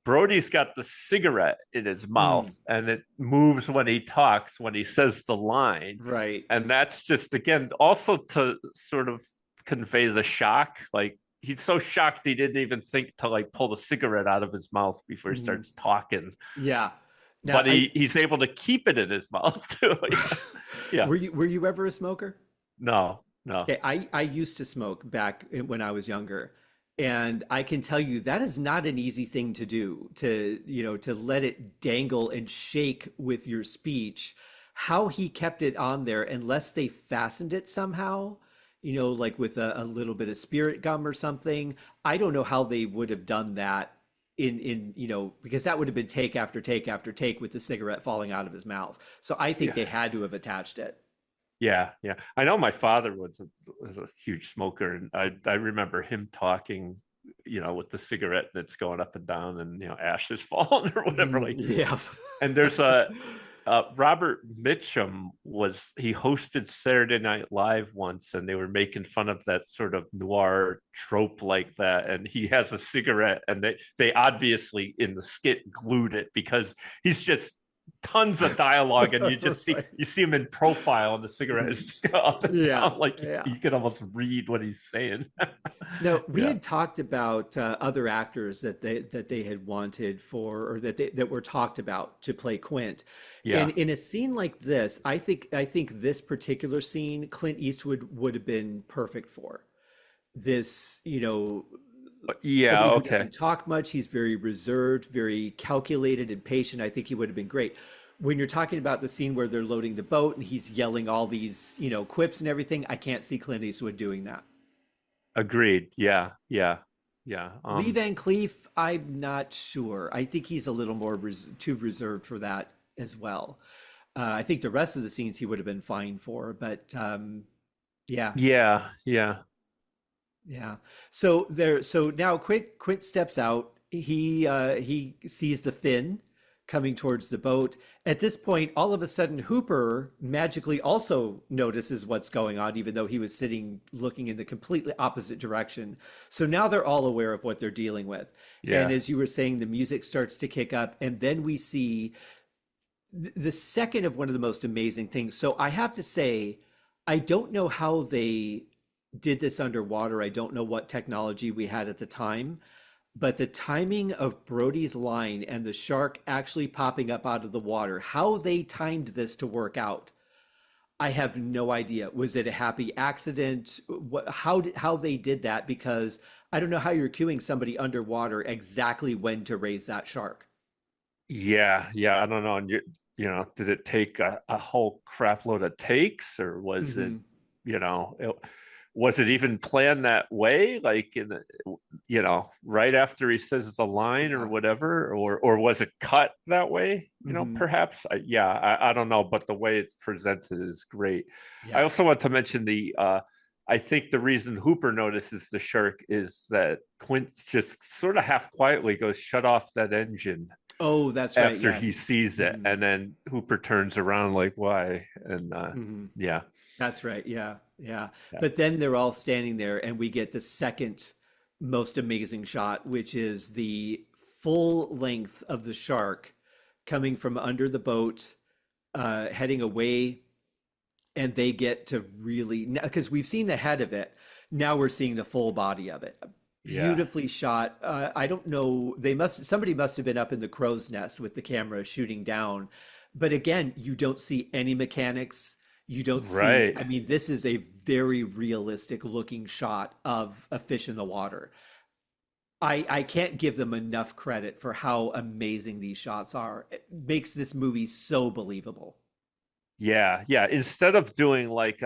Speaker 2: Brody's got the cigarette in his mouth
Speaker 1: Mm,
Speaker 2: and it moves when he talks, when he says the line.
Speaker 1: right.
Speaker 2: And that's just, again, also to sort of convey the shock. Like he's so shocked he didn't even think to like pull the cigarette out of his mouth before he
Speaker 1: Mhm.
Speaker 2: starts talking.
Speaker 1: Yeah. Now
Speaker 2: But he's able to keep it in his mouth too. Yeah. Yeah.
Speaker 1: were you ever a smoker?
Speaker 2: No, no.
Speaker 1: Okay, I used to smoke when I was younger, and I can tell you that is not an easy thing to do, to let it dangle and shake with your speech. How he kept it on there, unless they fastened it somehow, like with a little bit of spirit gum or something. I don't know how they would have done that because that would have been take after take after take with the cigarette falling out of his mouth. So I think
Speaker 2: Yeah.
Speaker 1: they had to have attached it.
Speaker 2: Yeah, yeah. I know my father was a huge smoker, and I remember him talking, with the cigarette that's going up and down, and ashes falling or whatever.
Speaker 1: Mhm.
Speaker 2: Like,
Speaker 1: Yeah.
Speaker 2: and there's Robert Mitchum he hosted Saturday Night Live once, and they were making fun of that sort of noir trope like that. And he has a cigarette, and they obviously in the skit glued it because he's just tons of dialogue, and
Speaker 1: Right.
Speaker 2: you see him in profile, and the cigarette is just up and
Speaker 1: Yeah,
Speaker 2: down, like
Speaker 1: yeah.
Speaker 2: you can almost read what he's saying.
Speaker 1: Now, we
Speaker 2: Yeah,
Speaker 1: had talked about other actors that they had wanted for, or that were talked about to play Quint. And
Speaker 2: yeah,
Speaker 1: in a scene like this, I think this particular scene, Clint Eastwood would have been perfect for this.
Speaker 2: yeah.
Speaker 1: Somebody who
Speaker 2: Okay.
Speaker 1: doesn't talk much. He's very reserved, very calculated and patient. I think he would have been great. when you're talking about the scene where they're loading the boat and he's yelling all these, quips and everything, I can't see Clint Eastwood doing that.
Speaker 2: Agreed. Yeah, yeah, yeah.
Speaker 1: Lee Van Cleef, I'm not sure. I think he's a little more too reserved for that as well. I think the rest of the scenes he would have been fine for, but yeah,
Speaker 2: Yeah, yeah,
Speaker 1: yeah. So now Quint steps out. He sees the fin coming towards the boat. At this point, all of a sudden, Hooper magically also notices what's going on, even though he was sitting looking in the completely opposite direction. So now they're all aware of what they're dealing with. And
Speaker 2: yeah.
Speaker 1: as you were saying, the music starts to kick up, and then we see the second of one of the most amazing things. So I have to say, I don't know how they did this underwater. I don't know what technology we had at the time, but the timing of Brody's line and the shark actually popping up out of the water, how they timed this to work out, I have no idea. Was it a happy accident? How they did that? Because I don't know how you're cueing somebody underwater exactly when to raise that shark.
Speaker 2: Yeah, yeah, I don't know. And did it take a whole crap load of takes, or was it,
Speaker 1: Hmm.
Speaker 2: was it even planned that way? Like right after he says the line or
Speaker 1: Yeah.
Speaker 2: whatever, or was it cut that way?
Speaker 1: Hmm.
Speaker 2: Perhaps. I don't know, but the way it's presented is great. I
Speaker 1: Yeah.
Speaker 2: also want to mention I think the reason Hooper notices the shark is that Quint just sort of half quietly goes, "Shut off that engine,"
Speaker 1: Oh, that's right.
Speaker 2: after
Speaker 1: Yeah.
Speaker 2: he sees it,
Speaker 1: Hmm.
Speaker 2: and then Hooper turns around like, "Why?" And
Speaker 1: Hmm.
Speaker 2: yeah,
Speaker 1: That's right. Yeah. Yeah.
Speaker 2: yeah,
Speaker 1: But then they're all standing there, and we get the second most amazing shot, which is the full length of the shark coming from under the boat, heading away. And they get to really, because we've seen the head of it. Now we're seeing the full body of it.
Speaker 2: yeah.
Speaker 1: Beautifully shot. I don't know. Somebody must have been up in the crow's nest with the camera shooting down. But again, you don't see any mechanics. You don't see,
Speaker 2: Right.
Speaker 1: I mean, this is a very realistic looking shot of a fish in the water. I can't give them enough credit for how amazing these shots are. It makes this movie so believable.
Speaker 2: Yeah, yeah. Instead of doing like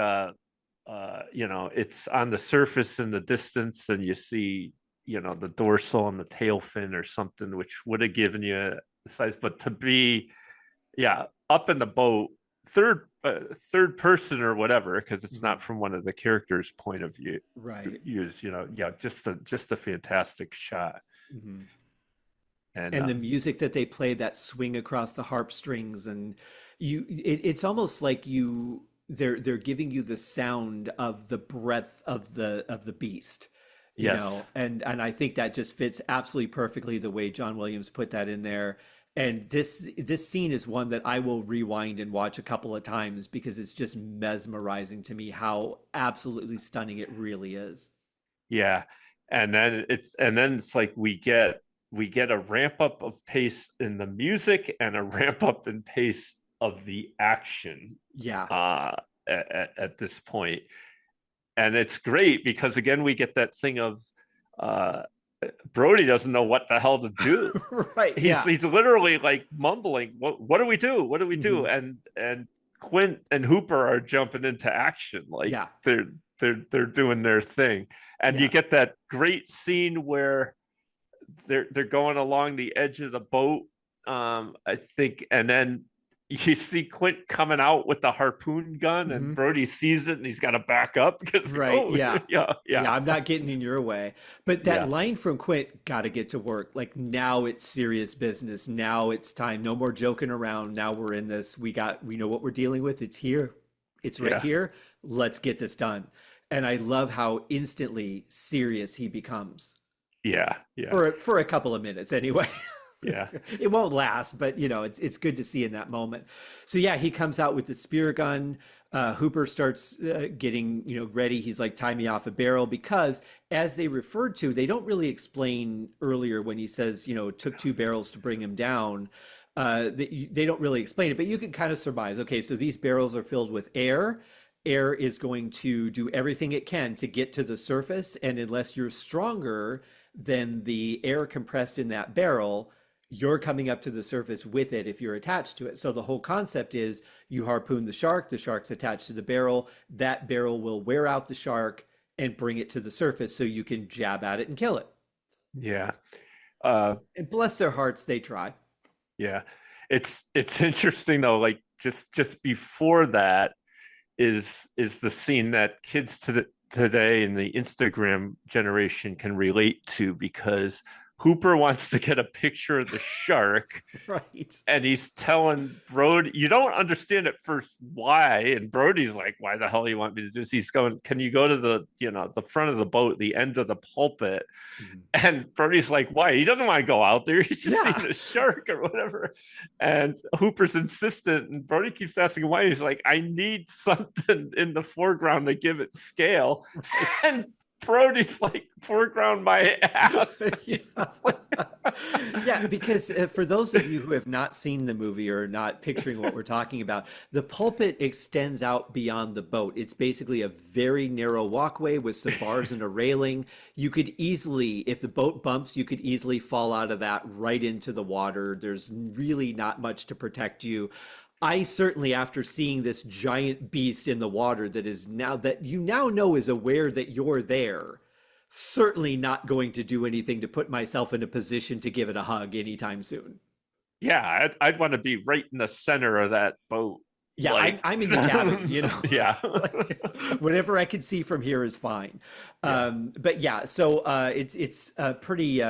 Speaker 2: it's on the surface in the distance, and you see, the dorsal and the tail fin or something, which would have given you the size. But to be, yeah, up in the boat, third person or whatever, because it's
Speaker 1: Mhm.
Speaker 2: not from one of the characters' point of
Speaker 1: Right.
Speaker 2: views. Yeah, just a fantastic shot.
Speaker 1: Mhm.
Speaker 2: And
Speaker 1: And the music that they play, that swing across the harp strings, and it's almost like they're giving you the sound of the breath of the beast,
Speaker 2: yes,
Speaker 1: and I think that just fits absolutely perfectly the way John Williams put that in there. And this scene is one that I will rewind and watch a couple of times because it's just mesmerizing to me how absolutely stunning it really is.
Speaker 2: yeah. And then it's like we get a ramp up of pace in the music and a ramp up in pace of the action
Speaker 1: Yeah.
Speaker 2: uh at this point. And it's great because again we get that thing of uh Brody doesn't know what the hell to do.
Speaker 1: Right.
Speaker 2: he's
Speaker 1: Yeah.
Speaker 2: he's literally like mumbling, what do we do, what do we do?
Speaker 1: Hmm.
Speaker 2: And Quint and Hooper are jumping into action, like
Speaker 1: Yeah.
Speaker 2: they're doing their thing. And you
Speaker 1: Yeah.
Speaker 2: get that great scene where they're going along the edge of the boat, I think, and then you see Quint coming out with the harpoon gun, and
Speaker 1: Hmm.
Speaker 2: Brody sees it and he's got to back up because
Speaker 1: Right.
Speaker 2: oh
Speaker 1: Yeah.
Speaker 2: yeah,
Speaker 1: Yeah.
Speaker 2: yeah,
Speaker 1: I'm not getting in your way. But that
Speaker 2: yeah,
Speaker 1: line from Quint, got to get to work. Like now it's serious business. Now it's time. No more joking around. Now we're in this. We know what we're dealing with. It's here. It's right
Speaker 2: yeah,
Speaker 1: here. Let's get this done. And I love how instantly serious he becomes
Speaker 2: yeah, yeah,
Speaker 1: for a couple of minutes anyway.
Speaker 2: yeah,
Speaker 1: It won't last, but it's good to see in that moment. So yeah, he comes out with the spear gun. Hooper starts getting ready. He's like, tie me off a barrel, because as they referred to, they don't really explain earlier when he says it took two barrels to bring him down. They don't really explain it, but you can kind of surmise. Okay, so these barrels are filled with air. Air is going to do everything it can to get to the surface, and unless you're stronger than the air compressed in that barrel, you're coming up to the surface with it if you're attached to it. So the whole concept is you harpoon the shark's attached to the barrel, that barrel will wear out the shark and bring it to the surface so you can jab at it and kill it.
Speaker 2: Yeah.
Speaker 1: And bless their hearts, they try.
Speaker 2: Yeah. It's interesting though, like just before that is the scene that kids today in the Instagram generation can relate to, because Hooper wants to get a picture of the shark.
Speaker 1: Right.
Speaker 2: And he's telling Brody, you don't understand at first why. And Brody's like, why the hell do you want me to do this? He's going, can you go to the front of the boat, the end of the pulpit? Mm-hmm. And Brody's like, why? He doesn't want to go out there. He's just seeing a shark or whatever. And Hooper's insistent. And Brody keeps asking why. He's like, I need something in the foreground to give it scale. Right. And Brody's like, foreground my ass.
Speaker 1: Yeah, because for those of you who have not seen the movie or not picturing what we're talking about, the pulpit extends out beyond the boat. It's basically a very narrow walkway with some bars and a railing. You could easily, if the boat bumps, you could easily fall out of that right into the water. There's really not much to protect you. I certainly, after seeing this giant beast in the water that you now know is aware that you're there, certainly not going to do anything to put myself in a position to give it a hug anytime soon.
Speaker 2: Yeah, I'd want to be right in the center of that boat.
Speaker 1: Yeah, like... I'm in the cabin,
Speaker 2: Yeah.
Speaker 1: Like, whatever I can see from here is fine. Yeah. But yeah, so it's a pretty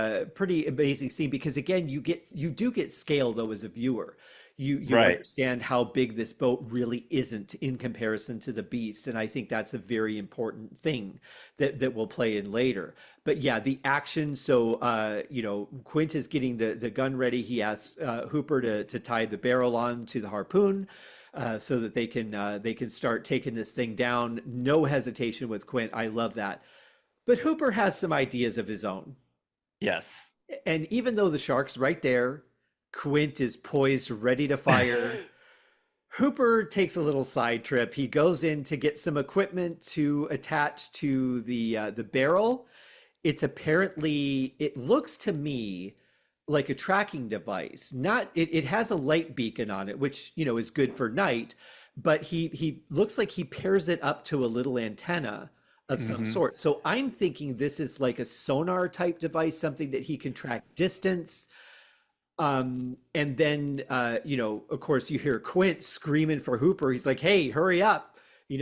Speaker 1: amazing scene, because again, you do get scale though as a viewer. You right. understand how big this boat really isn't in comparison to the beast. And I think that's a very important thing that will play in later. But yeah, the action. So, Quint is getting the gun ready. He asks Hooper to tie the barrel on to the harpoon so that they can start taking this thing down. No hesitation with Quint. I love that. But Hooper has some ideas of his own.
Speaker 2: Yes.
Speaker 1: And even though the shark's right there, Quint is poised, ready to fire. Hooper takes a little side trip. He goes in to get some equipment to attach to the barrel. It looks to me like a tracking device. It has a light beacon on it, which is good for night. But he looks like he pairs it up to a little antenna of some sort. So I'm thinking this is like a sonar type device, something that he can track distance. And then, of course, you hear Quint screaming for Hooper. He's like, hey, hurry up, we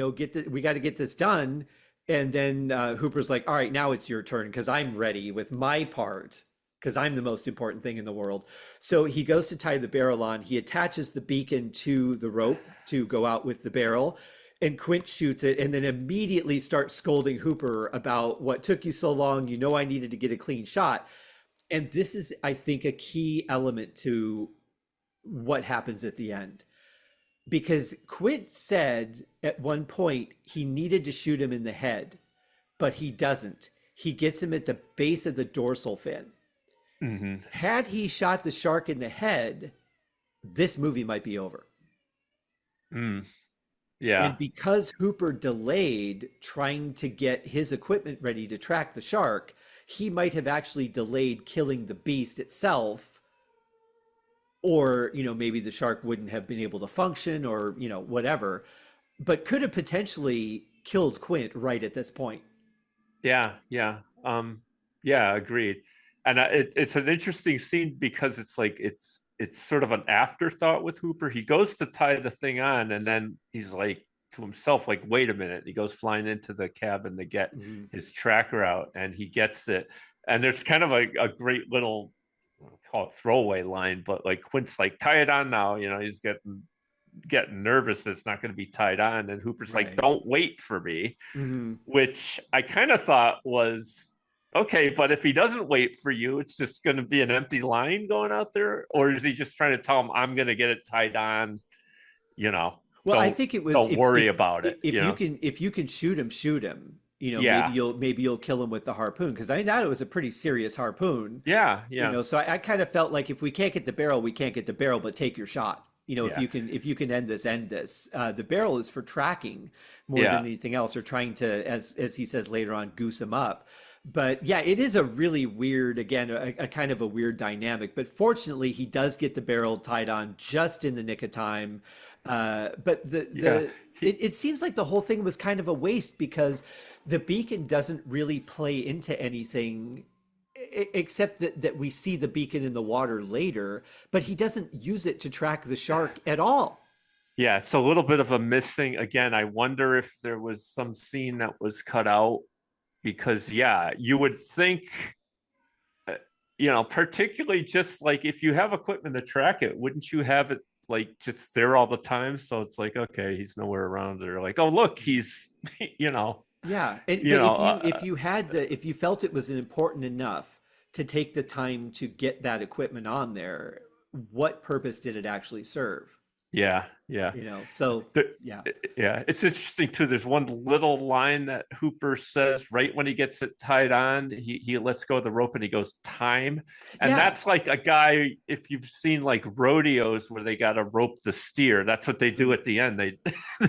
Speaker 1: got to get this done. And then Hooper's like, all right, now it's your turn, because I'm ready with my part, because I'm the most important thing in the world. So he goes to tie the barrel on. He attaches the beacon to the rope to go out with the barrel. And Quint shoots it and then immediately starts scolding Hooper about what took you so long. I needed to get a clean shot. And this is, I think, a key element to what happens at the end. Because Quint said at one point he needed to shoot him in the head, but he doesn't. He gets him at the base of the dorsal fin. Mm-hmm. Had he shot the shark in the head, this movie might be over.
Speaker 2: Yeah.
Speaker 1: And because Hooper delayed trying to get his equipment ready to track the shark, he might have actually delayed killing the beast itself, or, maybe the shark wouldn't have been able to function, or, whatever, but could have potentially killed Quint right at this point.
Speaker 2: Yeah. Agreed. And it's an interesting scene, because it's like, it's sort of an afterthought with Hooper. He goes to tie the thing on, and then he's like, to himself, like, wait a minute. He goes flying into the cabin to get his tracker out, and he gets it. And there's kind of a great little, I'll call it throwaway line, but like Quint's like, tie it on now. He's getting nervous that it's not going to be tied on. And Hooper's like, don't wait for me, which I kind of thought was, okay, but if he doesn't wait for you, it's just going to be an empty line going out there? Or is he just trying to tell him, I'm going to get it tied on,
Speaker 1: Well, I think it was.
Speaker 2: Don't worry about it.
Speaker 1: If you can shoot him. Maybe you'll kill him with the harpoon, because I thought it was a pretty serious harpoon.
Speaker 2: Yeah.
Speaker 1: So I kind of felt like if we can't get the barrel, we can't get the barrel, but take your shot. If you can end this. The barrel is for tracking more than anything else, or trying to, as he says later on, goose him up. But yeah, it is a really weird, again, a kind of a weird dynamic. But fortunately, he does get the barrel tied on just in the nick of time. But
Speaker 2: Yeah.
Speaker 1: it seems like the whole thing was kind of a waste because the beacon doesn't really play into anything except that we see the beacon in the water later, but he doesn't use it to track the shark at all.
Speaker 2: Yeah, it's a little bit of a missing. Again, I wonder if there was some scene that was cut out because, yeah, you would think, uh, particularly just like if you have equipment to track it, wouldn't you have it like just there all the time? So it's like, okay, he's nowhere around. Or like, oh, look, he's, you know,
Speaker 1: Yeah, and
Speaker 2: you
Speaker 1: but
Speaker 2: know,
Speaker 1: if you felt it was important enough to take the time to get that equipment on there, what purpose did it actually serve?
Speaker 2: yeah, yeah.
Speaker 1: So
Speaker 2: The,
Speaker 1: yeah.
Speaker 2: yeah, it's interesting too. There's one little line that Hooper says right when he gets it tied on. He lets go of the rope and he goes time, and
Speaker 1: Yeah.
Speaker 2: that's like a guy. If you've seen like rodeos where they got to rope the steer, that's what they do at the end. They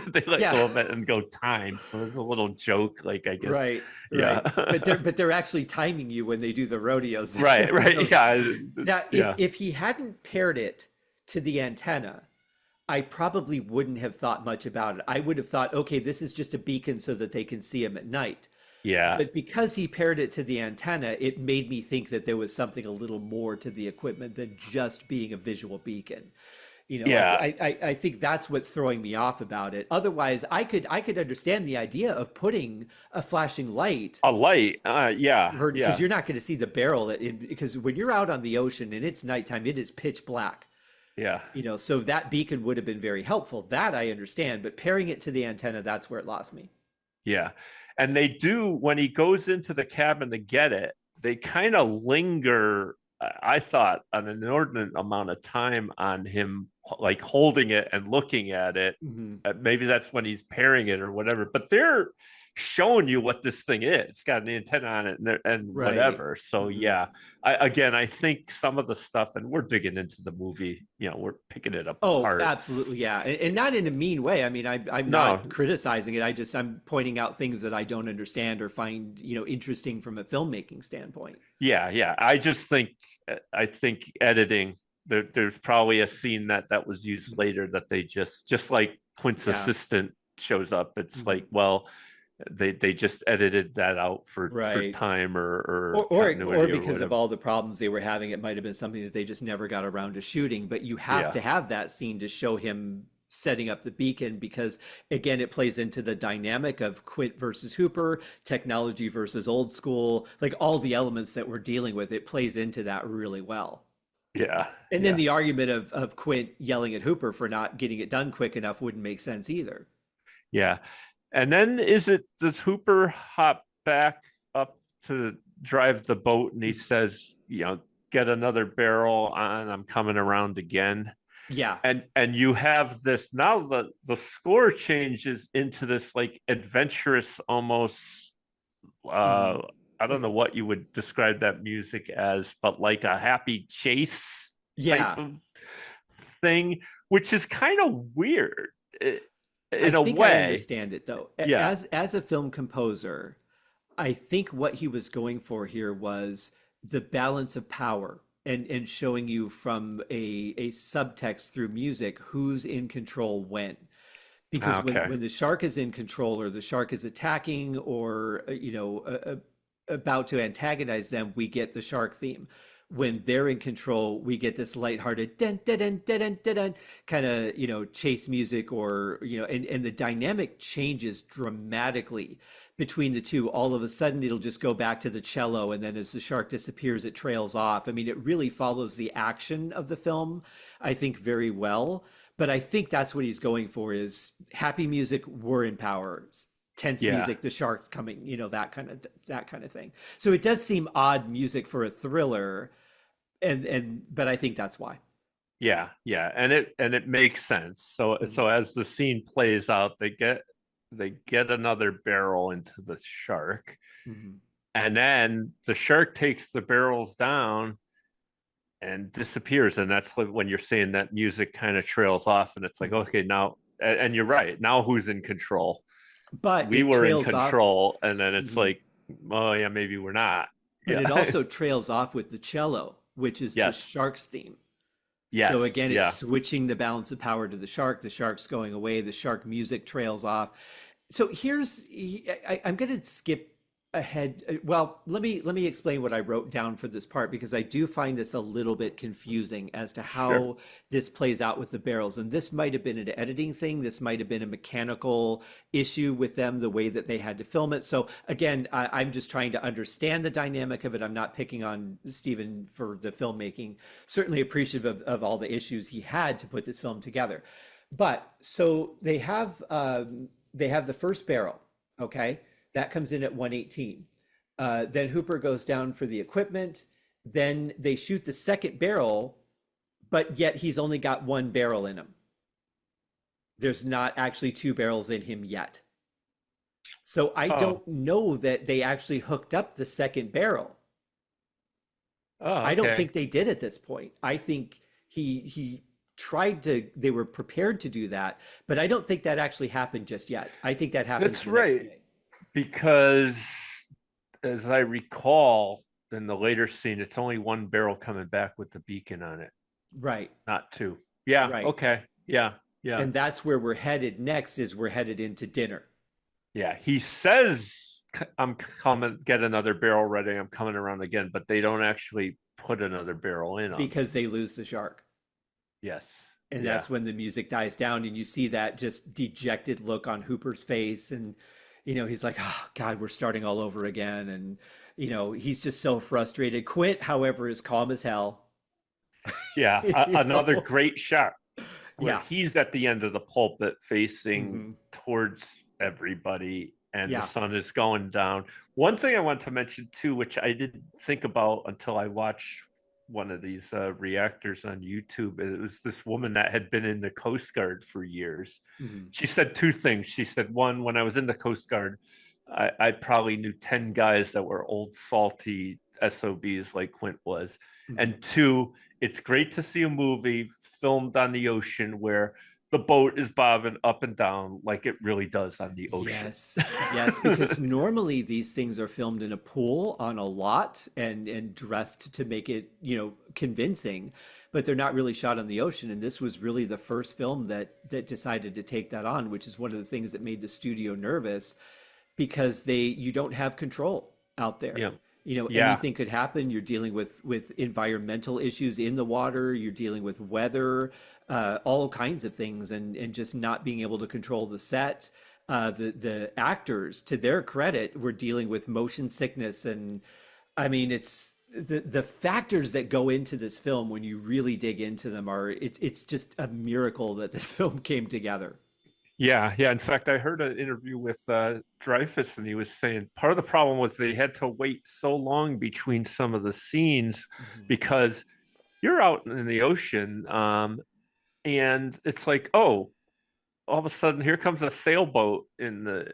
Speaker 2: they let
Speaker 1: Yeah.
Speaker 2: go of it and go time. So there's a little joke, like I guess,
Speaker 1: Right,
Speaker 2: yeah,
Speaker 1: right. But they're actually timing you when they do the rodeos.
Speaker 2: right, right,
Speaker 1: So
Speaker 2: yeah,
Speaker 1: now
Speaker 2: yeah,
Speaker 1: if he hadn't paired it to the antenna, I probably wouldn't have thought much about it. I would have thought, okay, this is just a beacon so that they can see him at night.
Speaker 2: yeah,
Speaker 1: But because he paired it to the antenna, it made me think that there was something a little more to the equipment than just being a visual beacon.
Speaker 2: yeah.
Speaker 1: I think that's what's throwing me off about it. Otherwise, I could understand the idea of putting a flashing light
Speaker 2: A light, yeah,
Speaker 1: because
Speaker 2: yeah,
Speaker 1: you're not going to see the barrel because when you're out on the ocean and it's nighttime, it is pitch black.
Speaker 2: yeah.
Speaker 1: So that beacon would have been very helpful. That I understand, but pairing it to the antenna, that's where it lost me.
Speaker 2: Yeah. And they do, when he goes into the cabin to get it, they kind of linger, I thought, an inordinate amount of time on him, like holding it and looking at it.
Speaker 1: Hmm.
Speaker 2: Maybe that's when he's pairing it or whatever, but they're showing you what this thing is. It's got an antenna on it and
Speaker 1: Right.
Speaker 2: whatever. So,
Speaker 1: Hmm.
Speaker 2: yeah, again, I think some of the stuff, and we're digging into the movie, we're picking it
Speaker 1: Oh,
Speaker 2: apart.
Speaker 1: absolutely, yeah, and not in a mean way. I mean, I'm
Speaker 2: No,
Speaker 1: not criticizing it. I'm pointing out things that I don't understand or find interesting from a filmmaking standpoint.
Speaker 2: yeah, yeah. I think editing. There's probably a scene that was used later that they just like Quint's
Speaker 1: Yeah.
Speaker 2: assistant shows up. It's
Speaker 1: Hmm.
Speaker 2: like, well, they just edited that out for
Speaker 1: Right.
Speaker 2: time or
Speaker 1: Or
Speaker 2: continuity or
Speaker 1: because of
Speaker 2: whatever.
Speaker 1: all the problems they were having, it might have been something that they just never got around to shooting. But you have
Speaker 2: Yeah,
Speaker 1: to have that scene to show him setting up the beacon because, again, it plays into the dynamic of Quint versus Hooper, technology versus old school, like all the elements that we're dealing with. It plays into that really well.
Speaker 2: yeah,
Speaker 1: And then
Speaker 2: yeah,
Speaker 1: the argument of Quint yelling at Hooper for not getting it done quick enough wouldn't make sense either.
Speaker 2: yeah. And then does Hooper hop back up to drive the boat and he says, get another barrel on, I'm coming around again.
Speaker 1: Yeah.
Speaker 2: And you have this now, the score changes into this like adventurous almost, uh
Speaker 1: Mhm.
Speaker 2: I don't know what you would describe that music as, but like a happy chase type
Speaker 1: Yeah.
Speaker 2: of thing, which is kind of weird,
Speaker 1: I
Speaker 2: in a
Speaker 1: think I
Speaker 2: way.
Speaker 1: understand it though.
Speaker 2: Yeah.
Speaker 1: As a film composer, I think what he was going for here was the balance of power and showing you from a subtext through music who's in control when. Because
Speaker 2: Okay.
Speaker 1: when the shark is in control or the shark is attacking or about to antagonize them, we get the shark theme. When they're in control, we get this lighthearted dun dun dun dun dun dun, dun kind of chase music or and the dynamic changes dramatically between the two. All of a sudden, it'll just go back to the cello, and then as the shark disappears, it trails off. I mean, it really follows the action of the film, I think, very well. But I think that's what he's going for is happy music, we're in power. Tense
Speaker 2: Yeah.
Speaker 1: music, the sharks coming, that kind of thing. So it does seem odd music for a thriller, and but I think that's why.
Speaker 2: Yeah, yeah, and it makes sense. So as the scene plays out, they get another barrel into the shark,
Speaker 1: Mhm.
Speaker 2: and then the shark takes the barrels down and disappears. And that's like when you're saying that music kind of trails off, and it's like,
Speaker 1: Mhm.
Speaker 2: okay, now, and you're right. Now who's in control?
Speaker 1: But
Speaker 2: We
Speaker 1: it
Speaker 2: were in
Speaker 1: trails off.
Speaker 2: control, and then it's
Speaker 1: Mhm.
Speaker 2: like oh yeah, maybe we're not.
Speaker 1: But
Speaker 2: Yeah.
Speaker 1: it also trails off with the cello, which is the
Speaker 2: Yes.
Speaker 1: shark's theme. So
Speaker 2: Yes.
Speaker 1: again, it's
Speaker 2: Yeah.
Speaker 1: switching the balance of power to the shark. The shark's going away. The shark music trails off. So I'm going to skip ahead. Well, let me explain what I wrote down for this part because I do find this a little bit confusing as to
Speaker 2: Sure.
Speaker 1: how this plays out with the barrels. And this might have been an editing thing. This might have been a mechanical issue with them, the way that they had to film it. So again, I'm just trying to understand the dynamic of it. I'm not picking on Steven for the filmmaking. Certainly appreciative of all the issues he had to put this film together. But so they have the first barrel, okay? That comes in at 118. Then Hooper goes down for the equipment. Then they shoot the second barrel, but yet he's only got one barrel in him. There's not actually two barrels in him yet. So I don't know that they actually hooked up the second barrel.
Speaker 2: Oh, okay.
Speaker 1: I don't think they did at this point. I think he tried to, they were prepared to do that, but I don't think that actually happened just yet. I think that happens
Speaker 2: That's
Speaker 1: the next
Speaker 2: right.
Speaker 1: day.
Speaker 2: Because as I recall in the later scene, it's only one barrel coming back with the beacon on it,
Speaker 1: Right.
Speaker 2: not two. Yeah.
Speaker 1: Right.
Speaker 2: Okay. Yeah. Yeah.
Speaker 1: And that's where we're headed next, is we're headed into dinner.
Speaker 2: Yeah. He says, I'm coming, get another barrel ready. I'm coming around again, but they don't actually put another barrel in them.
Speaker 1: Because they lose the shark.
Speaker 2: Yes.
Speaker 1: And that's when the music dies down and you see that just dejected look on Hooper's face. And, he's like, oh, God, we're starting all over again. And, he's just so frustrated. Quint, however, is calm as hell.
Speaker 2: Yeah. Another great shot where
Speaker 1: Yeah.
Speaker 2: he's at the end of the pulpit facing towards everybody and the sun is going down. One thing I want to mention too, which I didn't think about until I watched one of these reactors on YouTube. It was this woman that had been in the Coast Guard for years. She said two things. She said, one, when I was in the Coast Guard, I probably knew 10 guys that were old salty SOBs like Quint was. And two, it's great to see a movie filmed on the ocean where the boat is bobbing up and down like it really does on the ocean.
Speaker 1: Yes, because normally these things are filmed in a pool on a lot and dressed to make it, convincing, but they're not really shot on the ocean. And this was really the first film that decided to take that on, which is one of the things that made the studio nervous, because you don't have control out there. Anything could happen. You're dealing with environmental issues in the water. You're dealing with weather, all kinds of things, and just not being able to control the set. The actors, to their credit, were dealing with motion sickness, and I mean, it's the factors that go into this film when you really dig into them it's just a miracle that this film came together.
Speaker 2: Yeah. In fact, I heard an interview with Dreyfuss, and he was saying part of the problem was they had to wait so long between some of the scenes because you're out in the ocean, and it's like, oh, all of a sudden here comes a sailboat in the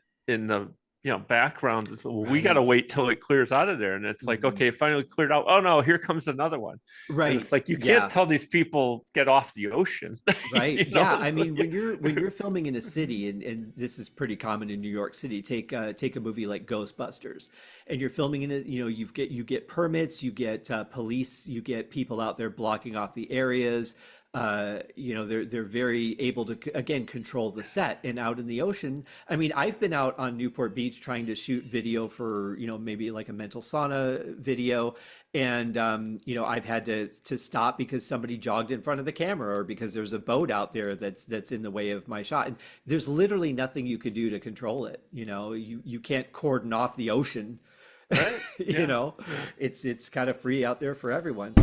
Speaker 2: background. So we got to wait till it clears out of there, and it's like, okay, it finally cleared out. Oh no, here comes another one.
Speaker 1: Right.
Speaker 2: And it's like you can't tell these people get off the ocean.
Speaker 1: Right. I mean, when you're filming in a city, and this is pretty common in New York City, take a movie like Ghostbusters, and you're filming in it, you get permits, you get police, you get people out there blocking off the areas. They're very able to, again, control the set. And out in the ocean, I mean, I've been out on Newport Beach trying to shoot video for, maybe like a mental sauna video. And, I've had to stop because somebody jogged in front of the camera, or because there's a boat out there that's in the way of my shot. And there's literally nothing you can do to control it. You can't cordon off the ocean. Right. It's kind of free out there for everyone.